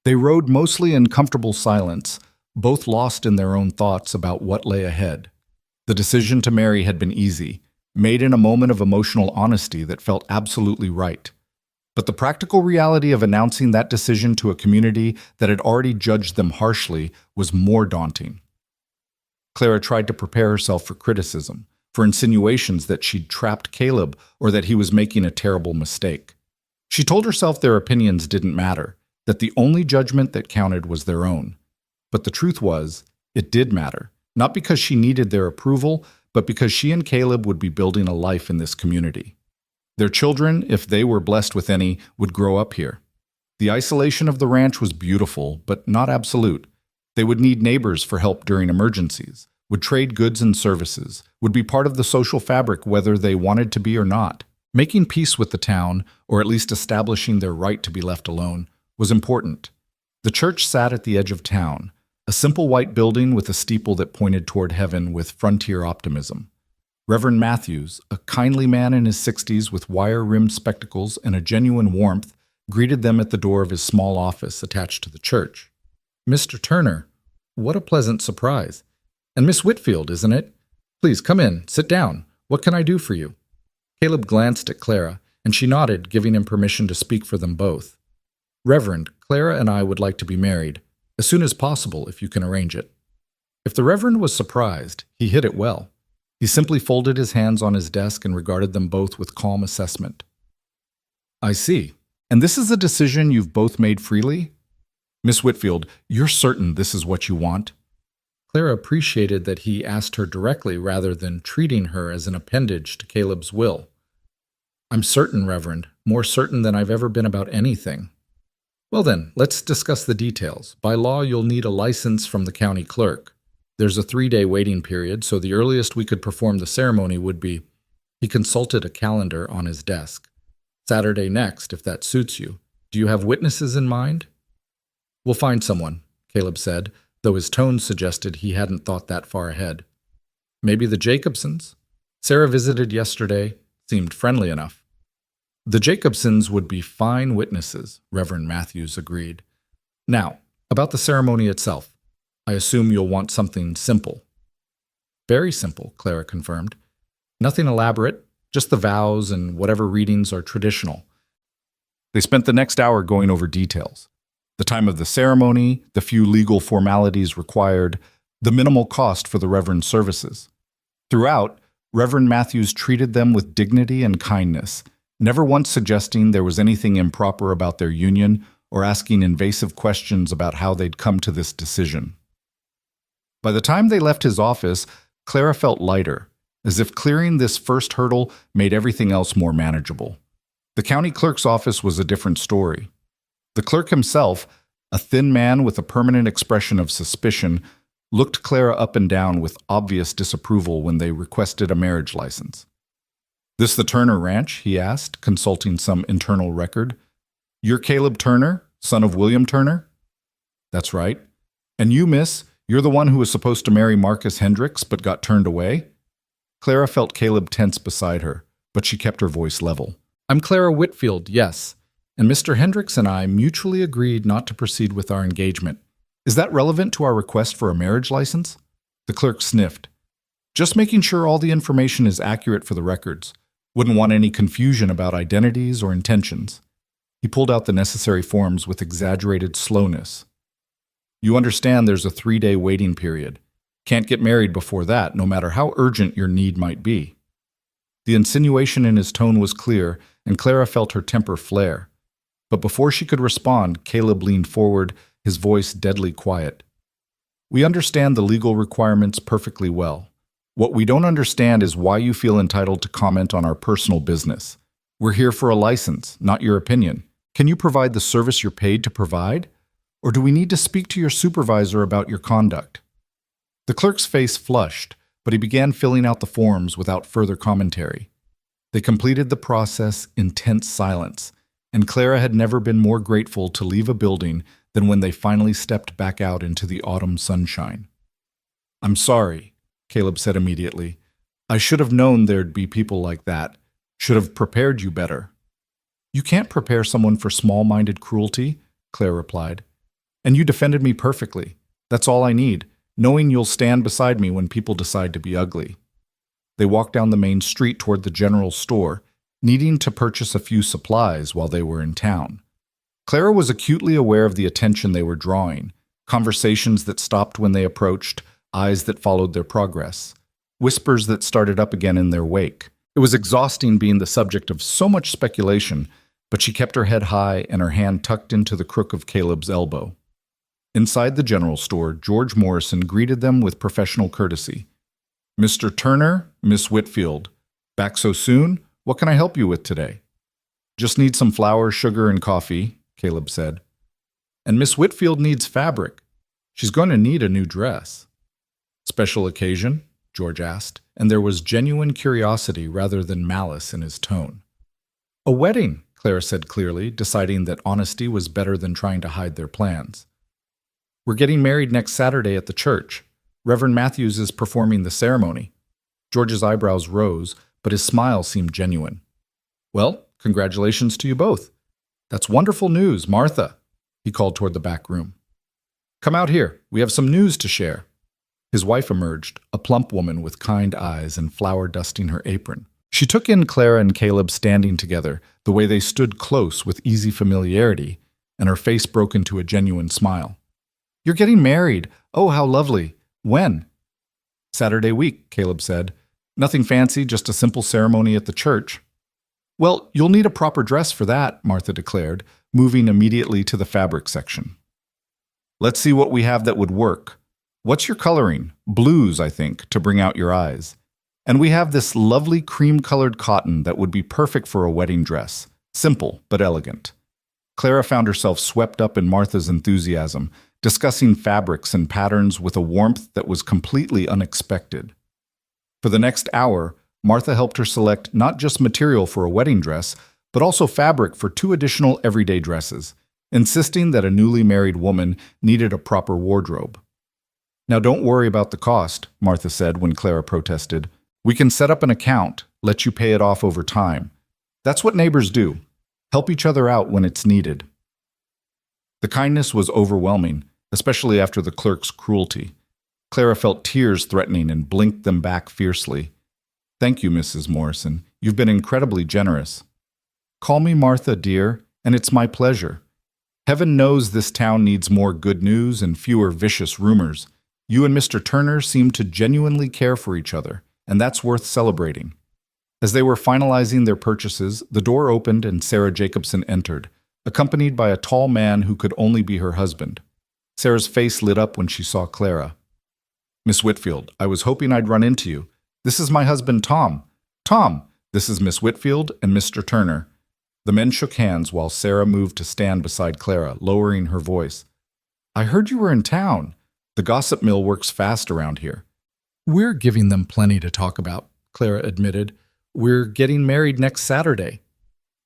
Speaker 2: They rode mostly in comfortable silence, both lost in their own thoughts about what lay ahead. The decision to marry had been easy, made in a moment of emotional honesty that felt absolutely right. But the practical reality of announcing that decision to a community that had already judged them harshly was more daunting. Clara tried to prepare herself for criticism, for insinuations that she'd trapped Caleb or that he was making a terrible mistake. She told herself their opinions didn't matter, that the only judgment that counted was their own. But the truth was, it did matter, not because she needed their approval, but because she and Caleb would be building a life in this community. Their children, if they were blessed with any, would grow up here. The isolation of the ranch was beautiful, but not absolute. They would need neighbors for help during emergencies, would trade goods and services, would be part of the social fabric whether they wanted to be or not. Making peace with the town, or at least establishing their right to be left alone, was important. The church sat at the edge of town, a simple white building with a steeple that pointed toward heaven with frontier optimism. Reverend Matthews, a kindly man in his 60s with wire-rimmed spectacles and a genuine warmth, greeted them at the door of his small office attached to the church. "Mr. Turner, what a pleasant surprise. And Miss Whitfield, isn't it? Please come in, sit down. What can I do for you?" Caleb glanced at Clara, and she nodded, giving him permission to speak for them both. "Reverend, Clara and I would like to be married, as soon as possible if you can arrange it." If the Reverend was surprised, he hid it well. He simply folded his hands on his desk and regarded them both with calm assessment. "I see. And this is a decision you've both made freely? Miss Whitfield, you're certain this is what you want?" Clara appreciated that he asked her directly rather than treating her as an appendage to Caleb's will. "I'm certain, Reverend, more certain than I've ever been about anything." "Well then, let's discuss the details. By law, you'll need a license from the county clerk. There's a 3-day waiting period, so the earliest we could perform the ceremony would be—" He consulted a calendar on his desk. "Saturday next, if that suits you. Do you have witnesses in mind?" "We'll find someone," Caleb said, though his tone suggested he hadn't thought that far ahead. "Maybe the Jacobsons? Sarah visited yesterday, seemed friendly enough." "The Jacobsons would be fine witnesses," Reverend Matthews agreed. "Now, about the ceremony itself. I assume you'll want something simple." "Very simple," Clara confirmed. "Nothing elaborate, just the vows and whatever readings are traditional." They spent the next hour going over details. The time of the ceremony, the few legal formalities required, the minimal cost for the Reverend's services. Throughout, Reverend Matthews treated them with dignity and kindness, never once suggesting there was anything improper about their union or asking invasive questions about how they'd come to this decision. By the time they left his office, Clara felt lighter, as if clearing this first hurdle made everything else more manageable. The county clerk's office was a different story. The clerk himself, a thin man with a permanent expression of suspicion, looked Clara up and down with obvious disapproval when they requested a marriage license. "This the Turner Ranch?" he asked, consulting some internal record. "You're Caleb Turner, son of William Turner?" "That's right. And you, miss, you're the one who was supposed to marry Marcus Hendricks but got turned away?" Clara felt Caleb tense beside her, but she kept her voice level. "I'm Clara Whitfield, yes, and Mr. Hendricks and I mutually agreed not to proceed with our engagement. Is that relevant to our request for a marriage license?" The clerk sniffed.
Speaker 1: Just making sure all the information is accurate for the records. Wouldn't want any confusion about identities or intentions. He pulled out the necessary forms with exaggerated slowness. You understand there's a 3-day waiting period. Can't get married before that, no matter how urgent your need might be. The insinuation in his tone was clear, and Clara felt her temper flare. But before she could respond, Caleb leaned forward, his voice deadly quiet. We understand the legal requirements perfectly well. What we don't understand is why you feel entitled to comment on our personal business. We're here for a license, not your opinion. Can you provide the service you're paid to provide? Or do we need to speak to your supervisor about your conduct? The clerk's face flushed, but he began filling out the forms without further commentary. They completed the process in tense silence, and Clara had never been more grateful to leave a building than when they finally stepped back out into the autumn sunshine. I'm sorry, Caleb said immediately. I should have known there'd be people like that. Should have prepared you better. You can't prepare someone for small-minded cruelty, Claire replied. And you defended me perfectly. That's all I need, knowing you'll stand beside me when people decide to be ugly. They walked down the main street toward the general store, needing to purchase a few supplies while they were in town. Clara was acutely aware of the attention they were drawing, conversations that stopped when they approached, eyes that followed their progress, whispers that started up again in their wake. It was exhausting being the subject of so much speculation, but she kept her head high and her hand tucked into the crook of Caleb's elbow. Inside the general store, George Morrison greeted them with professional courtesy. Mr. Turner, Miss Whitfield, back so soon? What can I help you with today? Just need some flour, sugar, and coffee, Caleb said. And Miss Whitfield needs fabric. She's going to need a new dress. Special occasion? George asked, and there was genuine curiosity rather than malice in his tone. A wedding, Clara said clearly, deciding that honesty was better than trying to hide their plans. We're getting married next Saturday at the church. Reverend Matthews is performing the ceremony. George's eyebrows rose, but his smile seemed genuine. Well, congratulations to you both. That's wonderful news, Martha, he called toward the back room. Come out here. We have some news to share. His wife emerged, a plump woman with kind eyes and flour dusting her apron. She took in Clara and Caleb standing together, the way they stood close with easy familiarity, and her face broke into a genuine smile. You're getting married. Oh, how lovely. When? Saturday week, Caleb said. Nothing fancy, just a simple ceremony at the church. Well, you'll need a proper dress for that, Martha declared, moving immediately to the fabric section. Let's see what we have that would work. What's your coloring? Blues, I think, to bring out your eyes. And we have this lovely cream-colored cotton that would be perfect for a wedding dress. Simple, but elegant. Clara found herself swept up in Martha's enthusiasm, discussing fabrics and patterns with a warmth that was completely unexpected. For the next hour, Martha helped her select not just material for a wedding dress, but also fabric for 2 additional everyday dresses, insisting that a newly married woman needed a proper wardrobe. Now don't worry about the cost, Martha said when Clara protested. We can set up an account, let you pay it off over time. That's what neighbors do. Help each other out when it's needed. The kindness was overwhelming, especially after the clerk's cruelty. Clara felt tears threatening and blinked them back fiercely. Thank you, Mrs. Morrison. You've been incredibly generous. Call me Martha, dear, and it's my pleasure. Heaven knows this town needs more good news and fewer vicious rumors. You and Mr. Turner seem to genuinely care for each other, and that's worth celebrating. As they were finalizing their purchases, the door opened and Sarah Jacobson entered, accompanied by a tall man who could only be her husband. Sarah's face lit up when she saw Clara. Miss Whitfield, I was hoping I'd run into you. This is my husband, Tom. Tom, this is Miss Whitfield and Mr. Turner. The men shook hands while Sarah moved to stand beside Clara, lowering her voice. I heard you were in town. The gossip mill works fast around here. We're giving them plenty to talk about, Clara admitted. We're getting married next Saturday.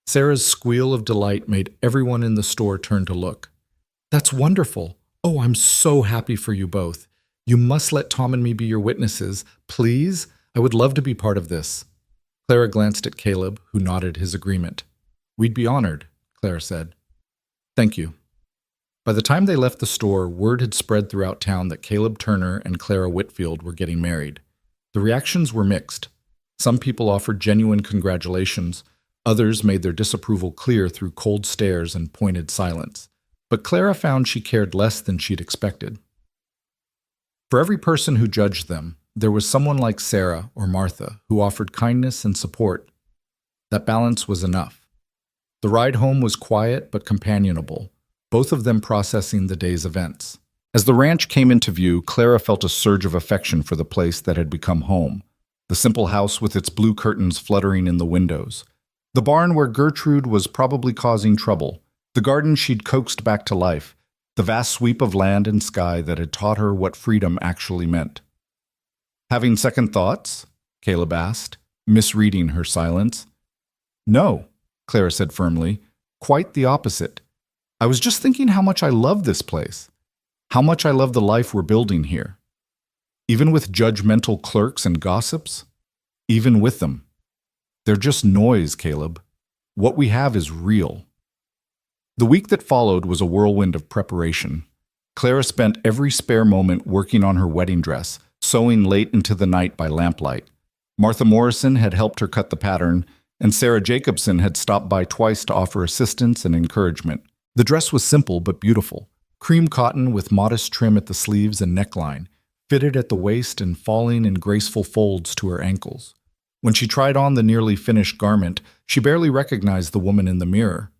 Speaker 1: Sarah's squeal of delight made everyone in the store turn to look. That's wonderful. Oh, I'm so happy for you both. You must let Tom and me be your witnesses. Please? I would love to be part of this. Clara glanced at Caleb, who nodded his agreement. We'd be honored, Clara said. Thank you. By the time they left the store, word had spread throughout town that Caleb Turner and Clara Whitfield were getting married.
Speaker 2: The reactions were mixed. Some people offered genuine congratulations. Others made their disapproval clear through cold stares and pointed silence. But Clara found she cared less than she'd expected. For every person who judged them, there was someone like Sarah or Martha who offered kindness and support. That balance was enough. The ride home was quiet but companionable, both of them processing the day's events. As the ranch came into view, Clara felt a surge of affection for the place that had become home. The simple house with its blue curtains fluttering in the windows. The barn where Gertrude was probably causing trouble. The garden she'd coaxed back to life. The vast sweep of land and sky that had taught her what freedom actually meant. Having second thoughts? Caleb asked, misreading her silence. No, Clara said firmly. Quite the opposite. I was just thinking how much I love this place. How much I love the life we're building here. Even with judgmental clerks and gossips? Even with them. They're just noise, Caleb. What we have is real. The week that followed was a whirlwind of preparation. Clara spent every spare moment working on her wedding dress, sewing late into the night by lamplight. Martha Morrison had helped her cut the pattern, and Sarah Jacobson had stopped by twice to offer assistance and encouragement. The dress was simple but beautiful. Cream cotton with modest trim at the sleeves and neckline, fitted at the waist and falling in graceful folds to her ankles. When she tried on the nearly finished garment, she barely recognized the woman in the mirror.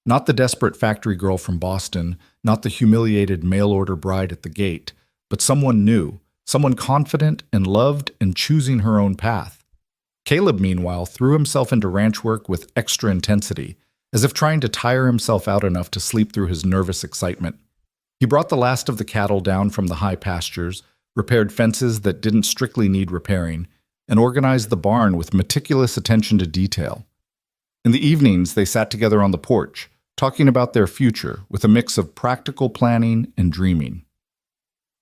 Speaker 2: Not the desperate factory girl from Boston, not the humiliated mail-order bride at the gate, but someone new, someone confident and loved and choosing her own path. Caleb, meanwhile, threw himself into ranch work with extra intensity, as if trying to tire himself out enough to sleep through his nervous excitement. He brought the last of the cattle down from the high pastures, repaired fences that didn't strictly need repairing, and organized the barn with meticulous attention to detail. In the evenings, they sat together on the porch, talking about their future with a mix of practical planning and dreaming.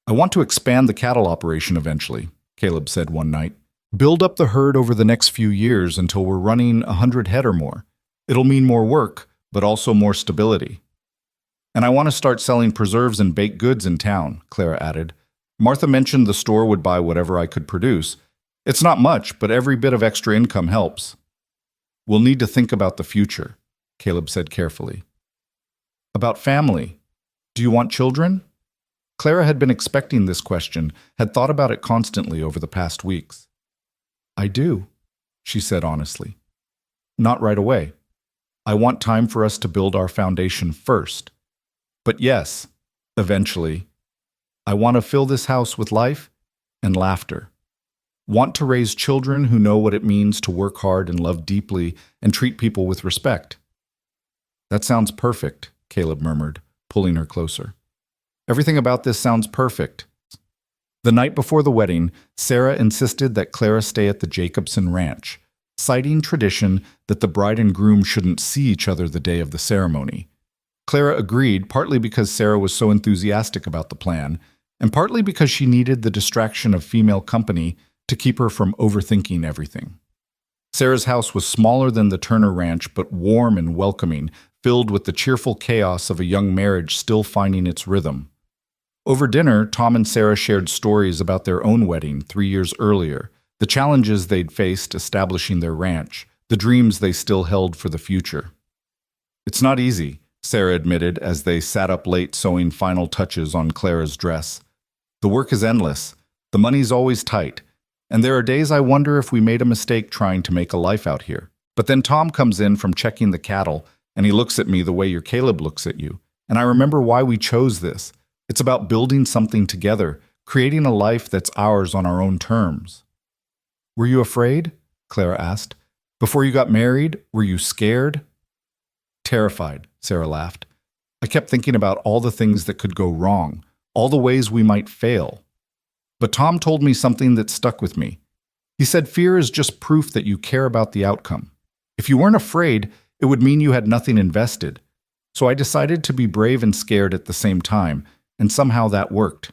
Speaker 2: I want to expand the cattle operation eventually, Caleb said one night. Build up the herd over the next few years until we're running 100 head or more. It'll mean more work, but also more stability. And I want to start selling preserves and baked goods in town, Clara added. Martha mentioned the store would buy whatever I could produce. It's not much, but every bit of extra income helps. We'll need to think about the future, Caleb said carefully. About family. Do you want children? Clara had been expecting this question, had thought about it constantly over the past weeks. I do, she said honestly. Not right away. I want time for us to build our foundation first. But yes, eventually, I want to fill this house with life and laughter. Want to raise children who know what it means to work hard and love deeply and treat people with respect. That sounds perfect, Caleb murmured, pulling her closer. Everything about this sounds perfect. The night before the wedding, Sarah insisted that Clara stay at the Jacobson ranch, citing tradition that the bride and groom shouldn't see each other the day of the ceremony. Clara agreed, partly because Sarah was so enthusiastic about the plan, and partly because she needed the distraction of female company to keep her from overthinking everything. Sarah's house was smaller than the Turner Ranch, but warm and welcoming, filled with the cheerful chaos of a young marriage still finding its rhythm. Over dinner, Tom and Sarah shared stories about their own wedding 3 years earlier, the challenges they'd faced establishing their ranch, the dreams they still held for the future. It's not easy, Sarah admitted as they sat up late sewing final touches on Clara's dress. The work is endless, the money's always tight, and there are days I wonder if we made a mistake trying to make a life out here. But then Tom comes in from checking the cattle, and he looks at me the way your Caleb looks at you, and I remember why we chose this. It's about building something together, creating a life that's ours on our own terms. Were you afraid? Clara asked. Before you got married, were you scared? Terrified, Sarah laughed. I kept thinking about all the things that could go wrong, all the ways we might fail. But Tom told me something that stuck with me. He said fear is just proof that you care about the outcome. If you weren't afraid, it would mean you had nothing invested. So I decided to be brave and scared at the same time, and somehow that worked.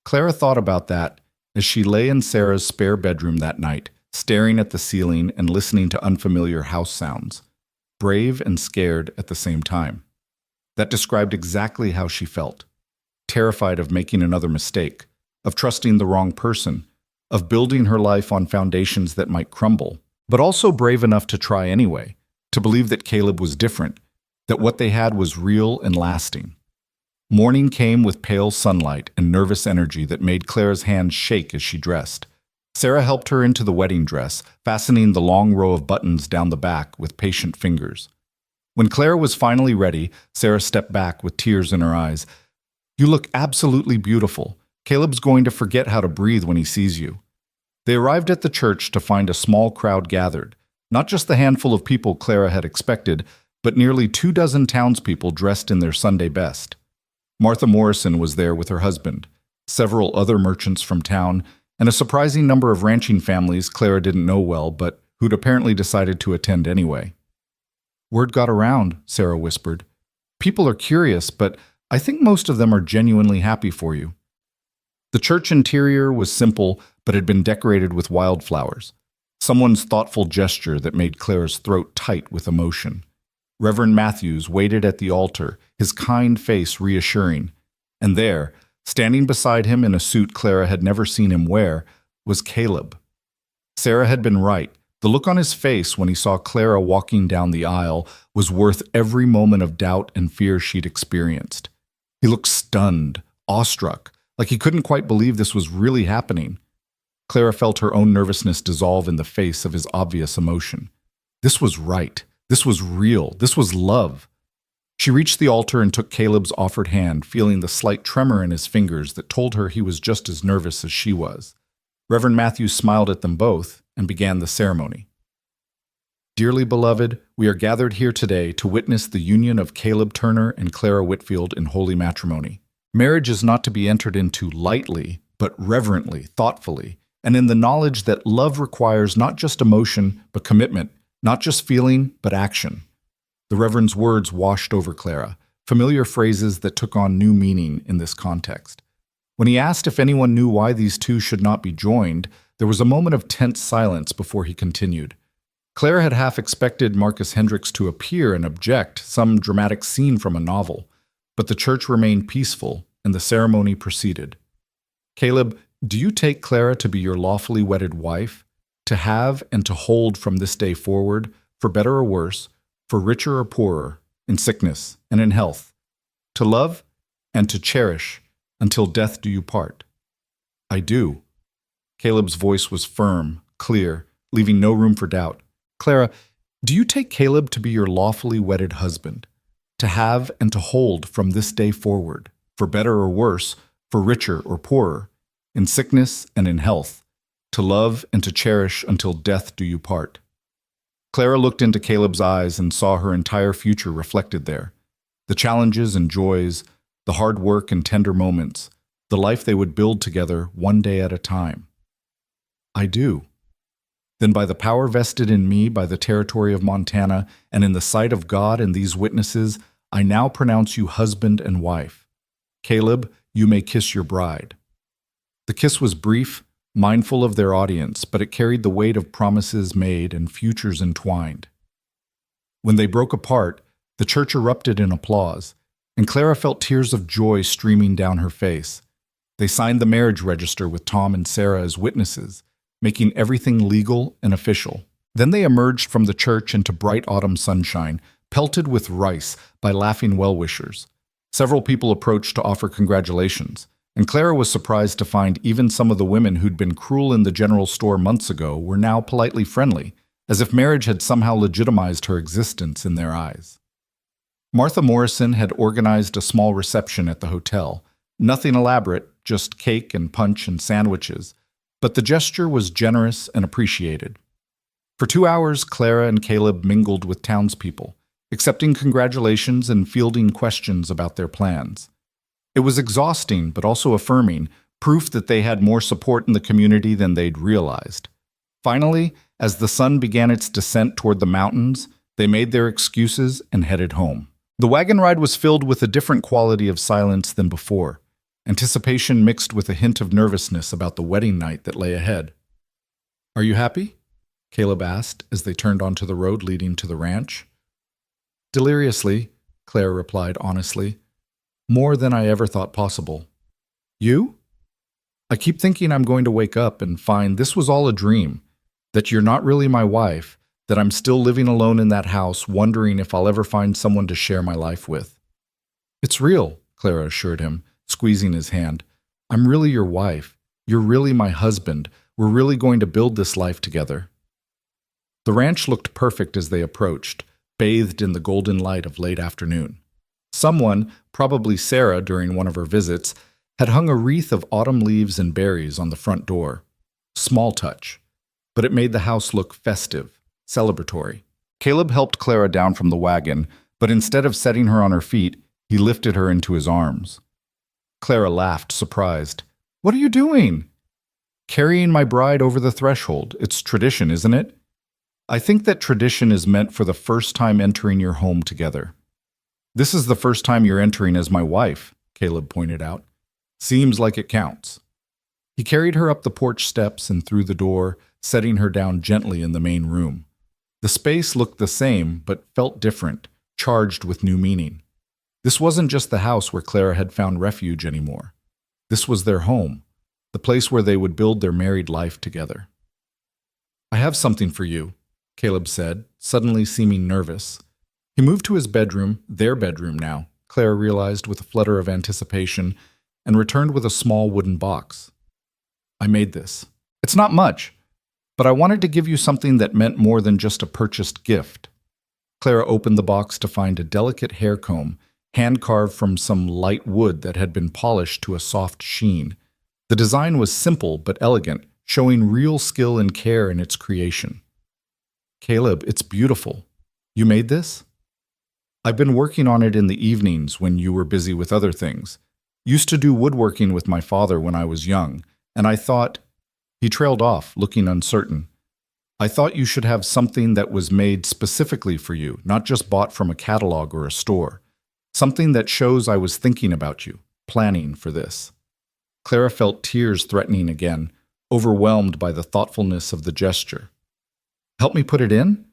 Speaker 2: Clara thought about that as she lay in Sarah's spare bedroom that night, staring at the ceiling and listening to unfamiliar house sounds. Brave and scared at the same time. That described exactly how she felt. Terrified of making another mistake, of trusting the wrong person,
Speaker 1: of building her life on foundations that might crumble, but also brave enough to try anyway, to believe that Caleb was different, that what they had was real and lasting. Morning came with pale sunlight and nervous energy that made Clara's hands shake as she dressed. Sarah helped her into the wedding dress, fastening the long row of buttons down the back with patient fingers. When Clara was finally ready, Sarah stepped back with tears in her eyes. "You look absolutely beautiful. Caleb's going to forget how to breathe when he sees you." They arrived at the church to find a small crowd gathered, not just the handful of people Clara had expected, but nearly 24 townspeople dressed in their Sunday best. Martha Morrison was there with her husband, several other merchants from town, and a surprising number of ranching families Clara didn't know well, but who'd apparently decided to attend anyway. "Word got around," Sarah whispered. "People are curious, but I think most of them are genuinely happy for you." The church interior was simple, but had been decorated with wildflowers, someone's thoughtful gesture that made Clara's throat tight with emotion. Reverend Matthews waited at the altar, his kind face reassuring, and there, standing beside him in a suit Clara had never seen him wear, was Caleb. Sarah had been right. The look on his face when he saw Clara walking down the aisle was worth every moment of doubt and fear she'd experienced. He looked stunned, awestruck, like he couldn't quite believe this was really happening. Clara felt her own nervousness dissolve in the face of his obvious emotion. This was right. This was real. This was love. She reached the altar and took Caleb's offered hand, feeling the slight tremor in his fingers that told her he was just as nervous as she was. Reverend Matthews smiled at them both and began the ceremony. "Dearly beloved, we are gathered here today to witness the union of Caleb Turner and Clara Whitfield in holy matrimony. Marriage is not to be entered into lightly, but reverently, thoughtfully, and in the knowledge that love requires not just emotion, but commitment, not just feeling, but action." The Reverend's words washed over Clara, familiar phrases that took on new meaning in this context. When he asked if anyone knew why these two should not be joined, there was a moment of tense silence before he continued. Clara had half expected Marcus Hendricks to appear and object, some dramatic scene from a novel, but the church remained peaceful and the ceremony proceeded. "Caleb, do you take Clara to be your lawfully wedded wife, to have and to hold from this day forward, for better or worse, for richer or poorer, in sickness and in health, to love and to cherish until death do you part?" "I do." Caleb's voice was firm, clear, leaving no room for doubt. "Clara, do you take Caleb to be your lawfully wedded husband, to have and to hold from this day forward, for better or worse, for richer or poorer, in sickness and in health, to love and to cherish until death do you part?" Clara looked into Caleb's eyes and saw her entire future reflected there. The challenges and joys, the hard work and tender moments, the life they would build together one day at a time. "I do." "Then by the power vested in me by the territory of Montana, and in the sight of God and these witnesses, I now pronounce you husband and wife. Caleb, you may kiss your bride." The kiss was brief, mindful of their audience, but it carried the weight of promises made and futures entwined. When they broke apart, the church erupted in applause, and Clara felt tears of joy streaming down her face. They signed the marriage register with Tom and Sarah as witnesses, making everything legal and official. Then they emerged from the church into bright autumn sunshine, pelted with rice by laughing well-wishers. Several people approached to offer congratulations, and Clara was surprised to find even some of the women who'd been cruel in the general store months ago were now politely friendly, as if marriage had somehow legitimized her existence in their eyes. Martha Morrison had organized a small reception at the hotel. Nothing elaborate, just cake and punch and sandwiches, but the gesture was generous and appreciated. For 2 hours, Clara and Caleb mingled with townspeople, accepting congratulations and fielding questions about their plans. It was exhausting, but also affirming, proof that they had more support in the community than they'd realized. Finally, as the sun began its descent toward the mountains, they made their excuses and headed home. The wagon ride was filled with a different quality of silence than before, anticipation mixed with a hint of nervousness about the wedding night that lay ahead. "Are you happy?" Caleb asked as they turned onto the road leading to the ranch. "Deliriously," Clara replied honestly. "More than I ever thought possible." "You?"
Speaker 2: I keep thinking I'm going to wake up and find this was all a dream, that you're not really my wife, that I'm still living alone in that house, wondering if I'll ever find someone to share my life with. It's real, Clara assured him, squeezing his hand. I'm really your wife. You're really my husband. We're really going to build this life together. The ranch looked perfect as they approached, bathed in the golden light of late afternoon. Someone, probably Sarah during one of her visits, had hung a wreath of autumn leaves and berries on the front door. Small touch, but it made the house look festive, celebratory. Caleb helped Clara down from the wagon, but instead of setting her on her feet, he lifted her into his arms. Clara laughed, surprised. "What are you doing?" "Carrying my bride over the threshold. It's tradition, isn't it?" "I think that tradition is meant for the first time entering your home together." "This is the first time you're entering as my wife," Caleb pointed out. "Seems like it counts." He carried her up the porch steps and through the door, setting her down gently in the main room. The space looked the same, but felt different, charged with new meaning. This wasn't just the house where Clara had found refuge anymore. This was their home, the place where they would build their married life together. "I have something for you," Caleb said, suddenly seeming nervous. He moved to his bedroom, their bedroom now, Clara realized with a flutter of anticipation, and returned with a small wooden box. "I made this. It's not much, but I wanted to give you something that meant more than just a purchased gift." Clara opened the box to find a delicate hair comb, hand-carved from some light wood that had been polished to a soft sheen. The design was simple but elegant, showing real skill and care in its creation. "Caleb, it's beautiful. You made this?" "I've been working on it in the evenings when you were busy with other things. Used to do woodworking with my father when I was young, and I thought—" He trailed off, looking uncertain. "I thought you should have something that was made specifically for you, not just bought from a catalog or a store. Something that shows I was thinking about you, planning for this." Clara felt tears threatening again, overwhelmed by the thoughtfulness of the gesture. "Help me put it in?"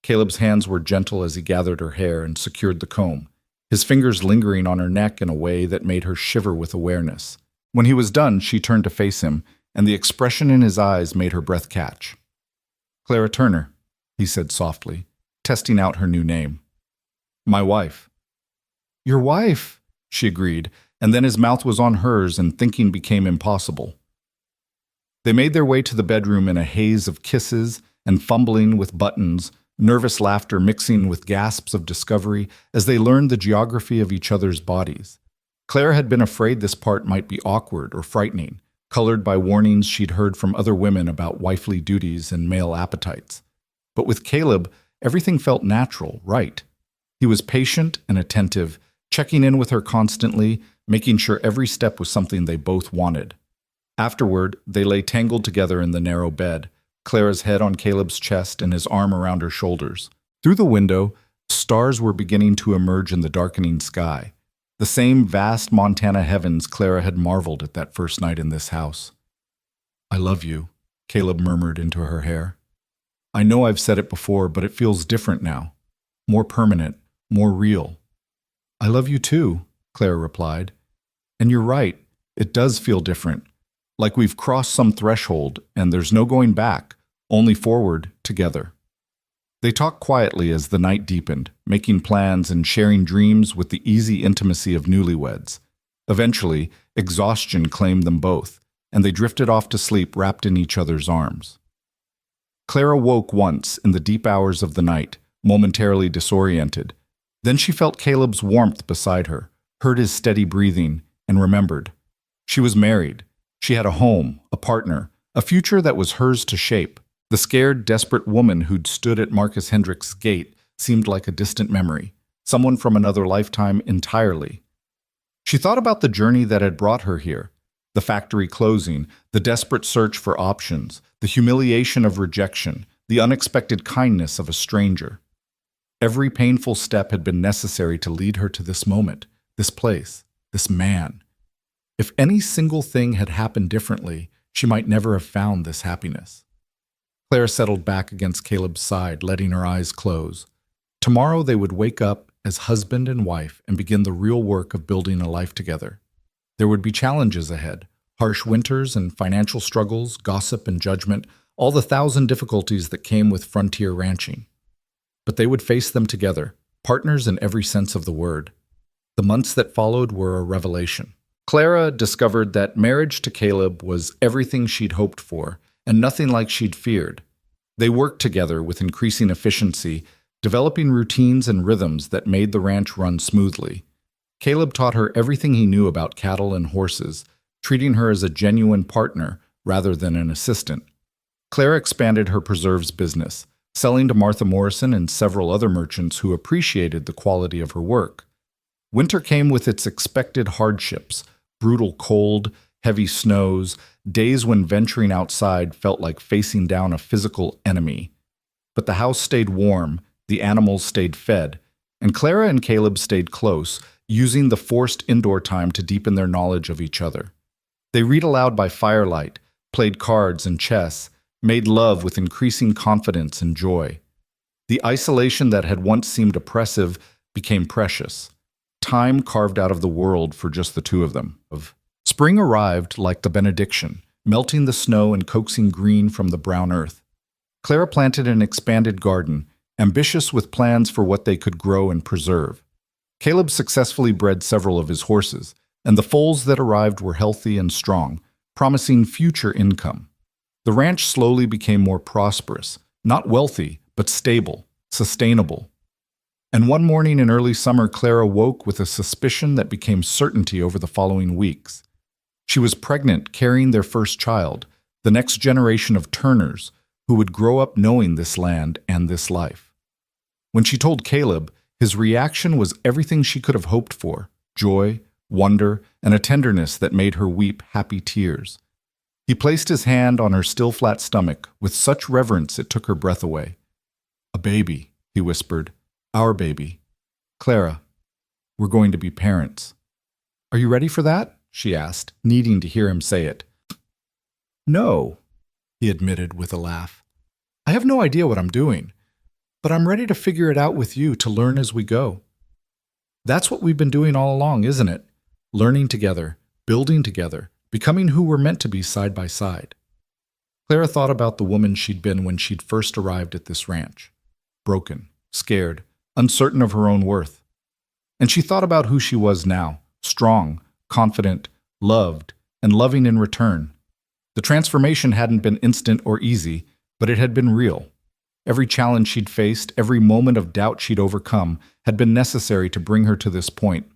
Speaker 2: Caleb's hands were gentle as he gathered her hair and secured the comb, his fingers lingering on her neck in a way that made her shiver with awareness. When he was done, she turned to face him, and the expression in his eyes made her breath catch. "Clara Turner," he said softly, testing out her new name. "My wife." "Your wife," she agreed, and then his mouth was on hers and thinking became impossible. They made their way to the bedroom in a haze of kisses and fumbling with buttons, nervous laughter mixing with gasps of discovery as they learned the geography of each other's bodies. Claire had been afraid this part might be awkward or frightening, colored by warnings she'd heard from other women about wifely duties and male appetites. But with Caleb, everything felt natural, right? He was patient and attentive, checking in with her constantly, making sure every step was something they both wanted. Afterward, they lay tangled together in the narrow bed, Clara's head on Caleb's chest and his arm around her shoulders. Through the window, stars were beginning to emerge in the darkening sky. The same vast Montana heavens Clara had marveled at that first night in this house. "I love you," Caleb murmured into her hair. "I know I've said it before, but it feels different now. More permanent, more real." "I love you too," Clara replied. "And you're right, it does feel different. Like we've crossed some threshold, and there's no going back, only forward together." They talked quietly as the night deepened, making plans and sharing dreams with the easy intimacy of newlyweds. Eventually, exhaustion claimed them both, and they drifted off to sleep wrapped in each other's arms. Clara woke once in the deep hours of the night, momentarily disoriented. Then she felt Caleb's warmth beside her, heard his steady breathing, and remembered. She was married. She had a home, a partner, a future that was hers to shape. The scared, desperate woman who'd stood at Marcus Hendrick's gate seemed like a distant memory, someone from another lifetime entirely. She thought about the journey that had brought her here, the factory closing, the desperate search for options, the humiliation of rejection, the unexpected kindness of a stranger. Every painful step had been necessary to lead her to this moment, this place, this man. If any single thing had happened differently, she might never have found this happiness. Claire settled back against Caleb's side, letting her eyes close. Tomorrow they would wake up as husband and wife and begin the real work of building a life together. There would be challenges ahead, Harsh winters and financial struggles, gossip and judgment, all the thousand difficulties that came with frontier ranching. But they would face them together, partners in every sense of the word. The months that followed were a revelation. Clara discovered that marriage to Caleb was everything she'd hoped for, and nothing like she'd feared. They worked together with increasing efficiency, developing routines and rhythms that made the ranch run smoothly. Caleb taught her everything he knew about cattle and horses, treating her as a genuine partner rather than an assistant. Clara expanded her preserves business, selling to Martha Morrison and several other merchants who appreciated the quality of her work. Winter came with its expected hardships: brutal cold, heavy snows, days when venturing outside felt like facing down a physical enemy. But the house stayed warm, the animals stayed fed, and Clara and Caleb stayed close, using the forced indoor time to deepen their knowledge of each other. They read aloud by firelight, played cards and chess, made love with increasing confidence and joy. The isolation that had once seemed oppressive became precious. Time carved out of the world for just the two of them. Spring arrived like the benediction, melting the snow and coaxing green from the brown earth. Clara planted an expanded garden, ambitious with plans for what they could grow and preserve. Caleb successfully bred several of his horses, and the foals that arrived were healthy and strong, promising future income. The ranch slowly became more prosperous, not wealthy, but stable, sustainable. And one morning in early summer, Clara woke with a suspicion that became certainty over the following weeks. She was pregnant, carrying their first child, the next generation of Turners, who would grow up knowing this land and this life. When she told Caleb, his reaction was everything she could have hoped for: joy, wonder, and a tenderness that made her weep happy tears. He placed his hand on her still flat stomach with such reverence it took her breath away. "A baby," he whispered. "Our baby. Clara, we're going to be parents." "Are you ready for that?" she asked, needing to hear him say it. "No," he admitted with a laugh. "I have no idea what I'm doing, but I'm ready to figure it out with you, to learn as we go." That's what we've been doing all along, isn't it? Learning together, building together, becoming who we're meant to be side by side. Clara thought about the woman she'd been when she'd first arrived at this ranch. Broken, scared, uncertain of her own worth. And she thought about who she was now: strong, confident, loved, and loving in return. The transformation hadn't been instant or easy, but it had been real. Every challenge she'd faced, every moment of doubt she'd overcome, had been necessary to bring her to this point.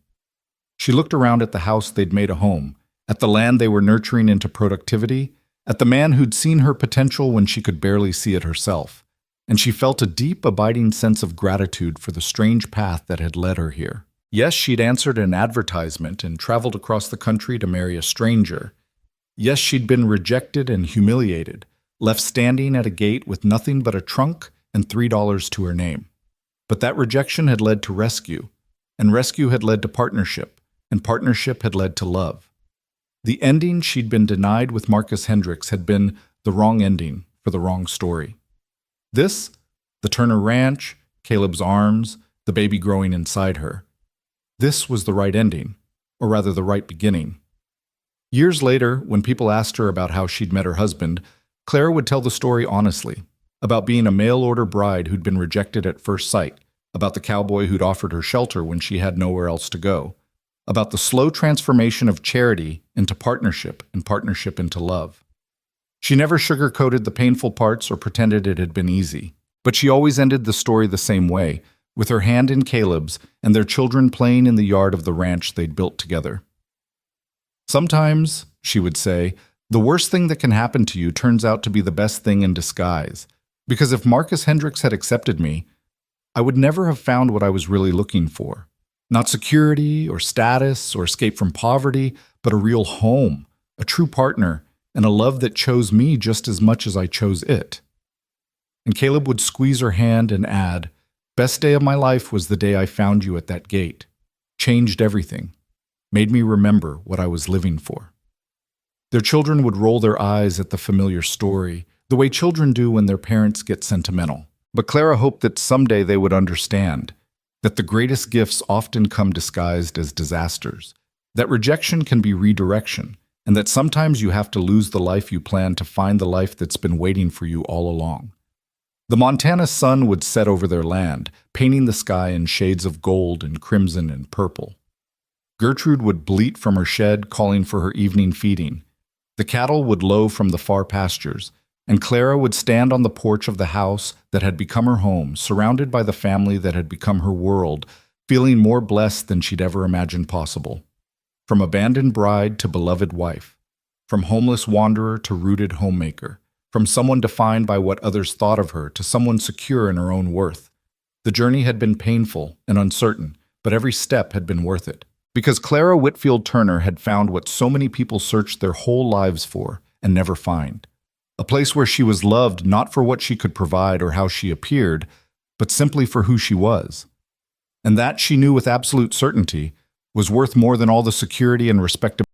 Speaker 2: She looked around at the house they'd made a home, at the land they were nurturing into productivity, at the man who'd seen her potential when she could barely see it herself, and she felt a deep, abiding sense of gratitude for the strange path that had led her here. Yes, she'd answered an advertisement and traveled across the country to marry a stranger. Yes, she'd been rejected and humiliated, left standing at a gate with nothing but a trunk and $3 to her name. But that rejection had led to rescue, and rescue had led to partnership, and partnership had led to love. The ending she'd been denied with Marcus Hendricks had been the wrong ending for the wrong story. This, the Turner Ranch, Caleb's arms, the baby growing inside her. This was the right ending, or rather the right beginning. Years later, when people asked her about how she'd met her husband, Clara would tell the story honestly, about being a mail-order bride who'd been rejected at first sight, about the cowboy who'd offered her shelter when she had nowhere else to go, about the slow transformation of charity into partnership and partnership into love. She never sugar-coated the painful parts or pretended it had been easy, but she always ended the story the same way, with her hand in Caleb's and their children playing in the yard of the ranch they'd built together. "Sometimes," she would say, "the worst thing that can happen to you turns out to be the best thing in disguise, because if Marcus Hendricks had accepted me, I would never have found what I was really looking for. Not security or status or escape from poverty, but a real home, a true partner, and a love that chose me just as much as I chose it." And Caleb would squeeze her hand and add, "Best day of my life was the day I found you at that gate. Changed everything. Made me remember what I was living for." Their children would roll their eyes at the familiar story, the way children do when their parents get sentimental. But Clara hoped that someday they would understand that the greatest gifts often come disguised as disasters, that rejection can be redirection,
Speaker 1: and that sometimes you have to lose the life you plan to find the life that's been waiting for you all along. The Montana sun would set over their land, painting the sky in shades of gold and crimson and purple. Gertrude would bleat from her shed, calling for her evening feeding. The cattle would low from the far pastures, and Clara would stand on the porch of the house that had become her home, surrounded by the family that had become her world, feeling more blessed than she'd ever imagined possible. From abandoned bride to beloved wife, from homeless wanderer to rooted homemaker, from someone defined by what others thought of her to someone secure in her own worth. The journey had been painful and uncertain, but every step had been worth it. Because Clara Whitfield Turner had found what so many people searched their whole lives for and never find. A place where she was loved not for what she could provide or how she appeared, but simply for who she was. And that, she knew with absolute certainty, was worth more than all the security and respectability